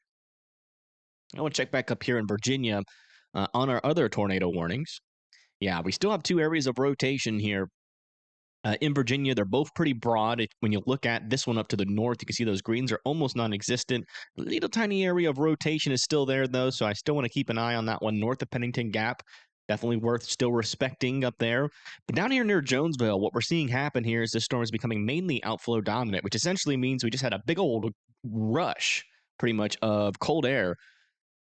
I want to check back up here in Virginia on our other tornado warnings. Yeah, we still have two areas of rotation here. In Virginia, they're both pretty broad. When you look at this one up to the north, you can see those greens are almost non-existent. A little tiny area of rotation is still there, though, so I still want to keep an eye on that one north of Pennington Gap. Definitely worth still respecting up there. But down here near Jonesville, what we're seeing happen here is this storm is becoming mainly outflow dominant, which essentially means we just had a big old rush, pretty much, of cold air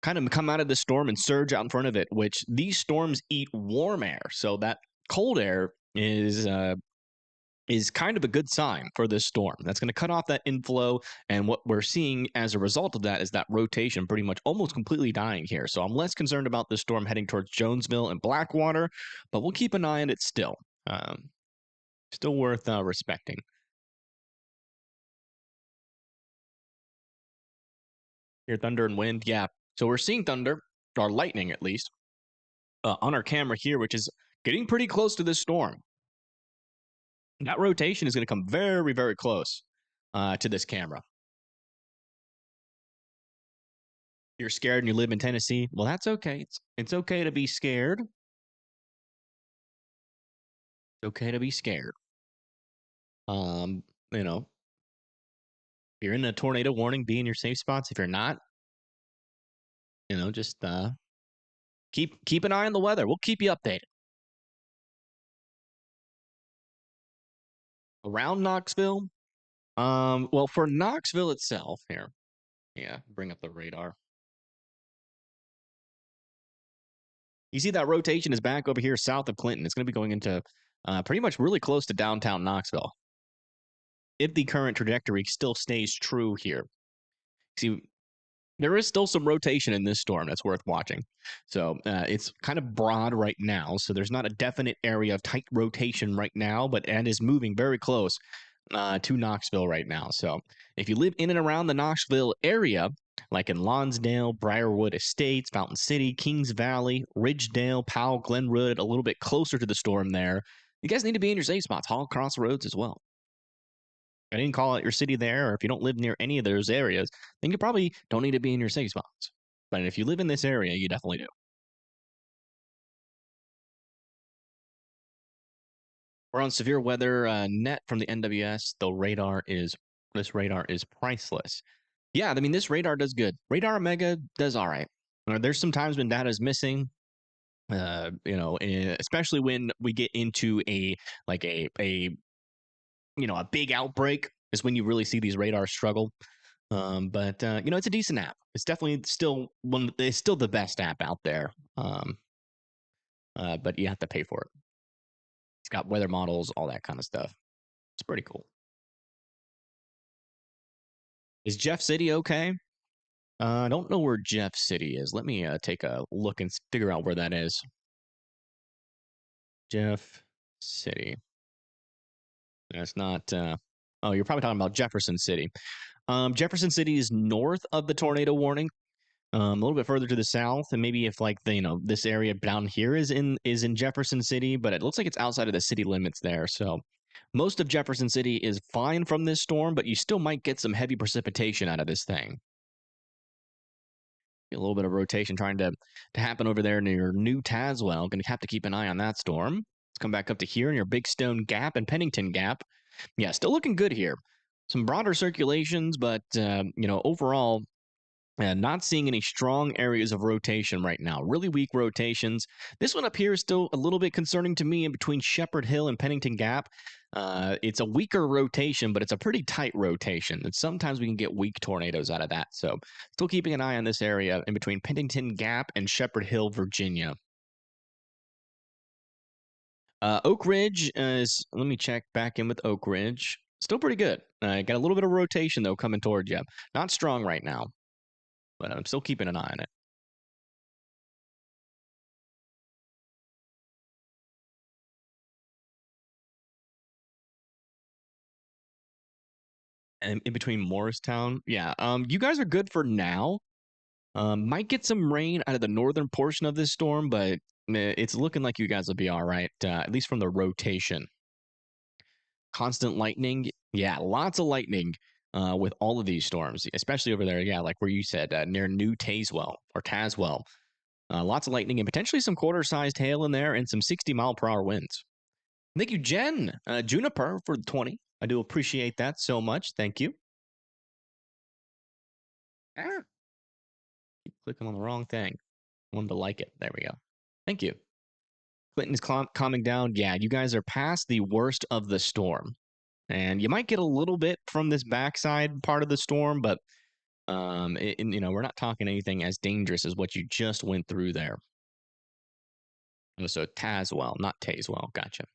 kind of come out of the storm and surge out in front of it, which these storms eat warm air. So that cold air is kind of a good sign for this storm. That's going to cut off that inflow. And what we're seeing as a result of that is that rotation pretty much almost completely dying here. So I'm less concerned about this storm heading towards Jonesville and Blackwater, but we'll keep an eye on it still. Still worth respecting. Here, thunder and wind. Yeah. So we're seeing thunder, or lightning at least, on our camera here, which is getting pretty close to this storm. That rotation is going to come very, very close to this camera. You're scared and you live in Tennessee. Well, that's okay. It's okay to be scared. It's okay to be scared. You know, if you're in a tornado warning, be in your safe spots. If you're not, just keep an eye on the weather. We'll keep you updated. Around Knoxville, well, for Knoxville itself, here, yeah, bring up the radar. You see that rotation is back over here south of Clinton. It's going to be going into pretty much really close to downtown Knoxville, if the current trajectory still stays true here. See, there is still some rotation in this storm that's worth watching. So it's kind of broad right now. So there's not a definite area of tight rotation right now, but it is moving very close to Knoxville right now. So if you live in and around the Knoxville area, like in Lonsdale, Briarwood Estates, Fountain City, Kings Valley, Ridgedale, Powell, Glenwood, a little bit closer to the storm there, you guys need to be in your safe spots, Hall Crossroads as well. I didn't call out your city there, or if you don't live near any of those areas, then you probably don't need to be in your safe spots. But if you live in this area, you definitely do. We're on severe weather net from the NWS. This radar is priceless. Yeah, I mean, this radar does good. Radar Omega does all right. There's some times when data is missing. Especially when we get into a big outbreak is when you really see these radars struggle. But it's a decent app. It's definitely still it's still the best app out there. But you have to pay for it. It's got weather models, all that kind of stuff. It's pretty cool. Is Jeff City okay? I don't know where Jeff City is. Let me take a look and figure out where that is. Jeff City. That's not. Oh, you're probably talking about Jefferson City. Jefferson City is north of the tornado warning. A little bit further to the south, and maybe if like the this area down here is in Jefferson City, but it looks like it's outside of the city limits there. So most of Jefferson City is fine from this storm, but you still might get some heavy precipitation out of this thing. A little bit of rotation trying to happen over there near New Tazewell. Going to have to keep an eye on that storm. Let's come back up to here near Big Stone Gap and Pennington Gap. Yeah, still looking good here. Some broader circulations, but overall, not seeing any strong areas of rotation right now. Really weak rotations. This one up here is still a little bit concerning to me in between Shepherd Hill and Pennington Gap. It's a weaker rotation, but it's a pretty tight rotation. And sometimes we can get weak tornadoes out of that. So still keeping an eye on this area in between Pennington Gap and Shepherd Hill, Virginia. Oak Ridge is, let me check back in with Oak Ridge. Still pretty good. Got a little bit of rotation, though, coming towards you. Not strong right now, but I'm still keeping an eye on it. And in between Morristown, yeah. You guys are good for now. Might get some rain out of the northern portion of this storm, but it's looking like you guys will be all right, at least from the rotation. Constant lightning, yeah, lots of lightning with all of these storms, especially over there, yeah, like where you said, near New Tazewell or Tazewell. Lots of lightning and potentially some quarter-sized hail in there and some 60-mile-per-hour winds. Thank you, Jen. Juniper for the 20. I do appreciate that so much. Thank you. Ah. Keep clicking on the wrong thing. I wanted to like it. There we go. Thank you. Clinton is calming down. Yeah, you guys are past the worst of the storm. And you might get a little bit from this backside part of the storm, but we're not talking anything as dangerous as what you just went through there. Oh, so Tazewell, not Tazewell. Gotcha.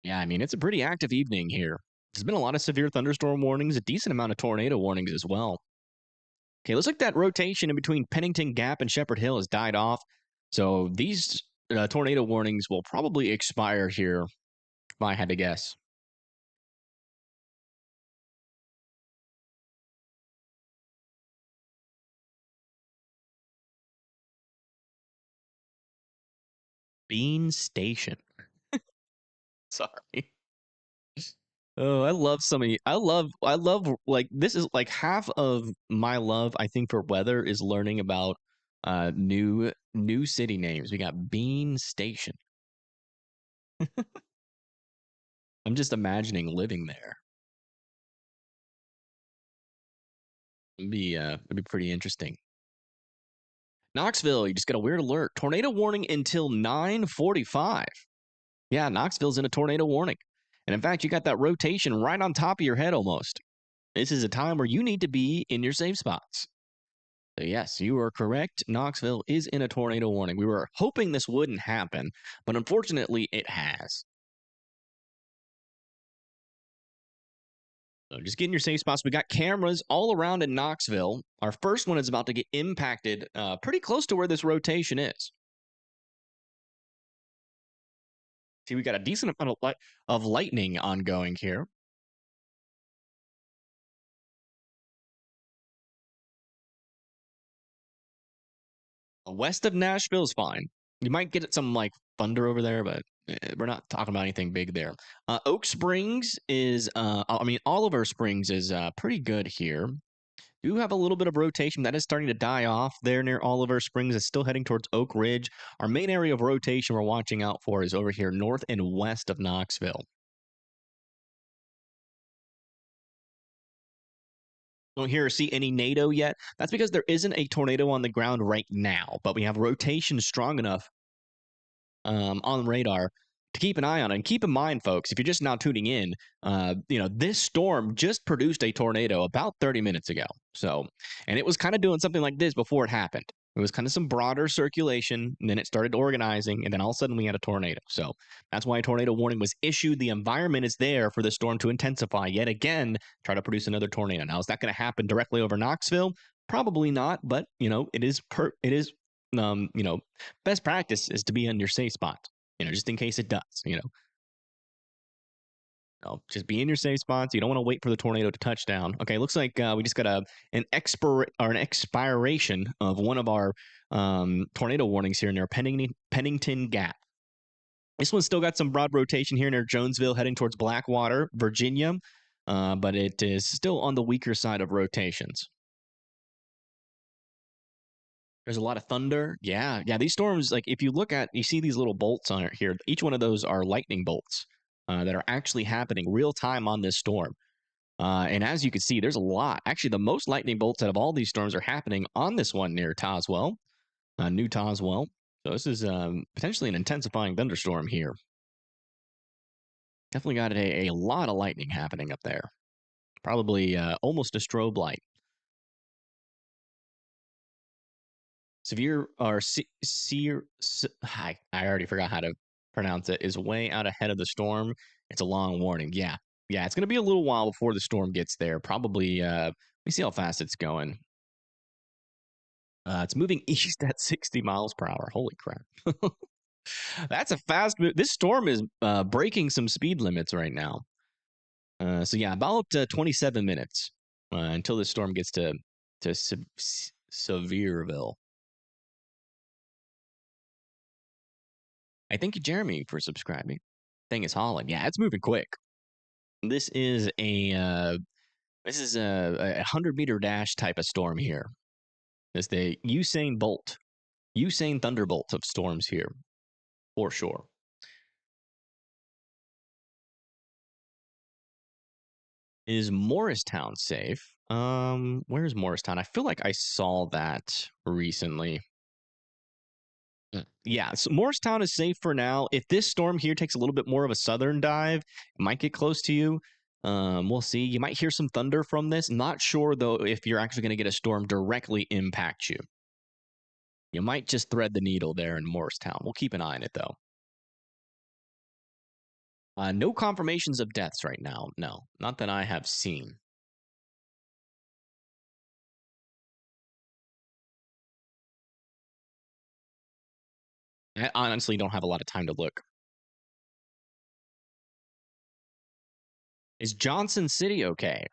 Yeah, I mean, it's a pretty active evening here. There's been a lot of severe thunderstorm warnings, a decent amount of tornado warnings as well. Okay, looks like that rotation in between Pennington Gap and Shepherd Hill has died off. So these tornado warnings will probably expire here, if I had to guess. Bean Station. Sorry. Oh, I love some of you. I love like this is like half of my love, I think, for weather is learning about new city names. We got Bean Station. I'm just imagining living there. It'd be pretty interesting. Knoxville, you just got a weird alert. Tornado warning until 9:45. Yeah, Knoxville's in a tornado warning. And in fact, you got that rotation right on top of your head almost. This is a time where you need to be in your safe spots. So yes, you are correct. Knoxville is in a tornado warning. We were hoping this wouldn't happen, but unfortunately it has. So just get in your safe spots. We got cameras all around in Knoxville. Our first one is about to get impacted pretty close to where this rotation is. See, we got a decent amount of lightning ongoing here. West of Nashville is fine. You might get some like thunder over there, but we're not talking about anything big there. Oak Springs is, I mean, Oliver Springs is pretty good here. Do have a little bit of rotation that is starting to die off there near Oliver Springs. It's still heading towards Oak Ridge. Our main area of rotation we're watching out for is over here north and west of Knoxville. Don't hear or see any NATO yet. That's because there isn't a tornado on the ground right now, but we have rotation strong enough on radar to keep an eye on it. And keep in mind, folks, if you're just now tuning in, this storm just produced a tornado about 30 minutes ago. So, and it was kind of doing something like this before it happened. It was kind of some broader circulation, and then it started organizing, and then all of a sudden we had a tornado. So that's why a tornado warning was issued. The environment is there for the storm to intensify yet again, try to produce another tornado. Now, is that going to happen directly over Knoxville? Probably not, but it is best practice is to be on your safe spot, just in case it does, just be in your safe spots. You don't want to wait for the tornado to touch down. Okay, looks like we just got an expiration of one of our tornado warnings here near Pennington Gap. This one's still got some broad rotation here near Jonesville, heading towards Blackwater, Virginia, but it is still on the weaker side of rotations. There's a lot of thunder. Yeah. These storms, like if you see these little bolts on it here. Each one of those are lightning bolts that are actually happening real time on this storm. And as you can see, there's a lot. Actually, the most lightning bolts out of all these storms are happening on this one near Tazewell, New Tazewell. So this is potentially an intensifying thunderstorm here. Definitely got a lot of lightning happening up there. Probably almost a strobe light. Severe or I already forgot how to pronounce it, is way out ahead of the storm. It's a long warning. Yeah, it's going to be a little while before the storm gets there. Probably, let me see how fast it's going. It's moving east at 60 miles per hour. Holy crap. That's a fast move. This storm is breaking some speed limits right now. So yeah, about 27 minutes until this storm gets to Sevierville. I thank you, Jeremy, for subscribing. Thing is hauling. Yeah, it's moving quick. This is a 100-meter dash type of storm here. It's the Usain Thunderbolt of storms here, for sure. Is Morristown safe? Where's Morristown? I feel like I saw that recently. Yeah, so Morristown is safe for now. If this storm here takes a little bit more of a southern dive, it might get close to you. We'll see. You might hear some thunder from this. Not sure, though, if you're actually going to get a storm directly impact you. You might just thread the needle there in Morristown. We'll keep an eye on it, though. No confirmations of deaths right now. No, not that I have seen. I honestly don't have a lot of time to look. Is Johnson City okay?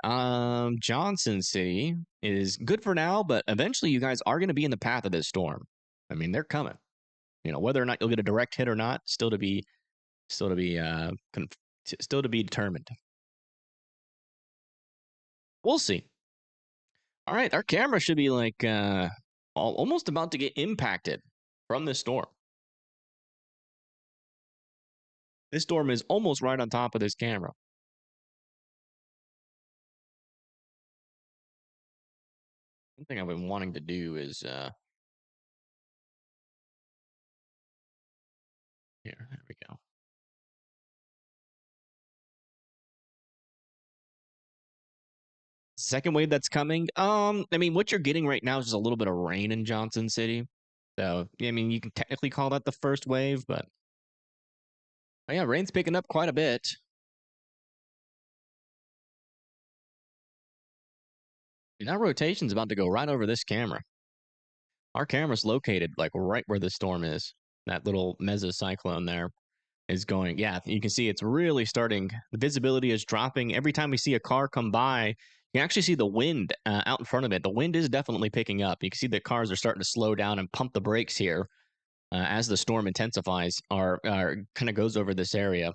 Johnson City is good for now, but eventually you guys are going to be in the path of this storm. I mean, they're coming. Whether or not you'll get a direct hit or not, still to be determined. We'll see. All right, our camera should be like almost about to get impacted from this storm. This storm is almost right on top of this camera. One thing I've been wanting to do is here, there we go. Second wave that's coming. I mean, what you're getting right now is just a little bit of rain in Johnson City. So, I mean, you can technically call that the first wave, but yeah, rain's picking up quite a bit. And that rotation's about to go right over this camera. Our camera's located like right where the storm is. That little mesocyclone there is going. Yeah, you can see it's really starting. The visibility is dropping. Every time we see a car come by, you can actually see the wind out in front of it. The wind is definitely picking up. You can see the cars are starting to slow down and pump the brakes here as the storm intensifies or kind of goes over this area.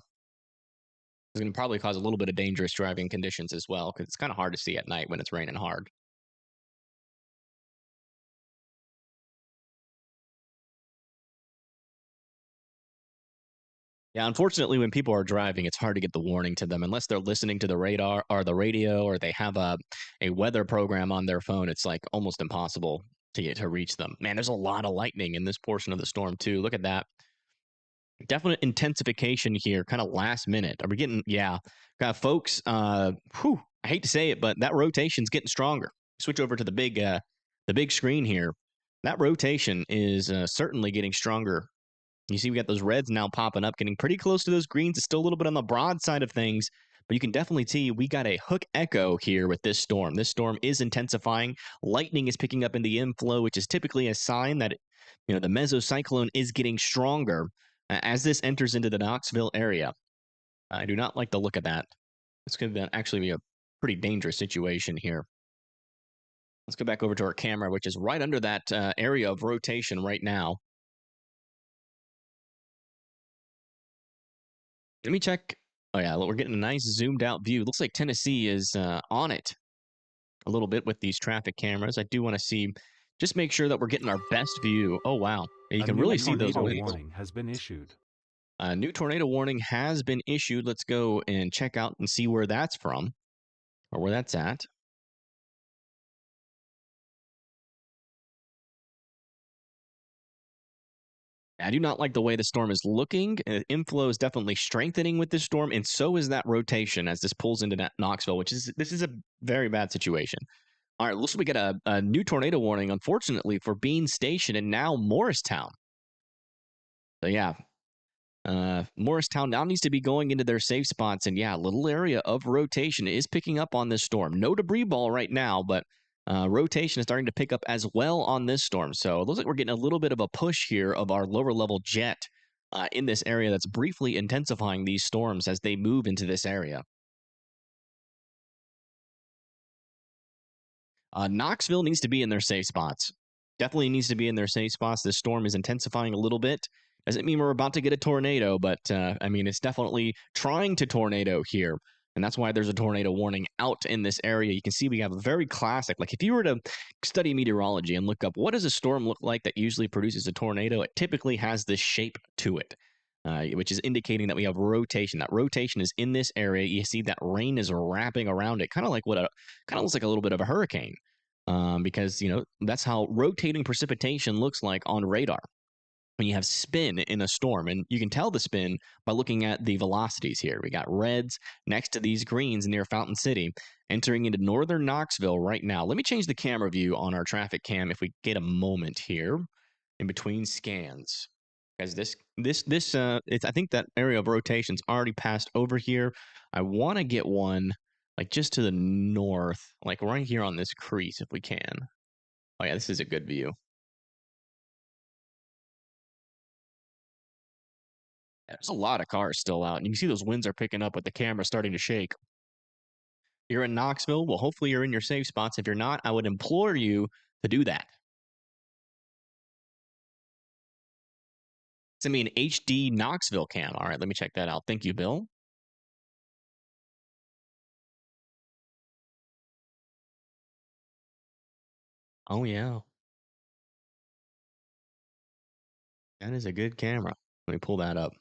It's going to probably cause a little bit of dangerous driving conditions as well, because it's kind of hard to see at night when it's raining hard. Yeah, unfortunately, when people are driving, it's hard to get the warning to them unless they're listening to the radar or the radio, or they have a weather program on their phone. It's like almost impossible to get to reach them. Man, there's a lot of lightning in this portion of the storm too. Look at that. Definite intensification here, kind of last minute. Are we getting? Yeah, folks. I hate to say it, but that rotation's getting stronger. Switch over to the big screen here. That rotation is certainly getting stronger. You see, we got those reds now popping up, getting pretty close to those greens. It's still a little bit on the broad side of things, but you can definitely see we got a hook echo here with this storm. This storm is intensifying. Lightning is picking up in the inflow, which is typically a sign that The mesocyclone is getting stronger as this enters into the Knoxville area. I do not like the look of that. It's going to actually be a pretty dangerous situation here. Let's go back over to our camera, which is right under that area of rotation right now. Let me check. Oh, yeah, we're getting a nice zoomed out view. Looks like Tennessee is on it a little bit with these traffic cameras. I do want to see, just make sure that we're getting our best view. Oh, wow. You A can new really see those tornado winds. warning has been issued. A new tornado warning has been issued. Let's go and check out and see where that's from or where that's at. I do not like the way the storm is looking. Inflow is definitely strengthening with this storm, and so is that rotation as this pulls into Knoxville, this is a very bad situation. All right, looks like we get a new tornado warning, unfortunately, for Bean Station and now Morristown. So yeah, Morristown now needs to be going into their safe spots, and yeah, a little area of rotation is picking up on this storm. No debris ball right now, but rotation is starting to pick up as well on this storm. So it looks like we're getting a little bit of a push here of our lower level jet in this area that's briefly intensifying these storms as they move into this area. Knoxville needs to be in their safe spots. Definitely needs to be in their safe spots. This storm is intensifying a little bit. Doesn't mean we're about to get a tornado, but I mean, it's definitely trying to tornado here. And that's why there's a tornado warning out in this area. You can see we have a very classic, like if you were to study meteorology and look up what does a storm look like that usually produces a tornado, it typically has this shape to it. Which is indicating that we have rotation. That rotation is in this area. You see that rain is wrapping around it, kind of looks like a little bit of a hurricane, because that's how rotating precipitation looks like on radar when you have spin in a storm, and you can tell the spin by looking at the velocities here. We got reds next to these greens near Fountain City, entering into northern Knoxville right now. Let me change the camera view on our traffic cam if we get a moment here in between scans. Because I think that area of rotation's already passed over here. I want to get one like just to the north, like right here on this crease if we can. Oh yeah, this is a good view. There's a lot of cars still out, and you can see those winds are picking up with the camera starting to shake. You're in Knoxville. Well, hopefully you're in your safe spots. If you're not, I would implore you to do that. Send me an HD Knoxville cam. All right, let me check that out. Thank you, Bill. Oh, yeah. That is a good camera. Let me pull that up.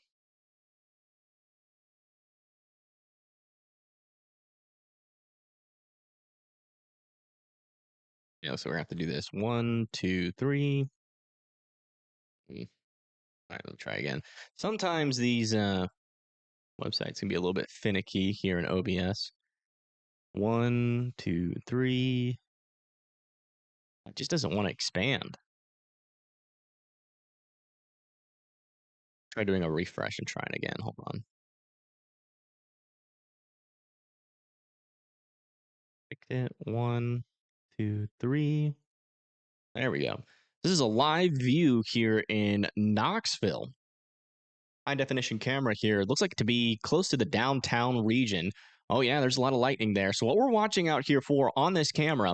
Yeah, so we're going to have to do this. 1, 2, 3. All right, let me try again. Sometimes these websites can be a little bit finicky here in OBS. 1, 2, 3. It just doesn't want to expand. Try doing a refresh and trying again. Hold on. Picked it. 1, 2, 3. There we go. This is a live view here in Knoxville. High definition camera here. It looks like to be close to the downtown region. Oh yeah, there's a lot of lightning there. So what we're watching out here for on this camera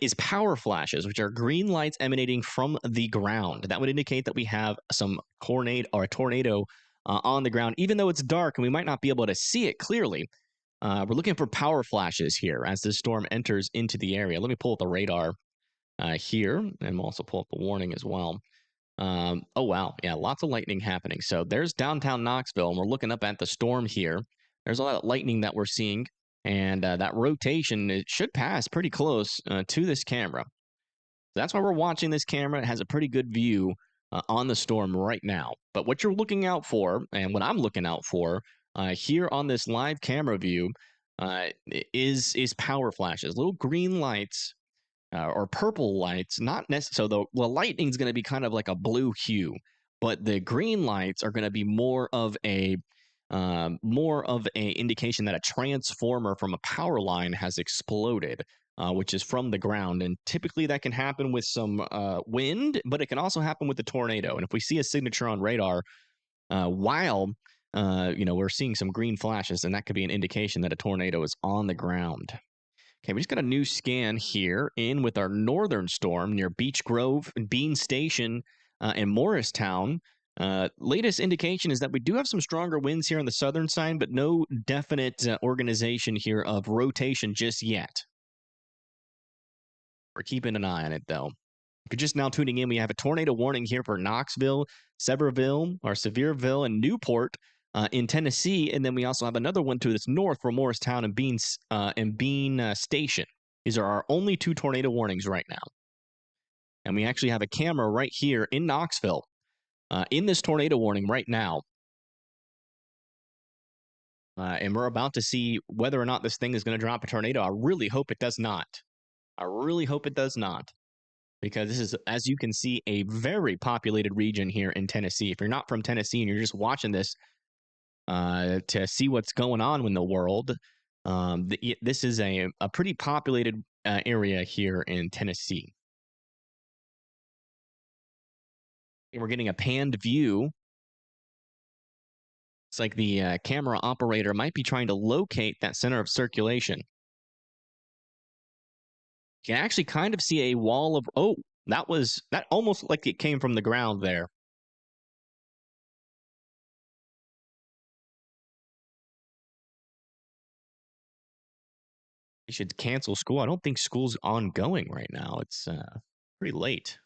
is power flashes, which are green lights emanating from the ground. That would indicate that we have some tornado on the ground, even though it's dark and we might not be able to see it clearly. We're looking for power flashes here as this storm enters into the area. Let me pull up the radar here, and we'll also pull up the warning as well. Oh, wow. Yeah, lots of lightning happening. So there's downtown Knoxville, and we're looking up at the storm here. There's a lot of lightning that we're seeing, and that rotation, it should pass pretty close to this camera. So that's why we're watching this camera. It has a pretty good view on the storm right now. But what you're looking out for, and what I'm looking out for here on this live camera view, is power flashes, little green lights or purple lights, not necessarily. So the lightning is going to be kind of like a blue hue, but the green lights are going to be more of a indication that a transformer from a power line has exploded. which is from the ground. And typically that can happen with some wind, but it can also happen with the tornado. And if we see a signature on radar while we're seeing some green flashes, and that could be an indication that a tornado is on the ground. Okay, we just got a new scan here in with our northern storm near Beech Grove, Bean Station, and Morristown. Latest indication is that we do have some stronger winds here on the southern side, but no definite organization here of rotation just yet. We're keeping an eye on it, though. If you're just now tuning in, we have a tornado warning here for Knoxville, Sevierville, and Newport in Tennessee. And then we also have another one to this north for Morristown and Bean Station. These are our only 2 tornado warnings right now. And we actually have a camera right here in Knoxville in this tornado warning right now. And we're about to see whether or not this thing is going to drop a tornado. I really hope it does not. Because this is, as you can see, a very populated region here in Tennessee. If you're not from Tennessee and you're just watching this to see what's going on in the world, this is a pretty populated area here in Tennessee. We're getting a panned view. It's like the camera operator might be trying to locate that center of circulation. You can actually kind of see a wall of, that almost like it came from the ground there. You should cancel school. I don't think school's ongoing right now. It's pretty late.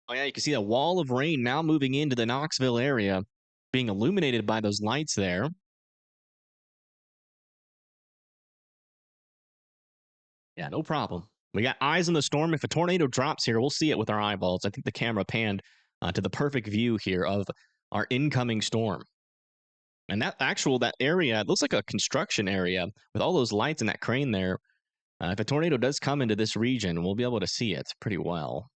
Oh yeah, you can see a wall of rain now moving into the Knoxville area, being illuminated by those lights there. Yeah, no problem. We got eyes on the storm. If a tornado drops here, we'll see it with our eyeballs. I think the camera panned to the perfect view here of our incoming storm. And that area, it looks like a construction area with all those lights and that crane there. If a tornado does come into this region, we'll be able to see it pretty well.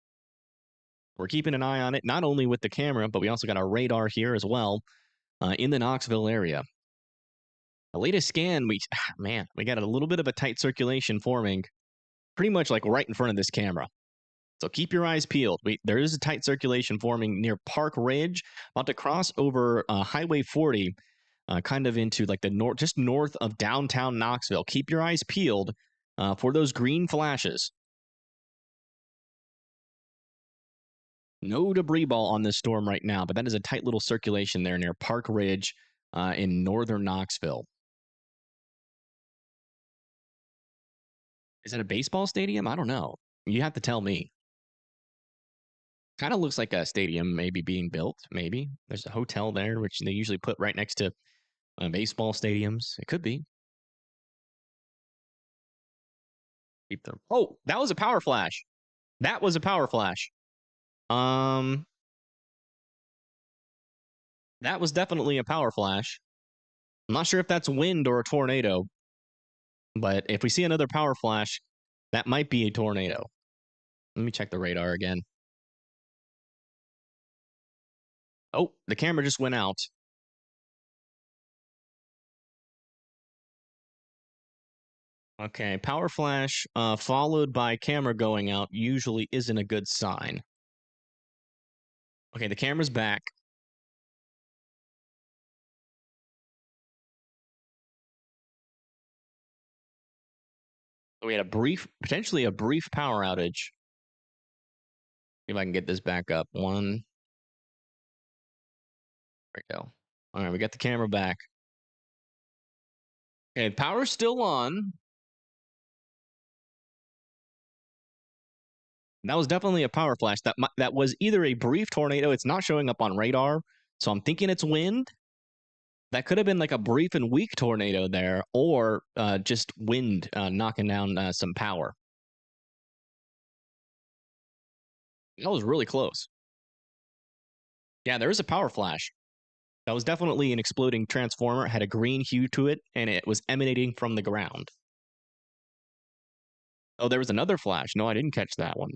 We're keeping an eye on it, not only with the camera, but we also got our radar here as well in the Knoxville area. The latest scan, we got a little bit of a tight circulation forming pretty much like right in front of this camera. So keep your eyes peeled. There is a tight circulation forming near Park Ridge, about to cross over Highway 40, kind of into like just north of downtown Knoxville. Keep your eyes peeled for those green flashes. No debris ball on this storm right now, but that is a tight little circulation there near Park Ridge in northern Knoxville. Is that a baseball stadium? I don't know. You have to tell me. Kind of looks like a stadium maybe being built, maybe. There's a hotel there, which they usually put right next to baseball stadiums. It could be. Keep them. Oh, that was a power flash. That was a power flash. That was definitely a power flash. I'm not sure if that's wind or a tornado, but if we see another power flash, that might be a tornado. Let me check the radar again. Oh, the camera just went out. Okay, power flash followed by camera going out usually isn't a good sign. Okay, the camera's back. We had potentially a brief power outage. See if I can get this back up. One. There we go. All right, we got the camera back. Okay, power's still on. That was definitely a power flash. That was either a brief tornado. It's not showing up on radar, so I'm thinking it's wind. That could have been like a brief and weak tornado there, or just wind knocking down some power. That was really close. Yeah, there is a power flash. That was definitely an exploding transformer. It had a green hue to it, and it was emanating from the ground. Oh, there was another flash. No, I didn't catch that one.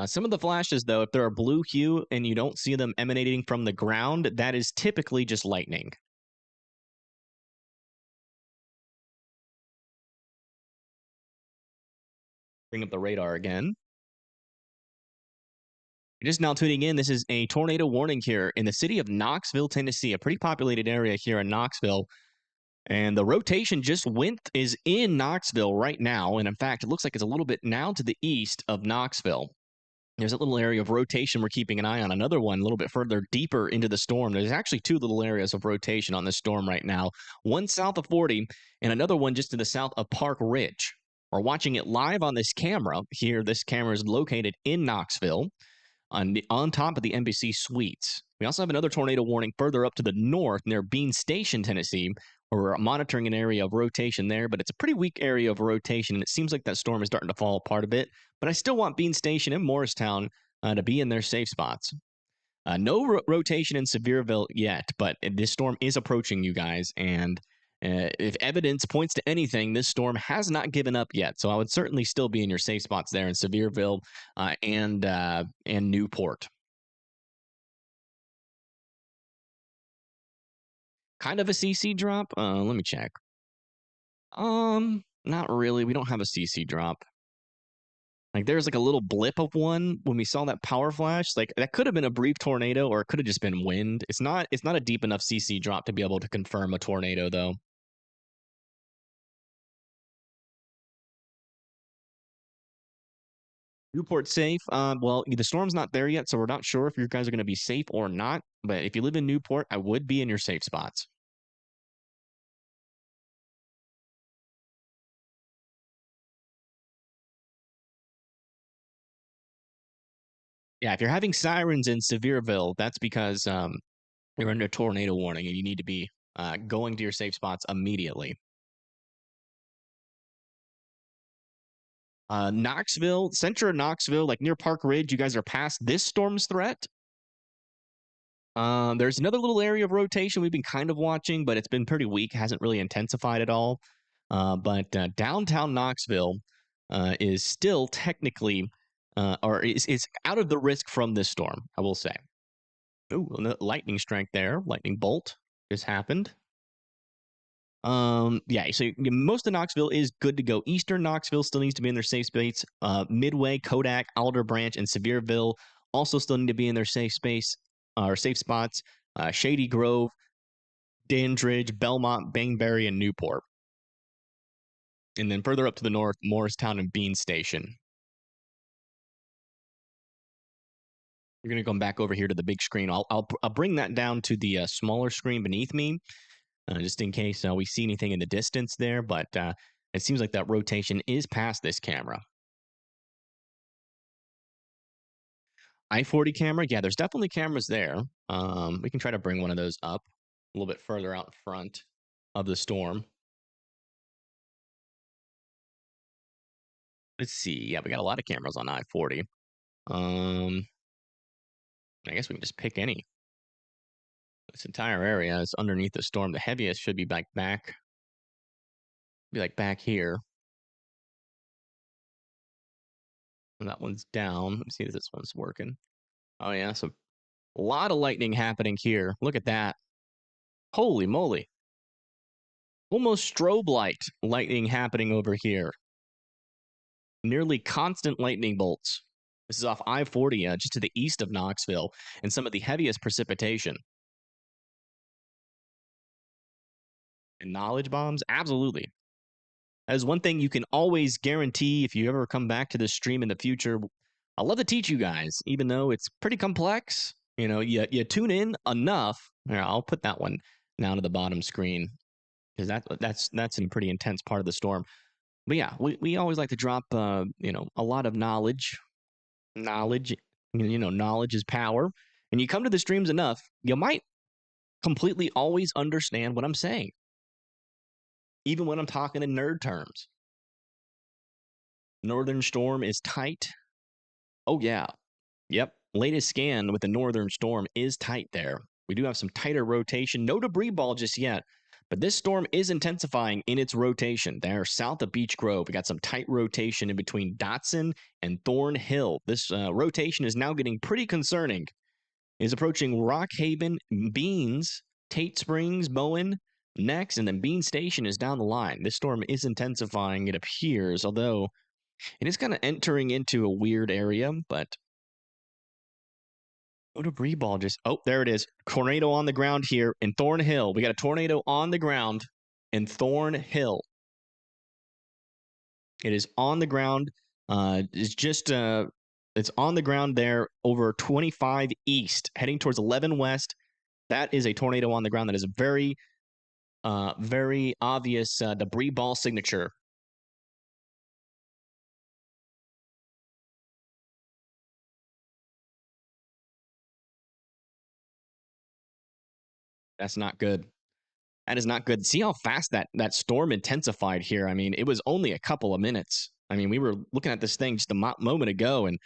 Some of the flashes, though, if they're a blue hue and you don't see them emanating from the ground, that is typically just lightning. Bring up the radar again. You're just now tuning in. This is a tornado warning here in the city of Knoxville, Tennessee, a pretty populated area here in Knoxville. And the rotation is in Knoxville right now. And in fact, it looks like it's a little bit now to the east of Knoxville. There's a little area of rotation we're keeping an eye on. Another one a little bit further deeper into the storm. There's actually two little areas of rotation on this storm right now. One south of 40 and another one just to the south of Park Ridge. We're watching it live on this camera here. This camera is located in Knoxville on top of the Embassy Suites. We also have another tornado warning further up to the north near Bean Station, Tennessee, where we're monitoring an area of rotation there, but it's a pretty weak area of rotation, and it seems like that storm is starting to fall apart a bit. But I still want Bean Station and Morristown to be in their safe spots. No rotation in Sevierville yet, but this storm is approaching you guys, and if evidence points to anything, this storm has not given up yet. So I would certainly still be in your safe spots there in Sevierville and Newport. Kind of a CC drop. Let me check. Not really. We don't have a CC drop. Like there's like a little blip of one when we saw that power flash. Like that could have been a brief tornado or it could have just been wind. It's not a deep enough CC drop to be able to confirm a tornado though. Newport safe. Well, the storm's not there yet, so we're not sure if you guys are going to be safe or not. But if you live in Newport, I would be in your safe spots. Yeah, if you're having sirens in Sevierville, that's because you're under tornado warning and you need to be going to your safe spots immediately. Knoxville, center of Knoxville, like near Park Ridge, you guys are past this storm's threat. There's another little area of rotation we've been kind of watching, but it's been pretty weak, hasn't really intensified at all. But downtown Knoxville is still technically, or is out of the risk from this storm, I will say. Ooh, lightning strike there, lightning bolt just happened. Yeah, so most of Knoxville is good to go. Eastern Knoxville still needs to be in their safe space. Midway, Kodak, Alder Branch, and Sevierville also still need to be in their safe space or safe spots. Shady Grove, Dandridge, Belmont, Bangberry, and Newport. And then further up to the north, Morristown and Bean Station. You're gonna come back over here to the big screen. I'll bring that down to the smaller screen beneath me. Just in case we see anything in the distance there, but it seems like that rotation is past this camera. I-40 camera, yeah, there's definitely cameras there. We can try to bring one of those up a little bit further out in front of the storm. Let's see. Yeah, we got a lot of cameras on I-40. I guess we can just pick any. This entire area is underneath the storm. The heaviest should be back, be like back here. And that one's down. Let me see if this one's working. Oh yeah, so a lot of lightning happening here. Look at that. Holy moly. Almost strobe light lightning happening over here. Nearly constant lightning bolts. This is off I-40, just to the east of Knoxville, and some of the heaviest precipitation. And knowledge bombs? Absolutely. That is one thing you can always guarantee if you ever come back to this stream in the future. I love to teach you guys, even though it's pretty complex. You know, you tune in enough. Here, I'll put that one down to the bottom screen because that's a pretty intense part of the storm. But yeah, we always like to drop a lot of knowledge. Knowledge is power. And you come to the streams enough, you might completely always understand what I'm saying, even when I'm talking in nerd terms. Northern storm is tight. Oh yeah, yep. Latest scan with the northern storm is tight there. We do have some tighter rotation. No debris ball just yet, But this storm is intensifying in its rotation. There, south of Beech Grove, we got some tight rotation in between Dotson and Thornhill. This rotation is now getting pretty concerning. It is approaching Rock Haven, Beans, Tate Springs, Bowen next, and then Bean Station is down the line. This storm is intensifying, it appears, although it is kind of entering into a weird area, but oh, debris ball just. Oh, there it is. Tornado on the ground here in Thornhill. We got a tornado on the ground in Thornhill. It is on the ground. It's just it's on the ground there over 25 east, heading towards 11 west. That is a tornado on the ground. That is a very, very obvious debris ball signature. That's not good. That is not good. See how fast that storm intensified here. I mean, it was only a couple of minutes. I mean, we were looking at this thing just a moment ago, and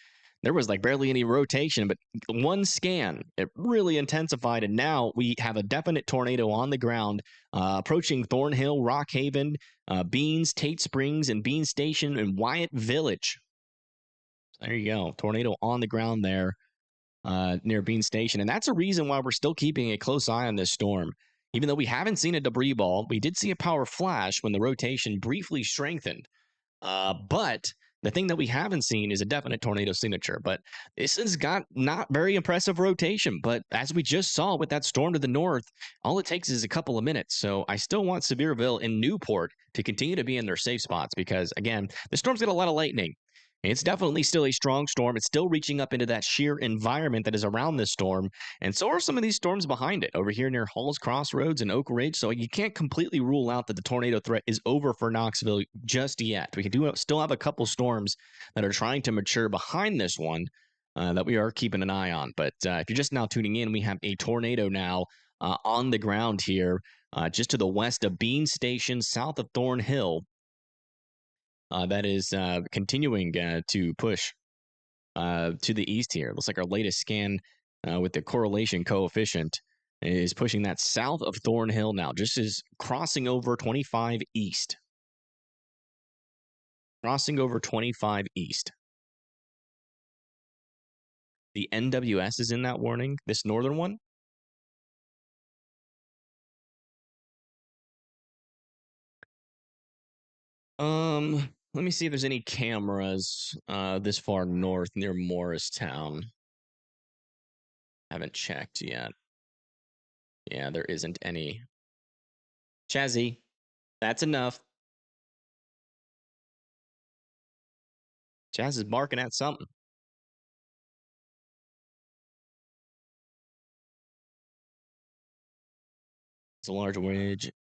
there was like barely any rotation, but one scan, it really intensified, and now we have a definite tornado on the ground approaching Thornhill, Rock Haven, Beans, Tate Springs, and Bean Station, and Wyatt Village. There you go. Tornado on the ground there near Bean Station. And that's a reason why we're still keeping a close eye on this storm. Even though we haven't seen a debris ball, we did see a power flash when the rotation briefly strengthened. But the thing that we haven't seen is a definite tornado signature. But this has got not very impressive rotation. But as we just saw with that storm to the north, all it takes is a couple of minutes. So I still want Sevierville and Newport to continue to be in their safe spots because, again, the storm's got a lot of lightning. It's definitely still a strong storm. It's still reaching up into that sheer environment that is around this storm. And so are some of these storms behind it over here near Halls Crossroads and Oak Ridge. So you can't completely rule out that the tornado threat is over for Knoxville just yet. We still have a couple storms that are trying to mature behind this one that we are keeping an eye on. But if you're just now tuning in, we have a tornado now on the ground here just to the west of Bean Station, south of Thornhill. That is continuing to push to the east here. Looks like our latest scan with the correlation coefficient is pushing that south of Thornhill now, just as crossing over 25 east. Crossing over 25 east. The NWS is in that warning, this northern one. Let me see if there's any cameras this far north near Morristown. Haven't checked yet. Yeah, there isn't any. Chazzy, that's enough. Chaz is barking at something. It's a large ridge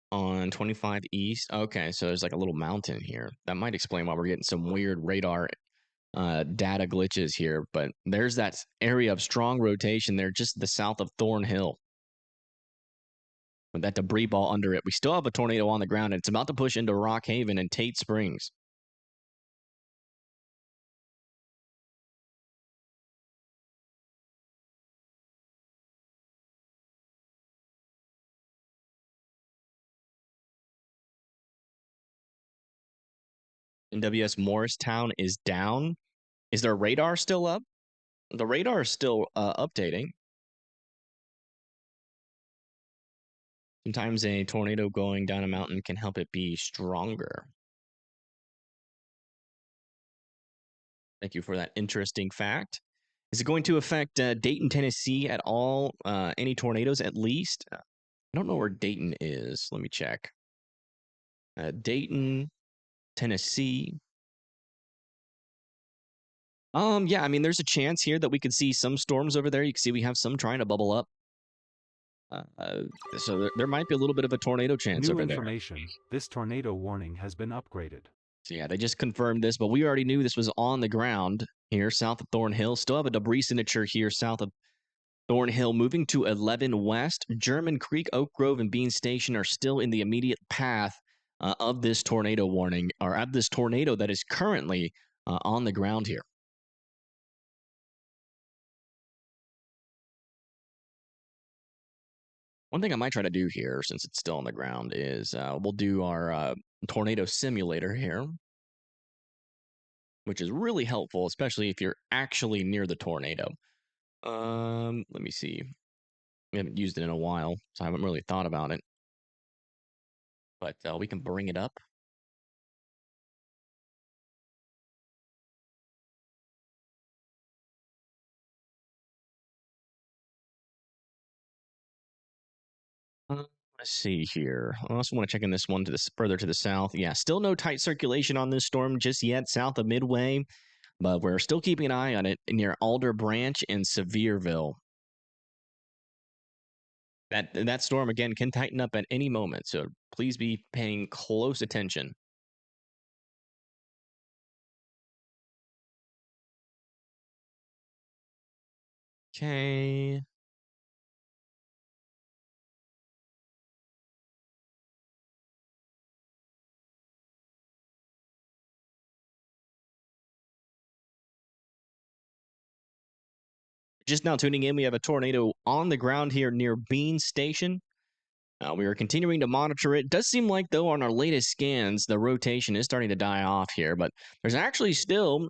on 25 east. Okay, so there's like a little mountain here. That might explain why we're getting some weird radar data glitches here. But there's that area of strong rotation there just to the south of Thornhill. With that debris ball under it. We still have a tornado on the ground, and it's about to push into Rock Haven and Tate Springs. NWS Morristown is down. Is their radar still up? The radar is still updating. Sometimes a tornado going down a mountain can help it be stronger. Thank you for that interesting fact. Is it going to affect Dayton, Tennessee at all? Any tornadoes at least? I don't know where Dayton is. Let me check. Dayton, Tennessee. Yeah, I mean, there's a chance here that we could see some storms over there. You can see we have some trying to bubble up. So there might be a little bit of a tornado chance over there. New information. This tornado warning has been upgraded. So yeah, they just confirmed this, but we already knew this was on the ground here south of Thornhill. Still have a debris signature here south of Thornhill. Moving to 11 west. German Creek, Oak Grove, and Bean Station are still in the immediate path of this tornado warning, or of this tornado that is currently on the ground here. One thing I might try to do here, since it's still on the ground, is we'll do our tornado simulator here, which is really helpful, especially if you're actually near the tornado. Let me see. We haven't used it in a while, so I haven't really thought about it. But we can bring it up. Let's see here. I also want to check in this one to the further to the south. Yeah, still no tight circulation on this storm just yet, south of Midway, but we're still keeping an eye on it near Alder Branch and Sevierville. That storm again can tighten up at any moment, so please be paying close attention. Okay. Just now tuning in, we have a tornado on the ground here near Bean Station. We are continuing to monitor it. Does seem like, though, on our latest scans, the rotation is starting to die off here, but there's actually still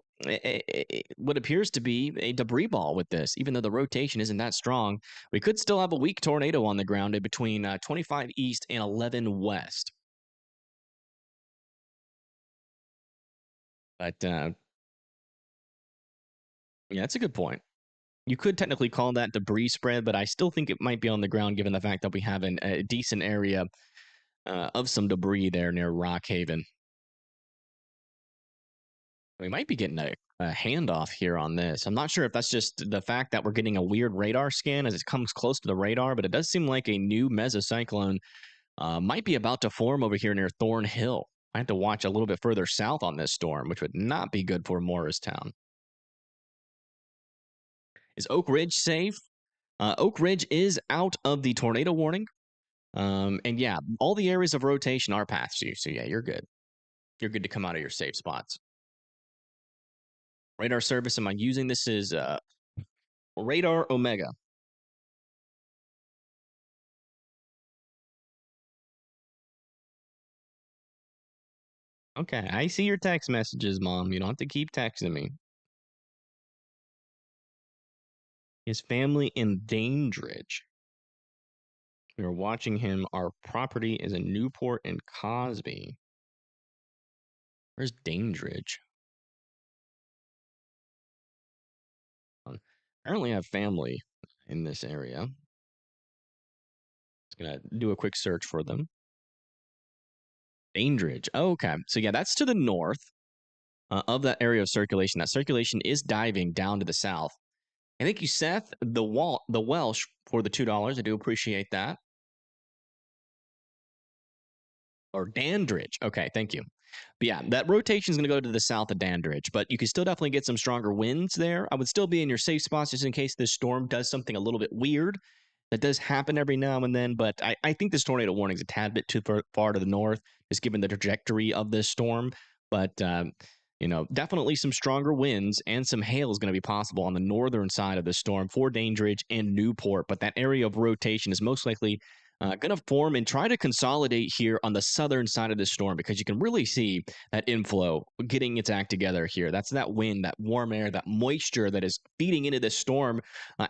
what appears to be a debris ball with this, even though the rotation isn't that strong. We could still have a weak tornado on the ground in between 25 east and 11 west. But yeah, that's a good point. You could technically call that debris spread, but I still think it might be on the ground given the fact that we have a decent area of some debris there near Rock Haven. We might be getting a handoff here on this. I'm not sure if that's just the fact that we're getting a weird radar scan as it comes close to the radar, but it does seem like a new mesocyclone might be about to form over here near Thornhill. I have to watch a little bit further south on this storm, which would not be good for Morristown. Is Oak Ridge safe? Oak Ridge is out of the tornado warning. And yeah, all the areas of rotation are past you. So yeah, you're good. You're good to come out of your safe spots. Radar service, am I using this is Radar Omega. Okay, I see your text messages, Mom. You don't have to keep texting me. His family in Dandridge. We are watching him. Our property is in Newport and Cosby. Where's Dandridge? Apparently, I have family in this area. Just gonna do a quick search for them. Dandridge. Oh, okay. So yeah, that's to the north of that area of circulation. That circulation is diving down to the south. And thank you, Seth, the Welsh for the $2. I do appreciate that. Or Dandridge. Okay, thank you. But yeah, that rotation is going to go to the south of Dandridge, but you can still definitely get some stronger winds there. I would still be in your safe spots just in case this storm does something a little bit weird. That does happen every now and then, but I think this tornado warning is a tad bit too far to the north, just given the trajectory of this storm. But definitely some stronger winds and some hail is going to be possible on the northern side of the storm for Dandridge and Newport. But that area of rotation is most likely going to form and try to consolidate here on the southern side of the storm because you can really see that inflow getting its act together here. That's that wind, that warm air, that moisture that is feeding into this storm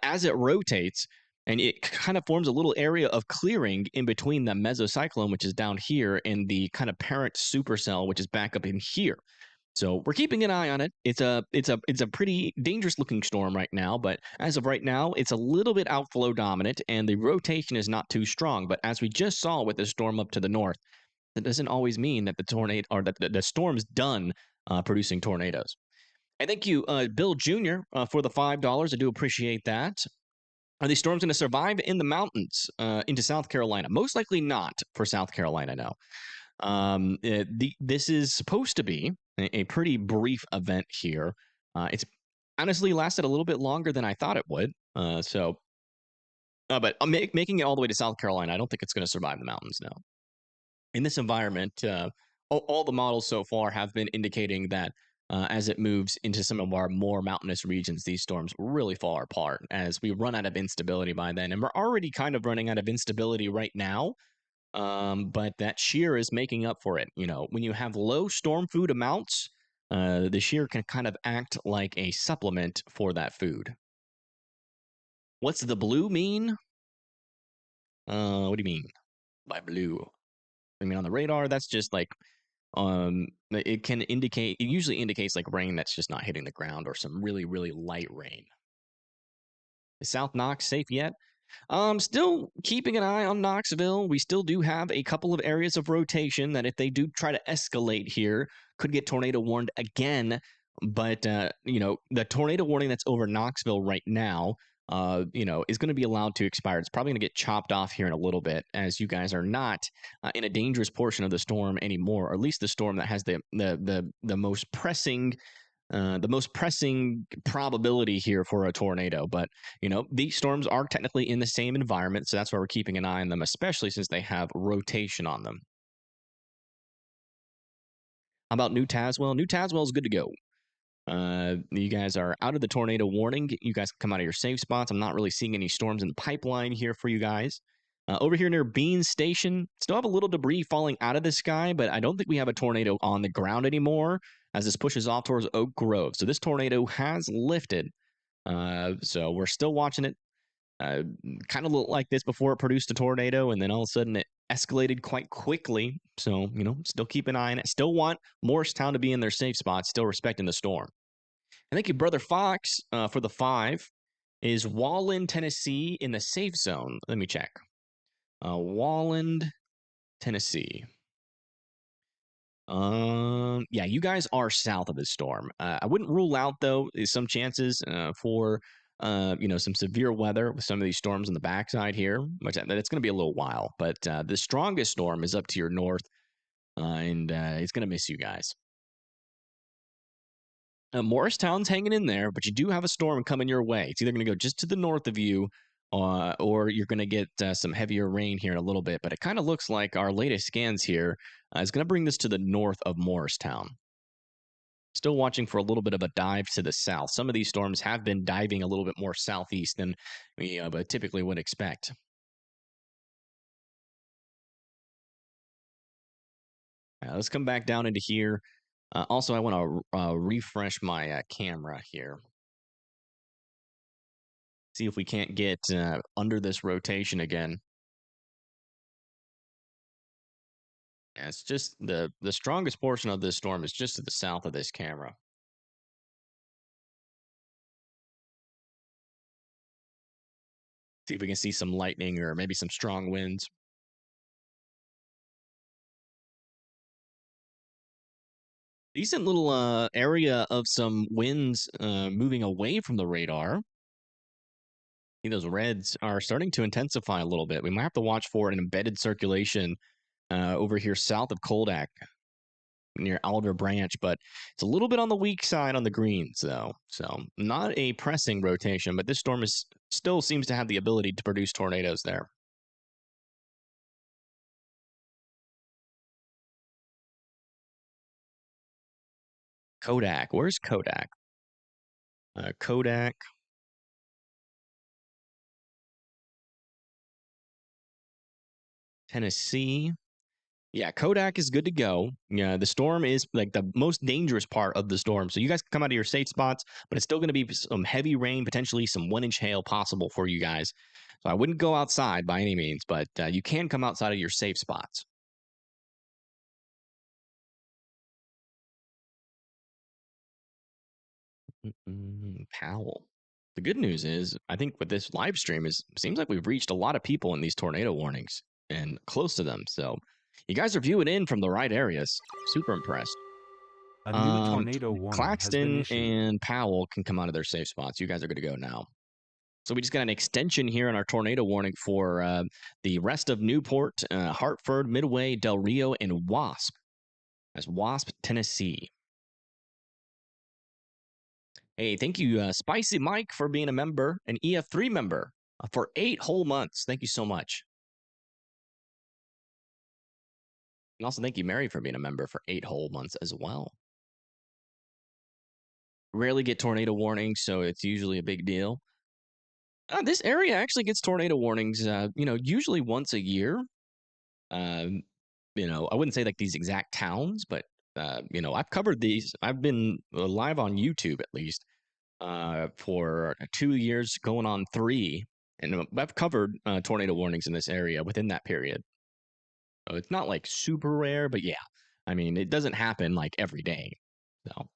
as it rotates. And it kind of forms a little area of clearing in between the mesocyclone, which is down here, and the kind of parent supercell, which is back up in here. So we're keeping an eye on it. It's a pretty dangerous looking storm right now, but as of right now, it's a little bit outflow dominant, and the rotation is not too strong. But as we just saw with the storm up to the north, that doesn't always mean that the tornado or that the storm's done producing tornadoes. And thank you, Bill Jr., for the $5. I do appreciate that. Are these storms going to survive in the mountains into South Carolina? Most likely not for South Carolina now. This is supposed to be a pretty brief event here. It's honestly lasted a little bit longer than I thought it would. But making it all the way to South Carolina, I don't think it's going to survive the mountains now. In this environment, all the models so far have been indicating that as it moves into some of our more mountainous regions, these storms really fall apart as we run out of instability by then. And we're already kind of running out of instability right now. But that shear is making up for it. When you have low storm food amounts, the shear can kind of act like a supplement for that food. What's the blue mean? What do you mean by blue? I mean, on the radar, that's just like it can indicate. It usually indicates like rain that's just not hitting the ground or some really really light rain. Is South Knox safe yet? Still keeping an eye on Knoxville. We still do have a couple of areas of rotation that, if they do try to escalate here, could get tornado warned again. But the tornado warning that's over Knoxville right now, is going to be allowed to expire. It's probably going to get chopped off here in a little bit, as you guys are not in a dangerous portion of the storm anymore, or at least the storm that has the most pressing probability here for a tornado. But these storms are technically in the same environment, so that's why we're keeping an eye on them, especially since they have rotation on them. How about New Tazewell? New Tazewell is good to go. You guys are out of the tornado warning. You guys can come out of your safe spots. I'm not really seeing any storms in the pipeline here for you guys. Over here near Bean Station, still have a little debris falling out of the sky, but I don't think we have a tornado on the ground anymore as this pushes off towards Oak Grove. So this tornado has lifted. So we're still watching it. Kind of looked like this before it produced a tornado, and then all of a sudden it escalated quite quickly. So, still keep an eye on it. Still want Morristown to be in their safe spot, still respecting the storm. And thank you, Brother Fox, for the 5. Is Walland, Tennessee in the safe zone? Let me check. Walland, Tennessee. Yeah, you guys are south of this storm. I wouldn't rule out though some chances for some severe weather with some of these storms on the backside here, which it's going to be a little while. But the strongest storm is up to your north, and it's going to miss you guys. Morristown's hanging in there, but you do have a storm coming your way. It's either going to go just to the north of you, or you're going to get some heavier rain here in a little bit. But it kind of looks like our latest scans here is going to bring this to the north of Morristown. Still watching for a little bit of a dive to the south. Some of these storms have been diving a little bit more southeast than we typically would expect. Let's come back down into here. Also, I want to refresh my camera here. See if we can't get under this rotation again. Yeah, it's just the strongest portion of this storm is just to the south of this camera. See if we can see some lightning or maybe some strong winds. Decent little area of some winds moving away from the radar. See, those reds are starting to intensify a little bit. We might have to watch for an embedded circulation over here south of Koldak near Alder Branch, but it's a little bit on the weak side on the greens, though. So not a pressing rotation, but this storm still seems to have the ability to produce tornadoes there. Kodak. Where's Kodak? Kodak. Tennessee. Yeah, Kodak is good to go. Yeah, the storm is like the most dangerous part of the storm. So you guys can come out of your safe spots, but it's still going to be some heavy rain, potentially some 1-inch hail possible for you guys. So I wouldn't go outside by any means, but you can come outside of your safe spots. Powell. The good news is, I think with this live stream seems like we've reached a lot of people in these tornado warnings and close to them. So you guys are viewing in from the right areas. Super impressed. A new tornado warning has been Claxton issued. and Powell can come out of their safe spots. You guys are good to go now. So we just got an extension here on our tornado warning for the rest of Newport, Hartford, Midway, Del Rio, and Wasp. That's Wasp, Tennessee. Hey, thank you, Spicy Mike, for being a member, an EF3 member for 8 whole months. Thank you so much. And also thank you, Mary, for being a member for 8 whole months as well. Rarely get tornado warnings, so it's usually a big deal. This area actually gets tornado warnings, usually once a year. Um, I wouldn't say like these exact towns, but I've covered these. I've been live on YouTube at least for 2 years, going on three, and I've covered tornado warnings in this area within that period. So it's not like super rare, but yeah, I mean, it doesn't happen like every day. So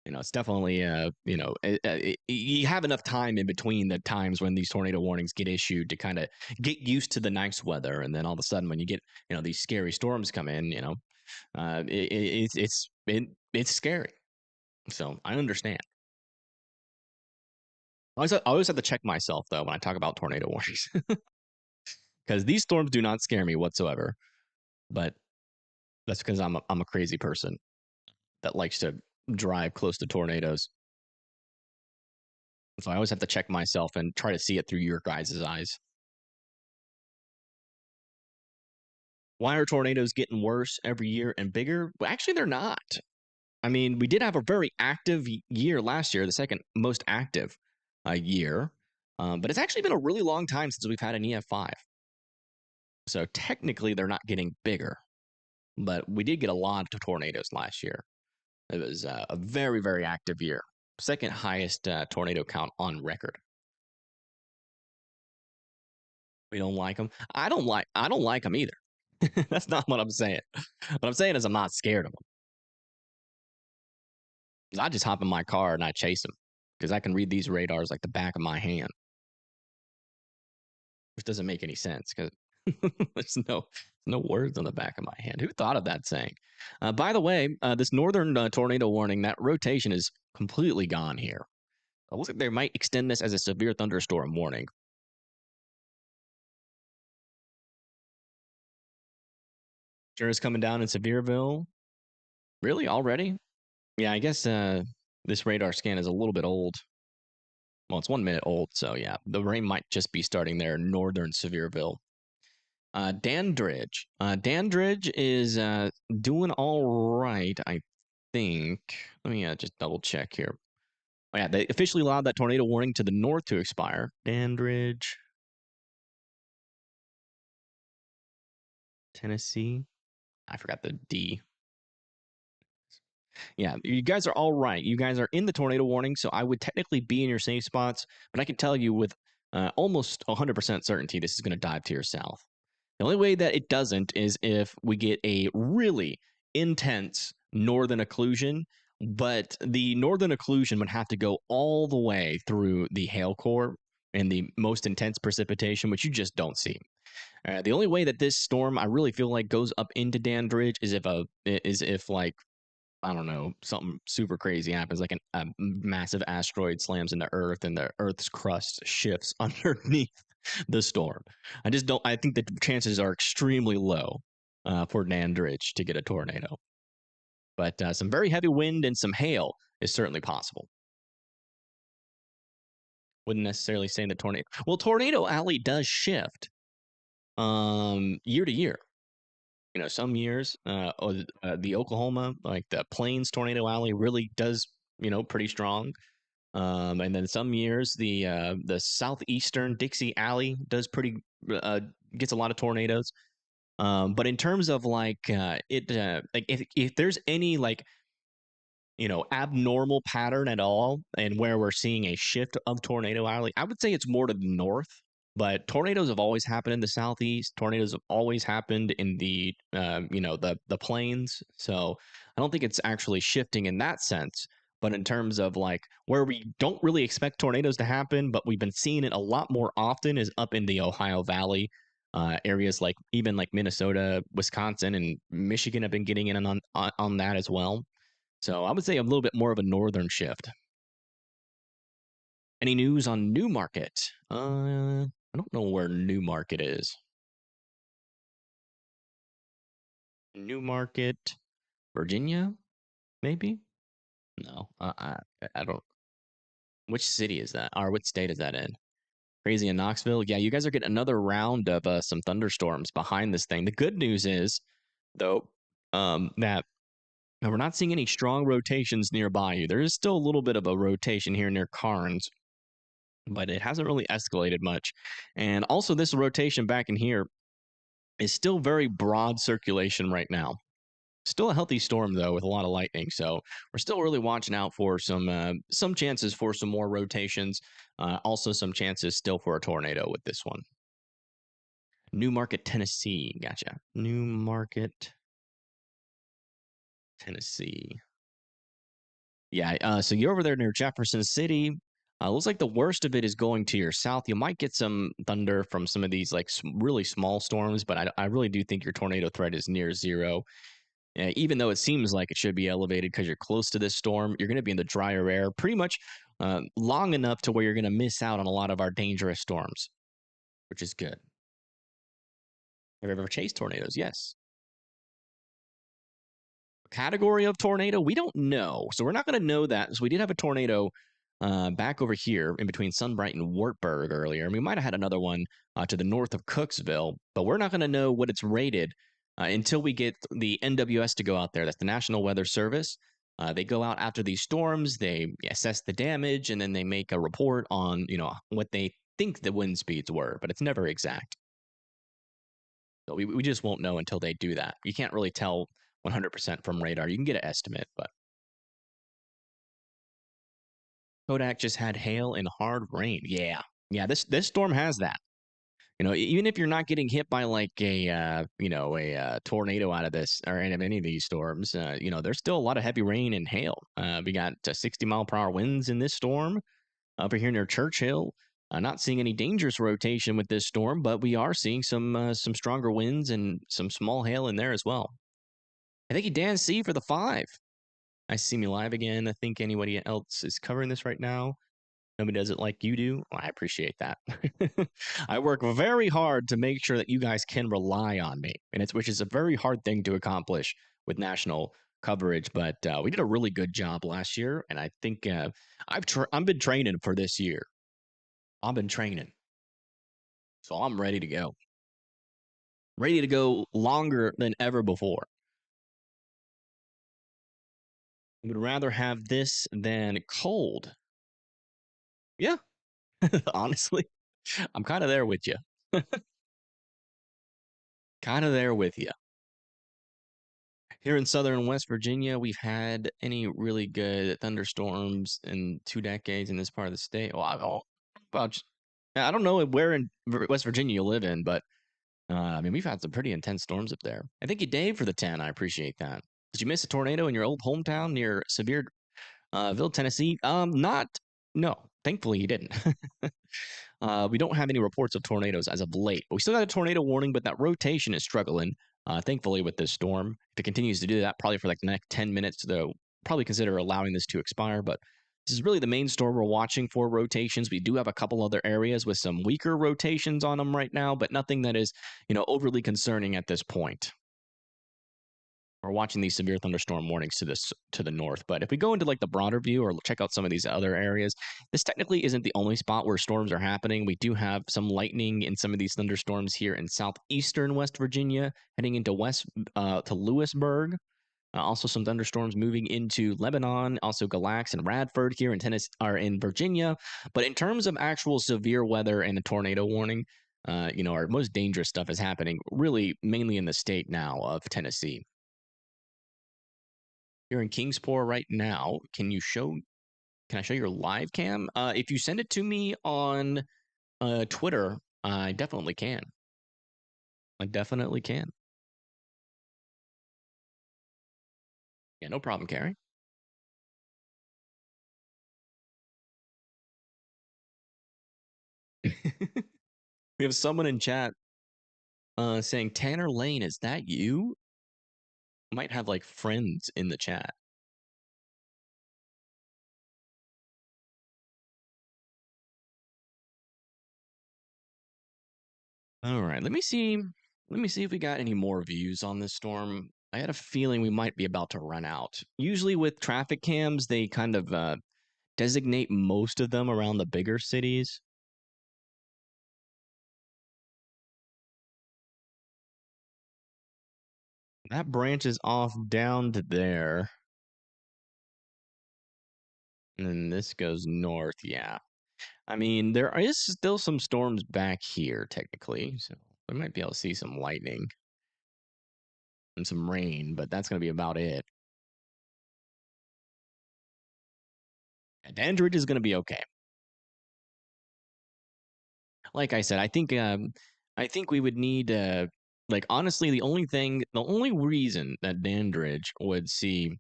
it's definitely you have enough time in between the times when these tornado warnings get issued to kind of get used to the nice weather, and then all of a sudden when you get these scary storms come in, it's scary. So I understand. I always have to check myself though when I talk about tornado warnings because these storms do not scare me whatsoever. But that's because I'm a crazy person that likes to drive close to tornadoes. So I always have to check myself and try to see it through your guys' eyes. Why are tornadoes getting worse every year and bigger? Well, actually, they're not. I mean, we did have a very active year last year, the second most active year, but it's actually been a really long time since we've had an EF5. So technically, they're not getting bigger, but we did get a lot of tornadoes last year. It was a very, very active year, second highest tornado count on record. We don't like them. I don't like them either. That's not what I'm saying. What I'm saying is I'm not scared of them. I just hop in my car and I chase them because I can read these radars like the back of my hand, which doesn't make any sense because there's no words on the back of my hand. Who thought of that saying? By the way, this northern tornado warning, that rotation is completely gone here. It looks like they might extend this as a severe thunderstorm warning. Sure is coming down in Sevierville. Really? Already? Yeah, I guess this radar scan is a little bit old. Well, it's 1 minute old, so yeah, the rain might just be starting there in northern Sevierville. Dandridge. Dandridge is doing all right, I think. Let me just double check here. Oh, yeah, they officially allowed that tornado warning to the north to expire. Dandridge, Tennessee. I forgot the D. Yeah, you guys are all right. You guys are in the tornado warning, so I would technically be in your safe spots, but I can tell you with almost 100% certainty this is going to dive to your south. The only way that it doesn't is if we get a really intense northern occlusion, but the northern occlusion would have to go all the way through the hail core and the most intense precipitation, which you just don't see. The only way that this storm, I really feel like, goes up into Dandridge is if like I don't know, something super crazy happens, like a massive asteroid slams into Earth and the Earth's crust shifts underneath the storm. I just don't. I think the chances are extremely low for Dandridge to get a tornado, but some very heavy wind and some hail is certainly possible. Wouldn't necessarily say the tornado. Well, Tornado Alley does shift year to year. Some years, the Oklahoma, like the Plains Tornado Alley, really does pretty strong. And then some years the southeastern Dixie Alley does pretty gets a lot of tornadoes. But in terms of like like if there's any like abnormal pattern at all, and where we're seeing a shift of tornado alley, I would say it's more to the north. But tornadoes have always happened in the southeast. Tornadoes have always happened in the plains. So I don't think it's actually shifting in that sense. But in terms of like where we don't really expect tornadoes to happen, but we've been seeing it a lot more often, is up in the Ohio Valley. Areas like even like Minnesota, Wisconsin, and Michigan have been getting in on that as well. So I would say a little bit more of a northern shift. Any news on Newmarket? I don't know where Newmarket is. Newmarket, Virginia, maybe? No, I don't. Which city is that? Or which state is that in? Crazy in Knoxville. Yeah, you guys are getting another round of some thunderstorms behind this thing. The good news is, though, that Now, we're not seeing any strong rotations nearby you. There is still a little bit of a rotation here near Carnes, but it hasn't really escalated much. And also, this rotation back in here is still very broad circulation right now. Still a healthy storm though, with a lot of lightning. So we're still really watching out for some chances for some more rotations. Also, some chances still for a tornado with this one. New Market, Tennessee. Gotcha. New Market, Tennessee. Yeah. So you're over there near Jefferson City. Looks like the worst of it is going to your south. You might get some thunder from some of these like really small storms, but I really do think your tornado threat is near zero. Even though it seems like it should be elevated because you're close to this storm, you're going to be in the drier air pretty much long enough to where you're going to miss out on a lot of our dangerous storms, which is good. Have you ever chased tornadoes? Yes. Category of tornado, we don't know. So we're not going to know that. So we did have a tornado back over here in between Sunbright and Wartburg earlier. And we might have had another one to the north of Cooksville, but we're not going to know what it's rated until we get the NWS to go out there. That's the National Weather Service. They go out after these storms, they assess the damage, and then they make a report on, what they think the wind speeds were, but it's never exact. So we just won't know until they do that. You can't really tell 100% from radar. You can get an estimate, but Kodak just had hail and hard rain. Yeah. This storm has that. Even if you're not getting hit by like a tornado out of this or any of these storms, there's still a lot of heavy rain and hail. We got 60-mile-per-hour winds in this storm over here near Churchill. Not seeing any dangerous rotation with this storm, but we are seeing some stronger winds and some small hail in there as well. I think you Dan C for the 5. I see me live again. I think anybody else is covering this right now. Nobody does it like you do. Well, I appreciate that. I work very hard to make sure that you guys can rely on me, and which is a very hard thing to accomplish with national coverage. But we did a really good job last year, and I think I've been training for this year. I've been training, so I'm ready to go. Ready to go longer than ever before. I would rather have this than cold. Yeah, honestly, I'm kind of there with you. Kind of there with you. Here in southern West Virginia, we've had any really good thunderstorms in 2 decades in this part of the state. Well, I don't know where in West Virginia you live in, but I mean, we've had some pretty intense storms up there. I thank you, Dave, for the 10. I appreciate that. Did you miss a tornado in your old hometown near Sevierville, Tennessee? No. Thankfully, you didn't. We don't have any reports of tornadoes as of late, but we still got a tornado warning, but that rotation is struggling, thankfully, with this storm. If it continues to do that, probably for like the next 10 minutes, they'll probably consider allowing this to expire. But this is really the main storm we're watching for rotations. We do have a couple other areas with some weaker rotations on them right now, but nothing that is, overly concerning at this point. We're watching these severe thunderstorm warnings to the north. But if we go into like the broader view or check out some of these other areas, this technically isn't the only spot where storms are happening. We do have some lightning in some of these thunderstorms here in southeastern West Virginia, heading into to Lewisburg. Also, some thunderstorms moving into Lebanon, also Galax and Radford here in Tennessee are in Virginia. But in terms of actual severe weather and a tornado warning, our most dangerous stuff is happening really mainly in the state now of Tennessee. You're in Kingsport right now. Can I show your live cam? If you send it to me on Twitter, I definitely can. I definitely can. Yeah, no problem, Carrie. We have someone in chat saying, Tanner Lane, is that you? Might have like friends in the chat. All right, let me see if we got any more views on this storm. I had a feeling we might be about to run out. Usually with traffic cams, they kind of designate most of them around the bigger cities. That branches off down to there. And then this goes north, yeah. I mean, there is still some storms back here, technically. So we might be able to see some lightning and some rain, but that's going to be about it. And Dandridge is going to be okay. Like I said, I think we would need like honestly the only reason that Dandridge would see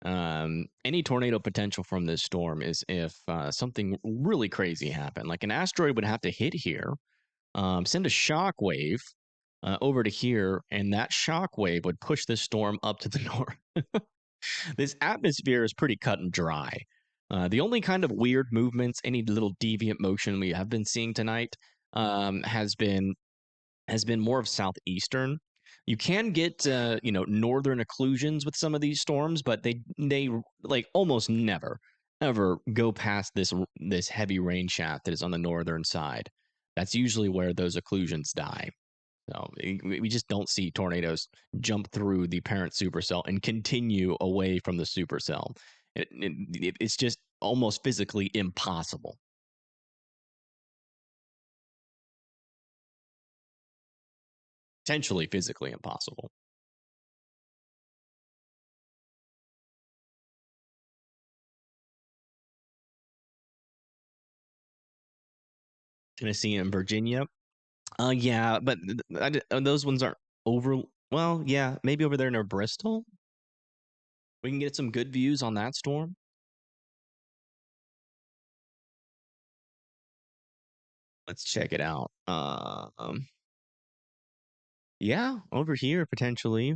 any tornado potential from this storm is if something really crazy happened. Like an asteroid would have to hit here, send a shock wave over to here, and that shock wave would push this storm up to the north. This atmosphere is pretty cut and dry. The only kind of weird movements, any little deviant motion we have been seeing tonight, has been more of southeastern. You can get northern occlusions with some of these storms, but they like almost never ever go past this heavy rain shaft that is on the northern side. That's usually where those occlusions die. So we just don't see tornadoes jump through the parent supercell and continue away from the supercell. It's just almost physically impossible. Potentially physically impossible. Tennessee and Virginia. Yeah, but those ones aren't over. Well, yeah, maybe over there near Bristol. We can get some good views on that storm. Let's check it out. Yeah, over here potentially.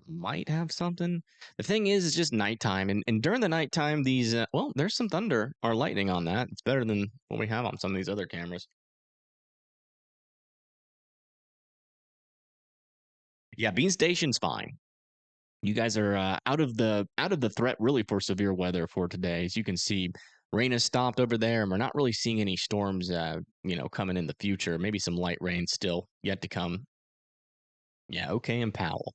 Might have something. The thing is, it's just nighttime, and during the nighttime, these well, there's some thunder or lightning on that. It's better than what we have on some of these other cameras. Yeah, Bean Station's fine. You guys are out of the threat really for severe weather for today. As you can see, rain has stopped over there, and we're not really seeing any storms, coming in the future. Maybe some light rain still yet to come. Yeah, okay, and Powell.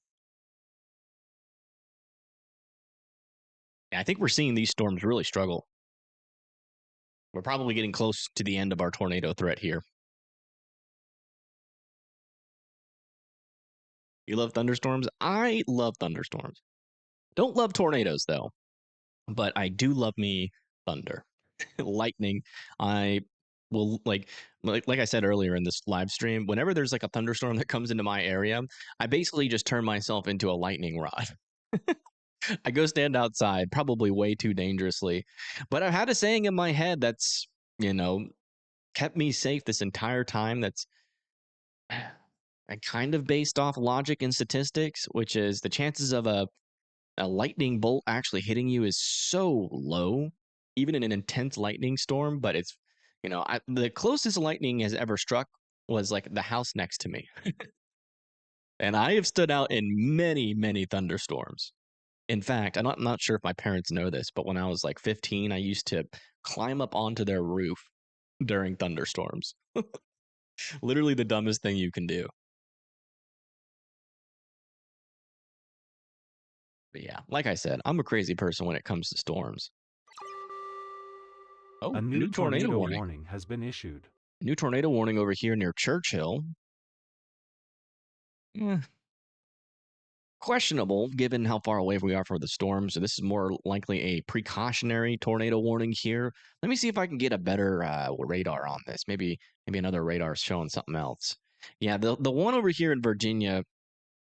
Yeah, I think we're seeing these storms really struggle. We're probably getting close to the end of our tornado threat here. You love thunderstorms? I love thunderstorms. Don't love tornadoes though, but I do love me thunder. Lightning. I will like I said earlier in this live stream, whenever there's like a thunderstorm that comes into my area, I basically just turn myself into a lightning rod. I go stand outside, probably way too dangerously. But I've had a saying in my head that's, kept me safe this entire time that's kind of based off logic and statistics, which is the chances of a lightning bolt actually hitting you is so low, even in an intense lightning storm. But it's, the closest lightning has ever struck was like the house next to me. And I have stood out in many, many thunderstorms. In fact, I'm not sure if my parents know this, but when I was like 15, I used to climb up onto their roof during thunderstorms. Literally the dumbest thing you can do. But yeah, like I said, I'm a crazy person when it comes to storms. Oh, A a new new tornado tornado warning. warning has been issued. New tornado warning over here near Churchill. Eh, questionable given how far away we are from the storm. So this is more likely a precautionary tornado warning here. Let me see if I can get a better radar on this. Maybe another radar is showing something else. Yeah, the one over here in Virginia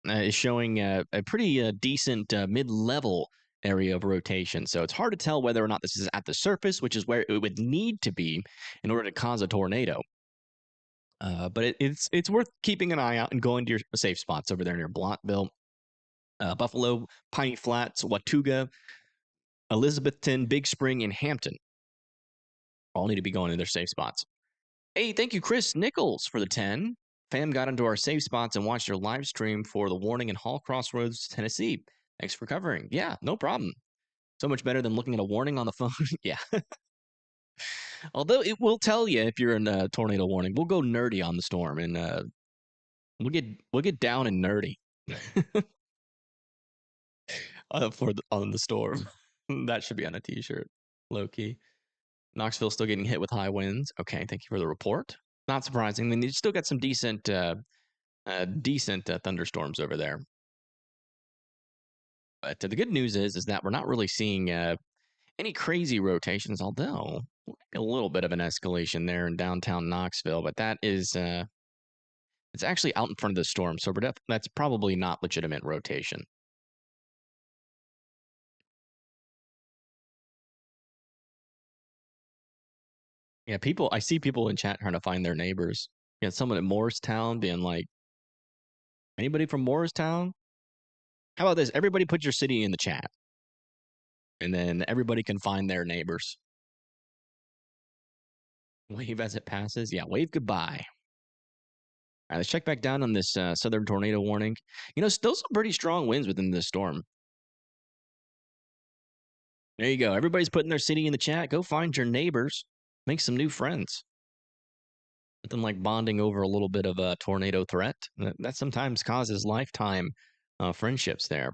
is showing a pretty decent mid-level area of rotation. So it's hard to tell whether or not this is at the surface, which is where it would need to be in order to cause a tornado. But it's worth keeping an eye out and going to your safe spots over there near Blounteville, Buffalo, Piney Flats, Watauga, Elizabethton, Big Spring, and Hampton. All need to be going in their safe spots. Hey, thank you, Chris Nichols, for the 10. Fam got into our safe spots and watched your live stream for the warning in Hall Crossroads, Tennessee. Thanks for covering. Yeah, no problem. So much better than looking at a warning on the phone. Yeah. Although it will tell you if you're in a tornado warning. We'll go nerdy on the storm and We'll get down and nerdy on the storm. That should be on a t-shirt. Low key. Knoxville still getting hit with high winds. Okay, thank you for the report. Not surprising. I mean, you still got some decent thunderstorms over there. But the good news is that we're not really seeing any crazy rotations, although a little bit of an escalation there in downtown Knoxville. But that is it's actually out in front of the storm, so that's probably not legitimate rotation. Yeah, I see people in chat trying to find their neighbors. Yeah, someone in Morristown being like, anybody from Morristown? How about this? Everybody put your city in the chat, and then everybody can find their neighbors. Wave as it passes. Yeah, wave goodbye. All right, let's check back down on this southern tornado warning. Still some pretty strong winds within this storm. There you go. Everybody's putting their city in the chat. Go find your neighbors. Make some new friends. Nothing like bonding over a little bit of a tornado threat. That sometimes causes lifetime friendships there.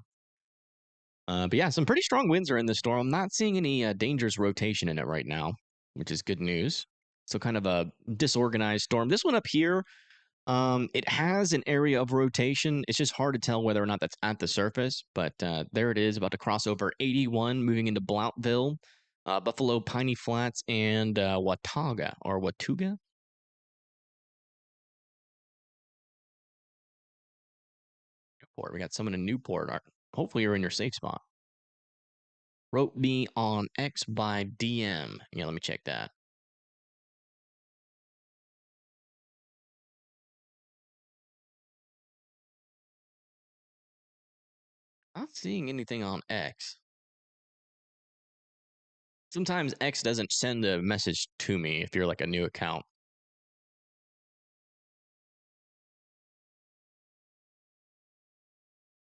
But yeah, some pretty strong winds are in this storm. I'm not seeing any dangerous rotation in it right now, which is good news. So kind of a disorganized storm. This one up here, it has an area of rotation. It's just hard to tell whether or not that's at the surface, but there it is, about to cross over 81, moving into Blounttville, Buffalo, Piney Flats, and Watauga or Watauga. Newport. We got someone in Newport. Hopefully, you're in your safe spot. Wrote me on X by DM. Yeah, let me check that. Not seeing anything on X. Sometimes X doesn't send a message to me if you're like a new account.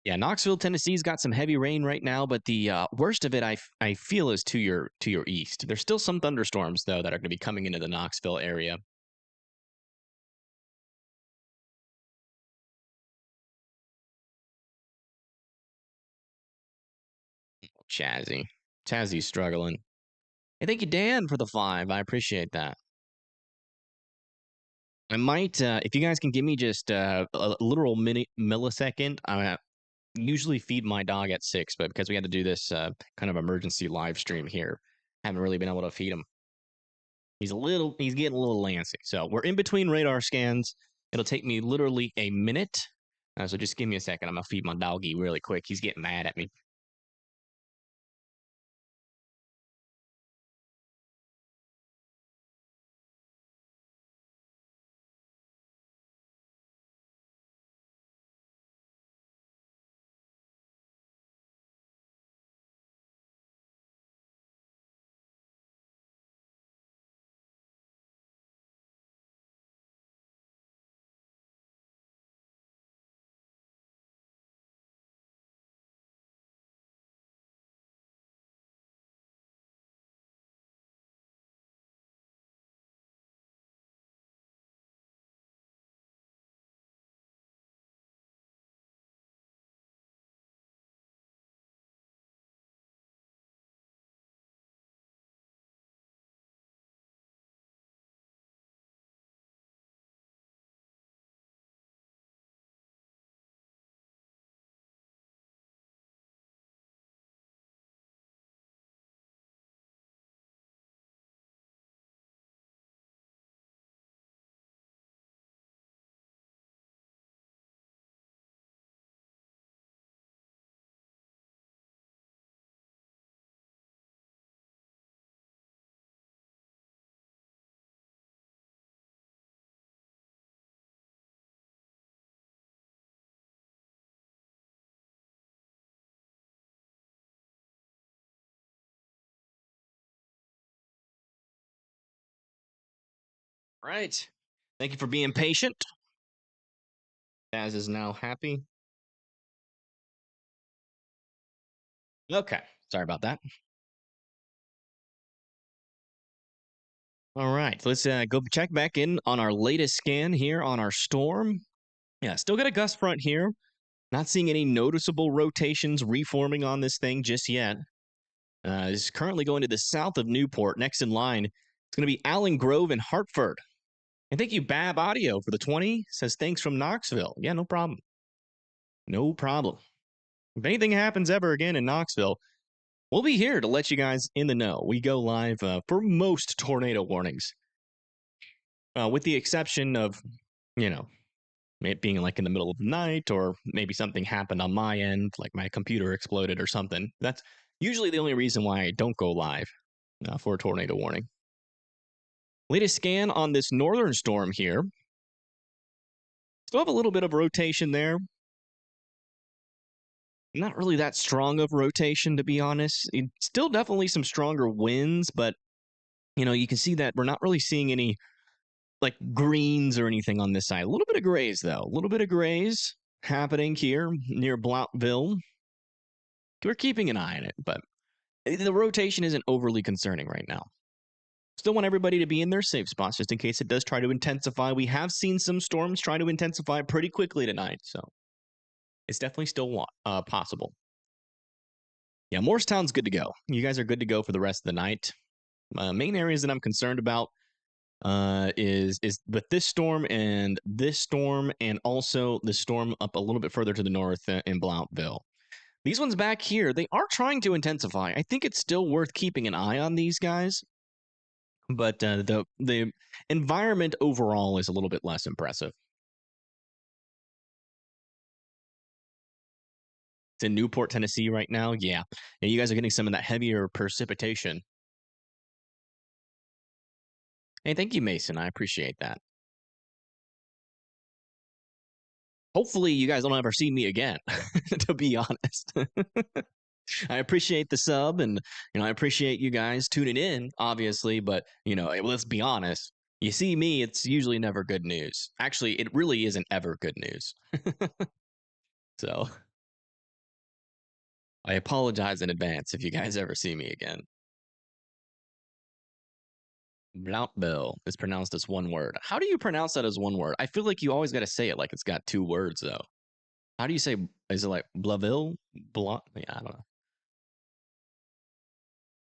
Yeah, Knoxville, Tennessee's got some heavy rain right now, but the worst of it, I feel, is to your east. There's still some thunderstorms though that are going to be coming into the Knoxville area. Chazzy's struggling. Hey, thank you, Dan, for the 5. I appreciate that. I might, if you guys can give me just a literal millisecond, I usually feed my dog at 6, but because we had to do this kind of emergency live stream here, haven't really been able to feed him. He's getting a little lancy. So we're in between radar scans. It'll take me literally a minute. So just give me a second. I'm gonna feed my doggy really quick. He's getting mad at me. Right. Thank you for being patient. Taz is now happy. Okay. Sorry about that. All right. Let's go check back in on our latest scan here on our storm. Yeah, still got a gust front here. Not seeing any noticeable rotations reforming on this thing just yet. Is currently going to the south of Newport. Next in line, it's going to be Allen Grove and Hartford. And thank you, Bab Audio, for the 20. Says thanks from Knoxville. Yeah, no problem. No problem. If anything happens ever again in Knoxville, we'll be here to let you guys in the know. We go live for most tornado warnings, with the exception of, you know, it being like in the middle of the night or maybe something happened on my end, like my computer exploded or something. That's usually the only reason why I don't go live for a tornado warning. Latest scan on this northern storm here. Still have a little bit of rotation there. Not really that strong of rotation, to be honest. Still definitely some stronger winds, but you can see that we're not really seeing any like greens or anything on this side. A little bit of grays, though. A little bit of grays happening here near Blounteville. We're keeping an eye on it, but the rotation isn't overly concerning right now. Still want everybody to be in their safe spots just in case it does try to intensify. We have seen some storms try to intensify pretty quickly tonight, so it's definitely still possible. Yeah, Morristown's good to go. You guys are good to go for the rest of the night. Main areas that I'm concerned about is with this storm, and also the storm up a little bit further to the north in Blounteville. These ones back here, they are trying to intensify. I think it's still worth keeping an eye on these guys, but the environment overall is a little bit less impressive. It's in Newport, Tennessee right now. Yeah, and you guys are getting some of that heavier precipitation. Hey, thank you, Mason. I appreciate that. Hopefully, you guys don't ever see me again, to be honest. I appreciate the sub, and I appreciate you guys tuning in, obviously, but let's be honest. You see me, it's usually never good news. Actually, it really isn't ever good news. So I apologize in advance if you guys ever see me again. Blounteville is pronounced as one word. How do you pronounce that as one word? I feel like you always got to say it like it's got two words, though. How do you say? Is it like Blaville? Yeah, I don't know.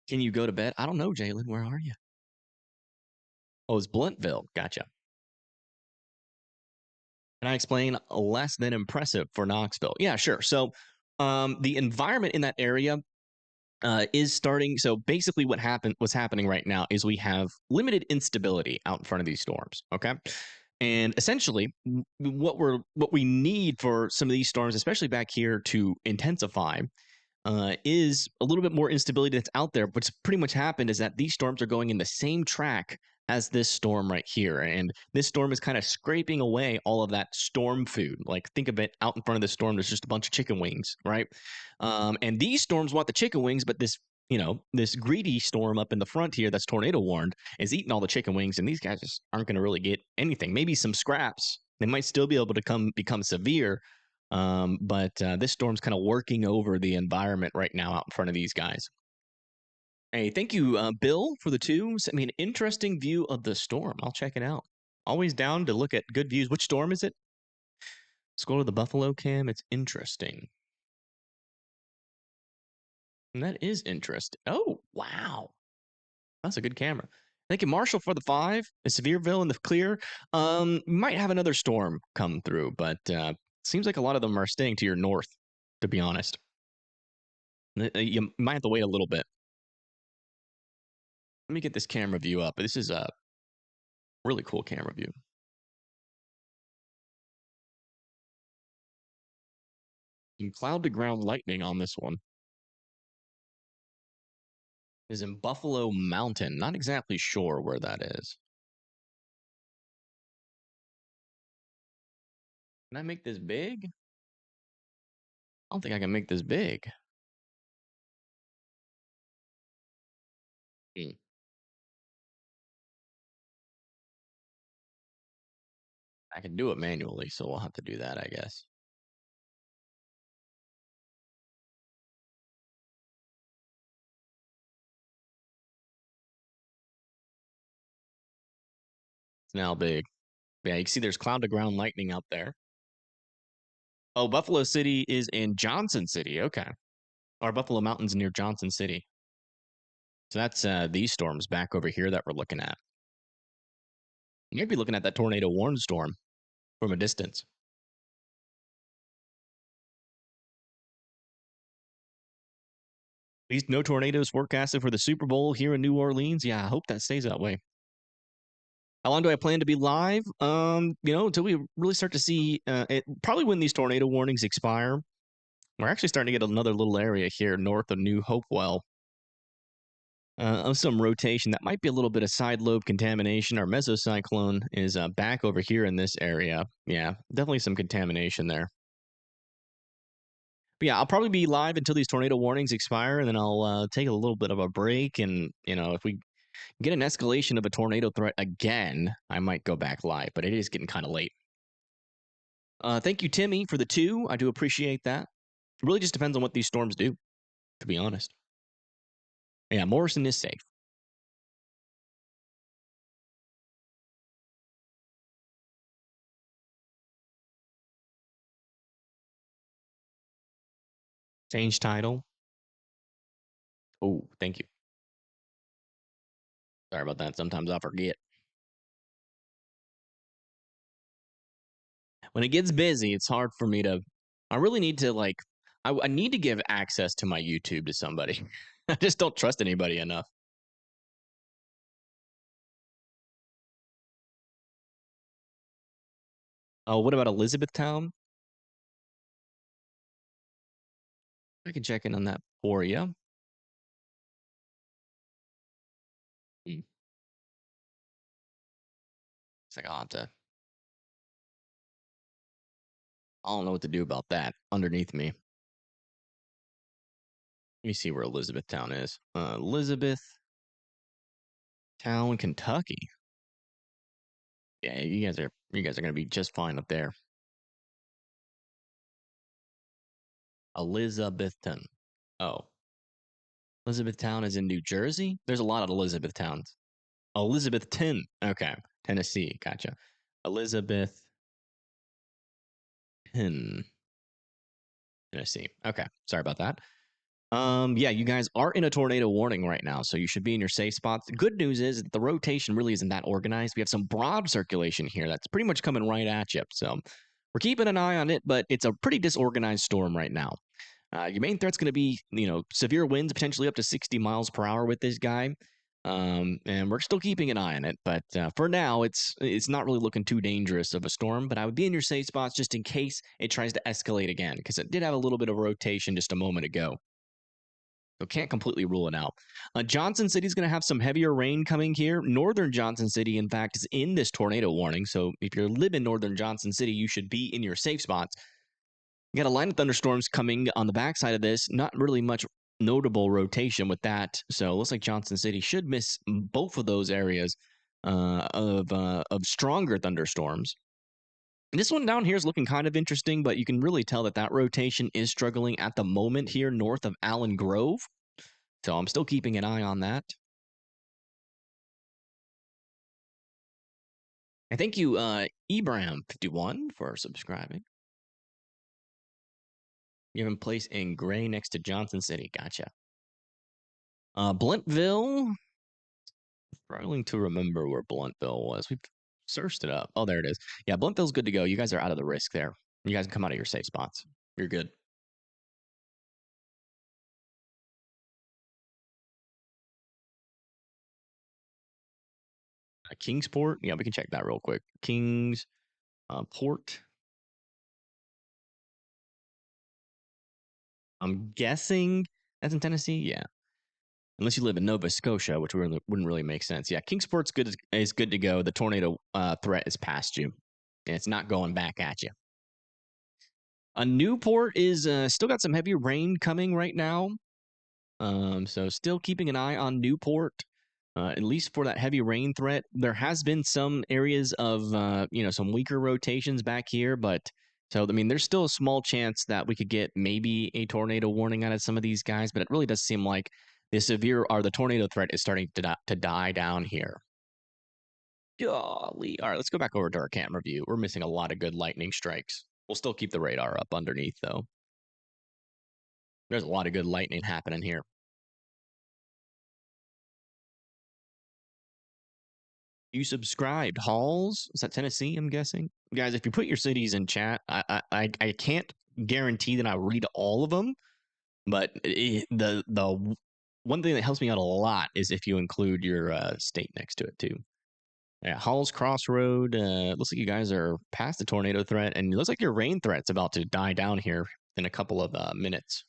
Can you go to bed? I don't know, Jalen. Where are you? Oh, it's Bluntville. Gotcha. Can I explain? Less than impressive for Knoxville. Yeah, sure. So, the environment in that area is starting. So basically, what's happening right now is we have limited instability out in front of these storms. Okay. And essentially, what we need for some of these storms, especially back here, to intensify, is a little bit more instability that's out there. What's pretty much happened is that these storms are going in the same track as this storm right here. And this storm is kind of scraping away all of that storm food. Like, think of it, out in front of the storm, there's just a bunch of chicken wings, right? And these storms want the chicken wings, but this greedy storm up in the front here that's tornado warned is eating all the chicken wings, and these guys just aren't going to really get anything. Maybe some scraps. They might still be able to become severe, but this storm's kind of working over the environment right now out in front of these guys. Hey, thank you, Bill, for the two. Sent me an interesting view of the storm. I'll check it out. Always down to look at good views. Which storm is it? Let's go to the Buffalo cam. It's interesting. And that is interesting. Oh, wow. That's a good camera. Thank you, Marshall, for the 5. The Sevierville in the clear. Might have another storm come through, but seems like a lot of them are staying to your north, to be honest. You might have to wait a little bit. Let me get this camera view up. This is a really cool camera view. And cloud to ground lightning on this one is in Buffalo Mountain. Not exactly sure where that is. Can I make this big? I don't think I can make this big. Hmm. I can do it manually, so we'll have to do that, I guess. It's now big. Yeah, you can see there's cloud to ground lightning out there. Oh, Buffalo City is in Johnson City. Okay. Or Buffalo Mountains near Johnson City. So that's these storms back over here that we're looking at. You might be looking at that tornado warning storm from a distance. At least no tornadoes forecasted for the Super Bowl here in New Orleans. Yeah, I hope that stays that way. How long do I plan to be live? Until we really start to see it. Probably when these tornado warnings expire. We're actually starting to get another little area here north of New Hopewell of some rotation that might be a little bit of side lobe contamination. Our mesocyclone is back over here in this area. Yeah, definitely some contamination there. But yeah, I'll probably be live until these tornado warnings expire, and then I'll take a little bit of a break. And if we get an escalation of a tornado threat again, I might go back live. But it is getting kind of late. Thank you, Timmy, for the 2. I do appreciate that. It really just depends on what these storms do, to be honest. Yeah, Morrison is safe. Change title. Oh, thank you. Sorry about that. Sometimes I forget. When it gets busy, it's hard for me to. I really need to I need to give access to my YouTube to somebody. I just don't trust anybody enough. Oh, what about Elizabethtown? I can check in on that for you. It's like I'll have to. I don't know what to do about that underneath me. Let me see where Elizabethtown is. Elizabethtown, Kentucky. Yeah, you guys are gonna be just fine up there. Elizabethton. Oh, Elizabethtown is in New Jersey. There's a lot of Elizabethtowns. Elizabethton. Okay, Tennessee. Gotcha. Elizabethton, Tennessee. Okay, sorry about that. Yeah, you guys are in a tornado warning right now, so you should be in your safe spots. The good news is that the rotation really isn't that organized. We have some broad circulation here that's pretty much coming right at you. So we're keeping an eye on it, but it's a pretty disorganized storm right now. Your main threat's going to be, severe winds, potentially up to 60 miles per hour with this guy. And we're still keeping an eye on it, but for now, it's not really looking too dangerous of a storm. But I would be in your safe spots just in case it tries to escalate again, because it did have a little bit of rotation just a moment ago. So can't completely rule it out. Johnson City is going to have some heavier rain coming here. Northern Johnson City, in fact, is in this tornado warning. So if you live in Northern Johnson City, you should be in your safe spots. You got a line of thunderstorms coming on the backside of this. Not really much notable rotation with that. So it looks like Johnson City should miss both of those areas of stronger thunderstorms. And this one down here is looking kind of interesting, but you can really tell that rotation is struggling at the moment here north of Allen Grove. So I'm still keeping an eye on that. I thank you, Ibrahim51, for subscribing. You have a place in Gray next to Johnson City. Gotcha. Blunttville. Struggling to remember where Bluntville was. We've searched it up. Oh, there it is. Yeah, Bluntville's good to go. You guys are out of the risk there. You guys can come out of your safe spots. You're good. Kingsport. Yeah, we can check that real quick. Kings Port. I'm guessing that's in Tennessee. Yeah. Unless you live in Nova Scotia, which wouldn't really make sense. Yeah, Kingsport's is good to go. The tornado threat is past you, and it's not going back at you. Newport is still got some heavy rain coming right now, so still keeping an eye on Newport, at least for that heavy rain threat. There has been some areas of some weaker rotations back here, but so I mean, there's still a small chance that we could get maybe a tornado warning out of some of these guys, but it really does seem like the tornado threat is starting to die down here. Golly. All right, let's go back over to our camera view. We're missing a lot of good lightning strikes. We'll still keep the radar up underneath, though. There's a lot of good lightning happening here. You subscribed. Halls? Is that Tennessee, I'm guessing? Guys, if you put your cities in chat, I can't guarantee that I read all of them, but the one thing that helps me out a lot is if you include your state next to it, too. Yeah, Halls Crossroad. Looks like you guys are past the tornado threat, and it looks like your rain threat's about to die down here in a couple of minutes.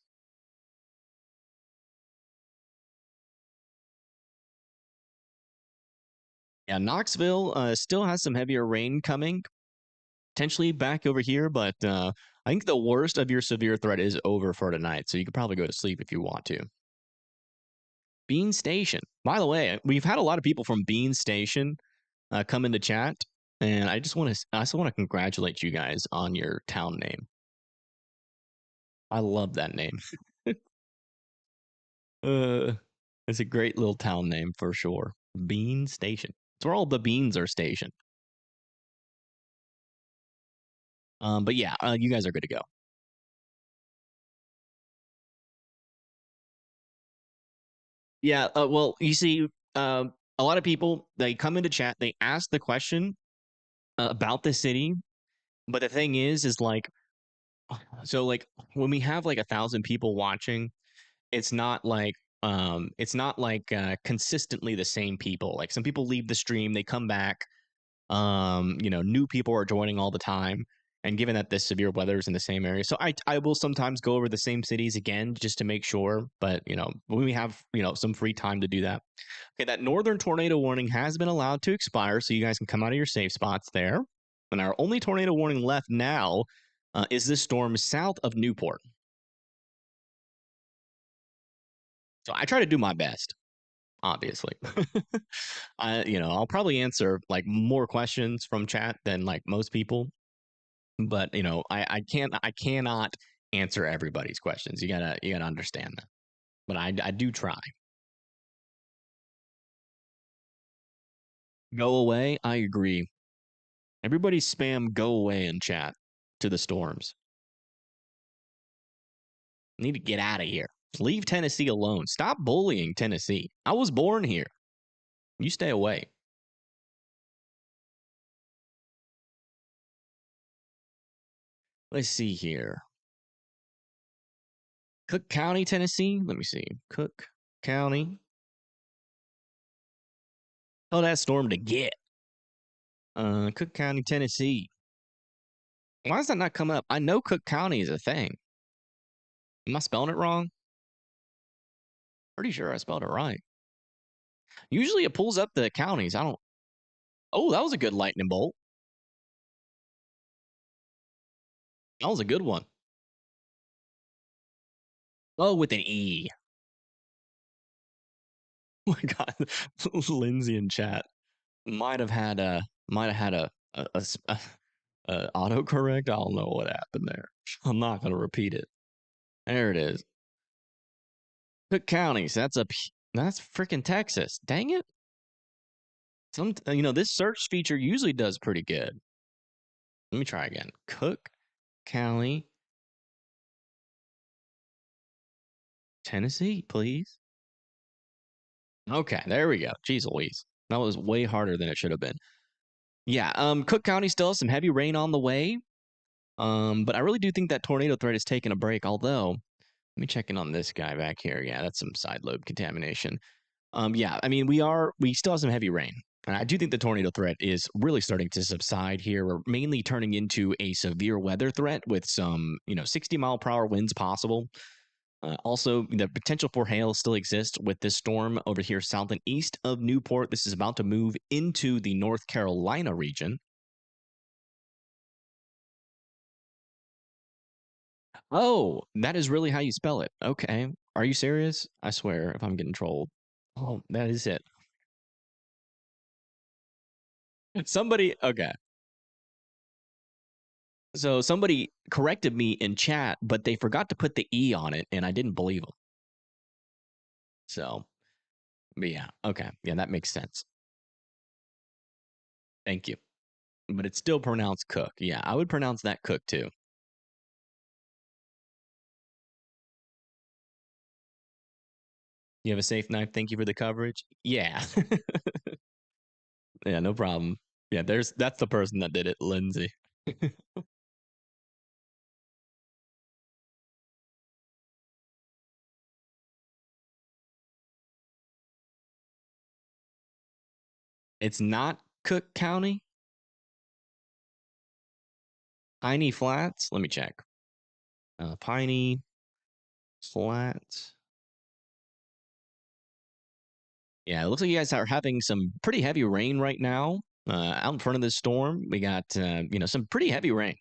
Yeah, Knoxville still has some heavier rain coming, potentially back over here, but I think the worst of your severe threat is over for tonight, so you could probably go to sleep if you want to. Bean Station. By the way, we've had a lot of people from Bean Station come into chat, and I also want to congratulate you guys on your town name. I love that name. It's a great little town name for sure. Bean Station. It's where all the beans are stationed. But yeah, you guys are good to go. Yeah. Well, you see, a lot of people they come into chat, they ask the question about the city, but the thing is like, so like when we have like 1,000 people watching, it's not like consistently the same people. Like some people leave the stream, they come back. New people are joining all the time. And given that this severe weather is in the same area, so I will sometimes go over the same cities again just to make sure. But when we have some free time to do that. Okay, that northern tornado warning has been allowed to expire, so you guys can come out of your safe spots there. And our only tornado warning left now is this storm south of Newport. So I try to do my best, obviously. I'll probably answer like more questions from chat than like most people, but I cannot answer everybody's questions. You gotta understand that. But I do try. Go away. I agree. Everybody spam go away in chat to the storms. Need to get out of here. Leave Tennessee alone. Stop bullying Tennessee. I was born here. You stay away. Let's see here. Cook County, Tennessee. Let me see. Cook County. Oh, that storm to get. Cook County, Tennessee. Why does that not come up? I know Cook County is a thing. Am I spelling it wrong? Pretty sure I spelled it right. Usually it pulls up the counties. I don't. Oh, that was a good lightning bolt. That was a good one. Oh, with an E. Oh my God. Lindsay in chat might have had a autocorrect. I don't know what happened there. I'm not gonna repeat it. There it is. Cook counties. That's freaking Texas. Dang it. This search feature usually does pretty good. Let me try again. Cook County, Tennessee, please. Okay, there we go. Jeez Louise. That was way harder than it should have been. Yeah, Cook County still has some heavy rain on the way. But I really do think that tornado threat is taking a break. Although, let me check in on this guy back here. Yeah, that's some side lobe contamination. Yeah, I mean, we still have some heavy rain. And I do think the tornado threat is really starting to subside here. We're mainly turning into a severe weather threat with some, 60-mile-per-hour winds possible. Also, the potential for hail still exists with this storm over here south and east of Newport. This is about to move into the North Carolina region. Oh, that is really how you spell it. Okay. Are you serious? I swear, if I'm getting trolled. Oh, that is it. Okay. So somebody corrected me in chat, but they forgot to put the E on it, and I didn't believe them. So, but yeah. Okay. Yeah, that makes sense. Thank you. But it's still pronounced cook. Yeah, I would pronounce that cook too. You have a safe night. Thank you for the coverage. Yeah. Yeah, no problem. Yeah, that's the person that did it, Lindsay. It's not Cook County. Piney Flats. Let me check. Piney Flats. Yeah, it looks like you guys are having some pretty heavy rain right now. Out in front of this storm, we got some pretty heavy rain.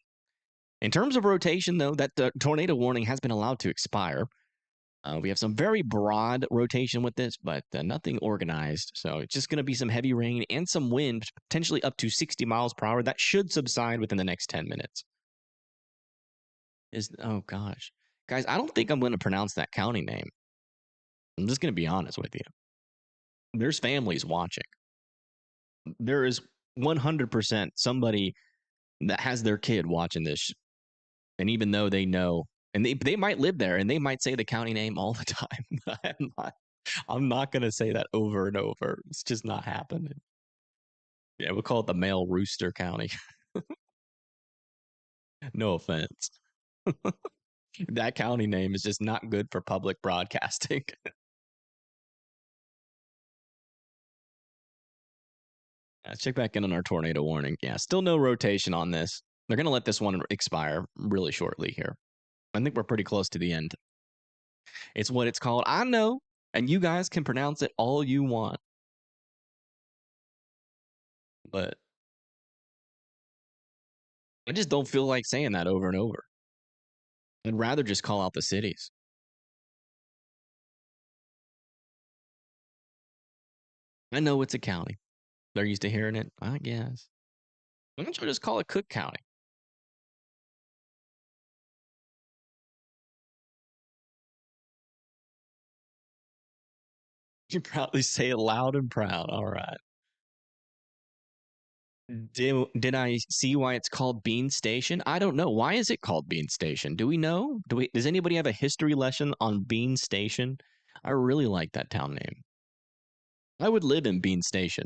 In terms of rotation, though, that tornado warning has been allowed to expire. We have some very broad rotation with this, but nothing organized. So it's just going to be some heavy rain and some wind, potentially up to 60 miles per hour. That should subside within the next 10 minutes. Oh gosh, guys, I don't think I'm going to pronounce that county name. I'm just going to be honest with you. There's families watching. There is 100% somebody that has their kid watching this, and even though they know, and they might live there, and they might say the county name all the time. I'm not gonna say that over and over. It's just not happening. Yeah, we'll call it the male rooster county. No offense. That county name is just not good for public broadcasting. Let's check back in on our tornado warning. Yeah, still no rotation on this. They're gonna let this one expire really shortly here. I think we're pretty close to the end. It's what it's called. I know, and you guys can pronounce it all you want. But I just don't feel like saying that over and over. I'd rather just call out the cities. I know it's a county. They're used to hearing it, I guess. Why don't you just call it Cook County? You proudly say it loud and proud. All right. Did I see why it's called Bean Station? I don't know. Why is it called Bean Station? Do we know? Does anybody have a history lesson on Bean Station? I really like that town name. I would live in Bean Station.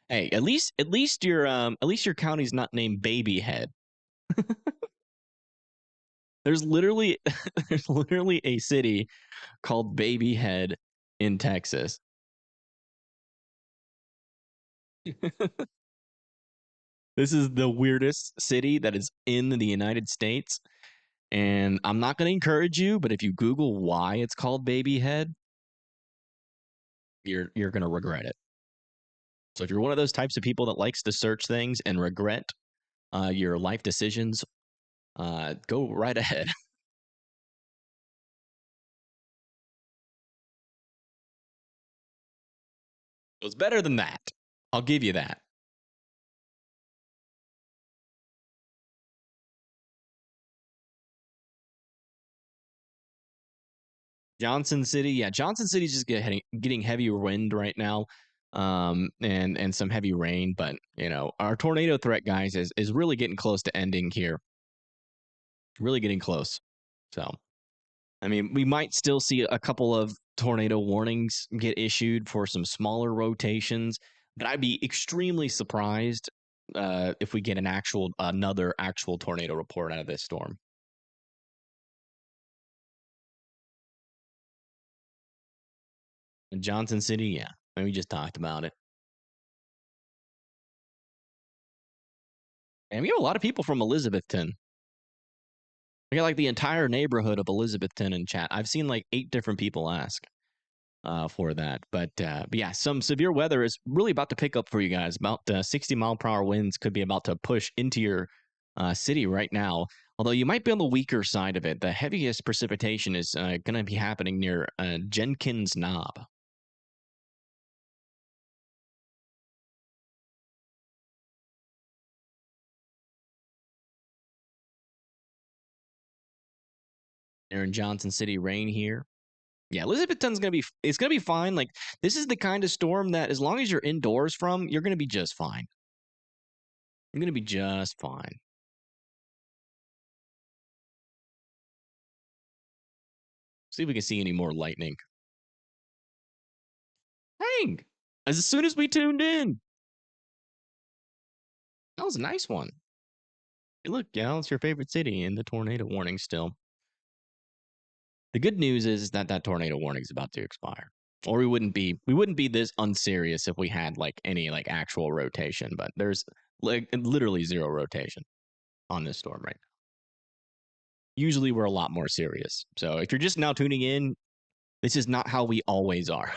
Hey, at least your county's not named Babyhead. There's literally there's literally a city called Babyhead in Texas. This is the weirdest city that is in the United States. And I'm not going to encourage you, but if you Google why it's called Babyhead, you're going to regret it. So if you're one of those types of people that likes to search things and regret your life decisions, go right ahead. It was better than that. I'll give you that. Johnson City, yeah, Johnson City's just getting heavy wind right now, and some heavy rain. But our tornado threat, guys, is really getting close to ending here. Really getting close. So, I mean, we might still see a couple of tornado warnings get issued for some smaller rotations, but I'd be extremely surprised if we get another actual tornado report out of this storm. In Johnson City, yeah, and we just talked about it. And we have a lot of people from Elizabethton. We got like the entire neighborhood of Elizabethton in chat. I've seen like 8 different people ask for that. But yeah, some severe weather is really about to pick up for you guys. About 60-mile-per-hour winds could be about to push into your city right now. Although you might be on the weaker side of it. The heaviest precipitation is going to be happening near Jenkins Knob. They're in Johnson City, rain here. Yeah, Elizabethton's gonna be fine. Like, this is the kind of storm that as long as you're indoors from, you're gonna be just fine. I'm going to be just fine. See if we can see any more lightning. Dang! As soon as we tuned in. That was a nice one. Hey, look, Gal, it's your favorite city in the tornado warning still. The good news is that that tornado warning is about to expire. Or we wouldn't be this unserious if we had like any like actual rotation, but there's like literally zero rotation on this storm right now. Usually we're a lot more serious. So if you're just now tuning in, this is not how we always are.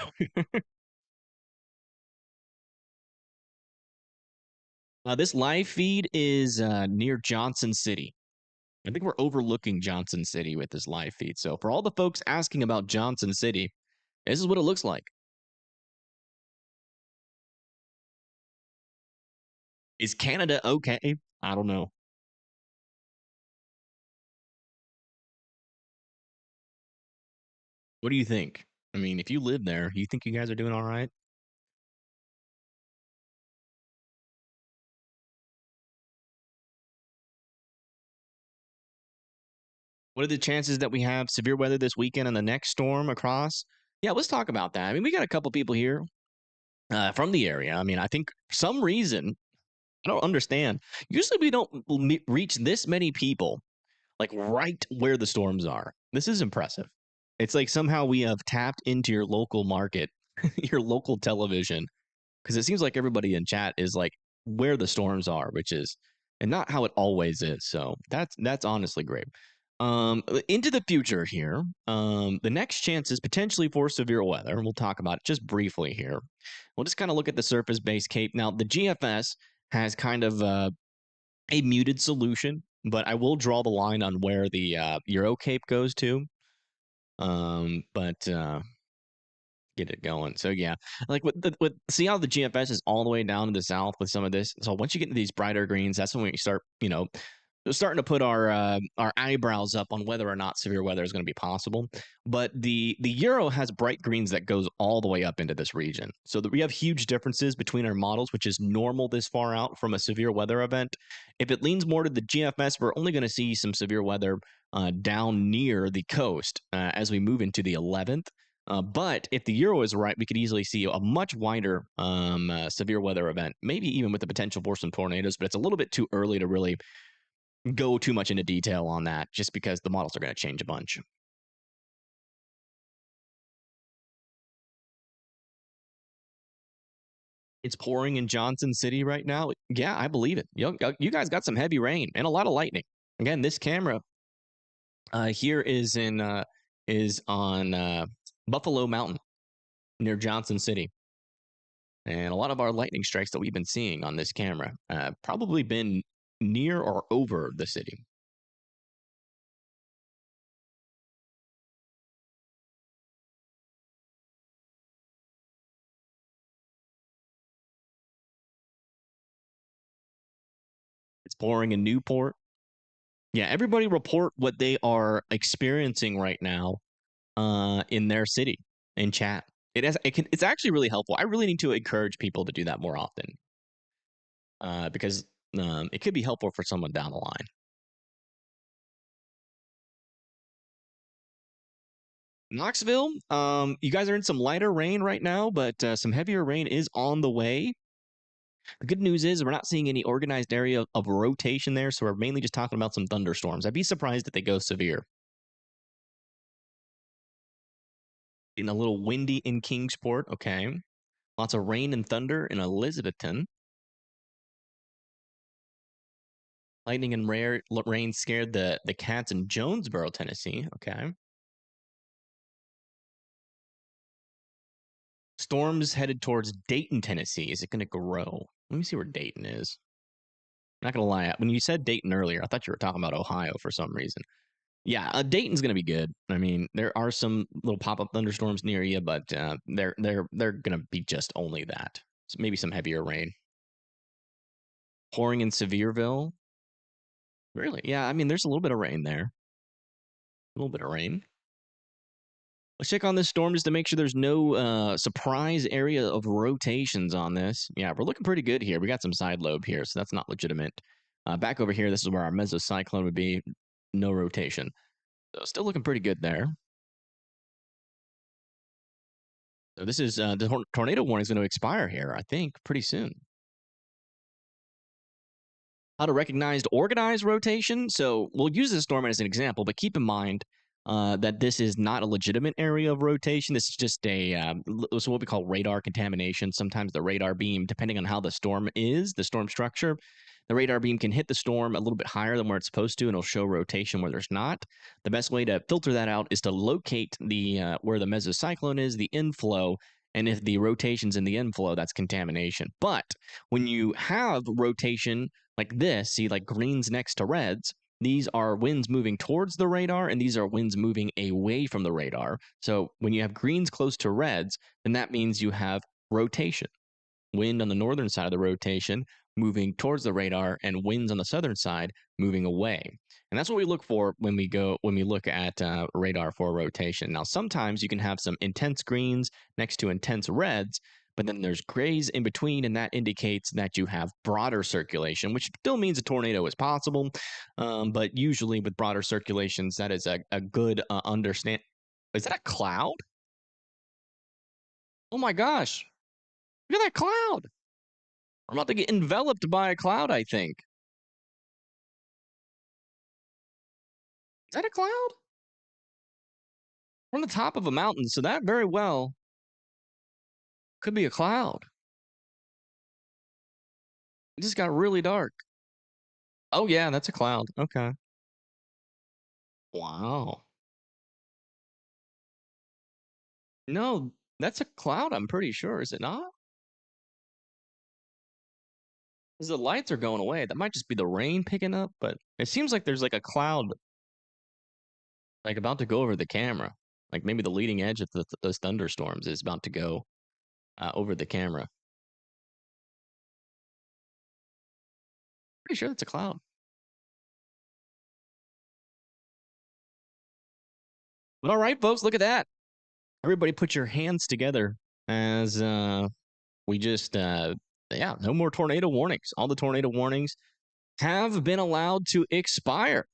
This live feed is near Johnson City. I think we're overlooking Johnson City with this live feed. So for all the folks asking about Johnson City, this is what it looks like. Is Canada okay? I don't know. What do you think? I mean, if you live there, you think you guys are doing all right? What are the chances that we have severe weather this weekend and the next storm across? Yeah, let's talk about that. I mean, we got a couple people here from the area. I mean, I think for some reason, I don't understand. Usually we don't reach this many people like right where the storms are. This is impressive. It's like somehow we have tapped into your local market, your local television, because it seems like everybody in chat is like where the storms are, which is and not how it always is. So that's honestly great. Into the future here, the next chances potentially for severe weather, and we'll talk about it just briefly here. We'll just kind of look at the surface based cape. Now, the GFS has kind of a muted solution, but I will draw the line on where the Euro cape goes to. But get it going. So yeah, like with see how the GFS is all the way down to the south with some of this. So once you get into these brighter greens, that's when we start, starting to put our eyebrows up on whether or not severe weather is going to be possible. But the Euro has bright greens that goes all the way up into this region. So that we have huge differences between our models, which is normal this far out from a severe weather event. If it leans more to the GFS, we're only going to see some severe weather down near the coast as we move into the 11th. But if the Euro is right, we could easily see a much wider severe weather event, maybe even with the potential for some tornadoes. But it's a little bit too early to really go too much into detail on that just because the models are going to change a bunch. It's pouring in Johnson City right now. Yeah, I believe it. You guys got some heavy rain and a lot of lightning. Again, this camera here is on Buffalo Mountain near Johnson City. And a lot of our lightning strikes that we've been seeing on this camera probably been near or over the city. It's pouring in Newport. Yeah, everybody report what they are experiencing right now in their city in chat. It's actually really helpful. I really need to encourage people to do that more often because it could be helpful for someone down the line. Knoxville, you guys are in some lighter rain right now, but some heavier rain is on the way. The good news is we're not seeing any organized area of rotation there, so we're mainly just talking about some thunderstorms. I'd be surprised if they go severe. In a little windy in Kingsport, okay. Lots of rain and thunder in Elizabethton. Lightning and rain scared the cats in Jonesboro, Tennessee. Okay. Storms headed towards Dayton, Tennessee. Is it going to grow? Let me see where Dayton is. I'm not going to lie. When you said Dayton earlier, I thought you were talking about Ohio for some reason. Yeah, Dayton's going to be good. I mean, there are some little pop-up thunderstorms near you, but they're going to be just only that. So maybe some heavier rain. Pouring in Sevierville. Really? Yeah, I mean, there's a little bit of rain there. A little bit of rain. Let's check on this storm just to make sure there's no surprise area of rotations on this. Yeah, we're looking pretty good here. We got some side lobe here, so that's not legitimate. Back over here, this is where our mesocyclone would be. No rotation. So still looking pretty good there. So this is the tornado warning is going to expire here, I think, pretty soon. How to recognize organized rotation. So we'll use this storm as an example, but keep in mind that this is not a legitimate area of rotation. This is just so what we call radar contamination. Sometimes the radar beam, depending on how the storm is, the storm structure, the radar beam can hit the storm a little bit higher than where it's supposed to, and it'll show rotation where there's not. The best way to filter that out is to locate the where the mesocyclone is, the inflow, and if the rotation's in the inflow, that's contamination. But when you have rotation like this, see like greens next to reds, these are winds moving towards the radar, and these are winds moving away from the radar. So when you have greens close to reds, then that means you have rotation. Wind on the northern side of the rotation moving towards the radar, and winds on the southern side moving away. And that's what we look for when we look at radar for rotation. Now, sometimes you can have some intense greens next to intense reds, but then there's grays in between, and that indicates that you have broader circulation, which still means a tornado is possible. But usually with broader circulations, that is a good understand. Is that a cloud? Oh my gosh. Look at that cloud. I'm about to get enveloped by a cloud, I think. Is that a cloud? We're on the top of a mountain, so that very well could be a cloud. It just got really dark. Oh, yeah, that's a cloud. Okay. Wow. No, that's a cloud, I'm pretty sure. Is it not? Because the lights are going away. That might just be the rain picking up, but it seems like there's like a cloud like about to go over the camera. Like maybe the leading edge of those thunderstorms is about to go over the camera. Pretty sure that's a cloud. But all right, folks, look at that. Everybody put your hands together as we just, yeah, no more tornado warnings. All the tornado warnings have been allowed to expire.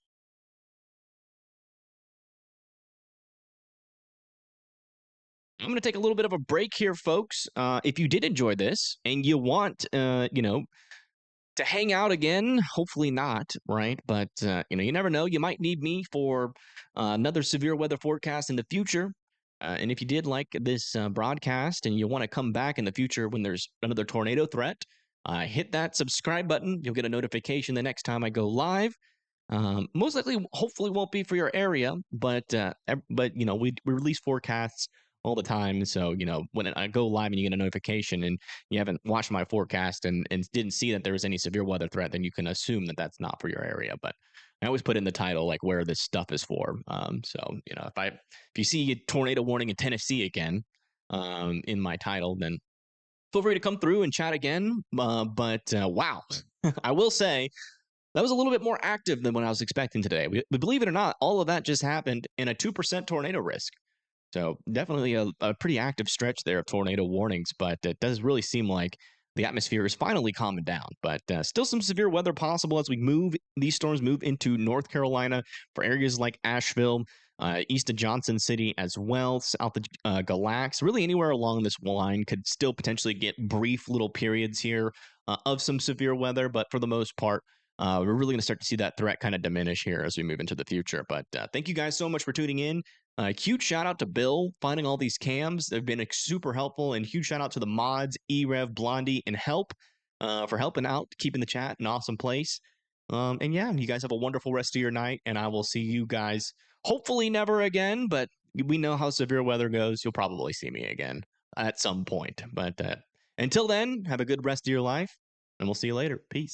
I'm going to take a little bit of a break here, folks. If you did enjoy this and you want, to hang out again, hopefully not, right? But you never know. You might need me for another severe weather forecast in the future. And if you did like this broadcast and you want to come back in the future when there's another tornado threat, hit that subscribe button. You'll get a notification the next time I go live. Most likely, hopefully, won't be for your area, but we release forecasts all the time. So when I go live and you get a notification and you haven't watched my forecast and didn't see that there was any severe weather threat, then you can assume that that's not for your area. But I always put in the title like where this stuff is for. So if you see a tornado warning in Tennessee again in my title, then feel free to come through and chat again. But wow, I will say that was a little bit more active than what I was expecting today. We believe it or not, all of that just happened in a 2% tornado risk. So definitely a pretty active stretch there of tornado warnings, but it does really seem like the atmosphere is finally calming down. But still some severe weather possible as these storms move into North Carolina for areas like Asheville, east of Johnson City as well, south of Galax. Really anywhere along this line could still potentially get brief little periods here of some severe weather, but for the most part, we're really going to start to see that threat kind of diminish here as we move into the future. But thank you guys so much for tuning in. Huge shout out to Bill finding all these cams. They've been super helpful, and huge shout out to the mods, Erev, Blondie, and Help for helping out, keeping the chat an awesome place. And yeah, you guys have a wonderful rest of your night, and I will see you guys hopefully never again, but we know how severe weather goes. You'll probably see me again at some point. But until then, have a good rest of your life, and we'll see you later. Peace.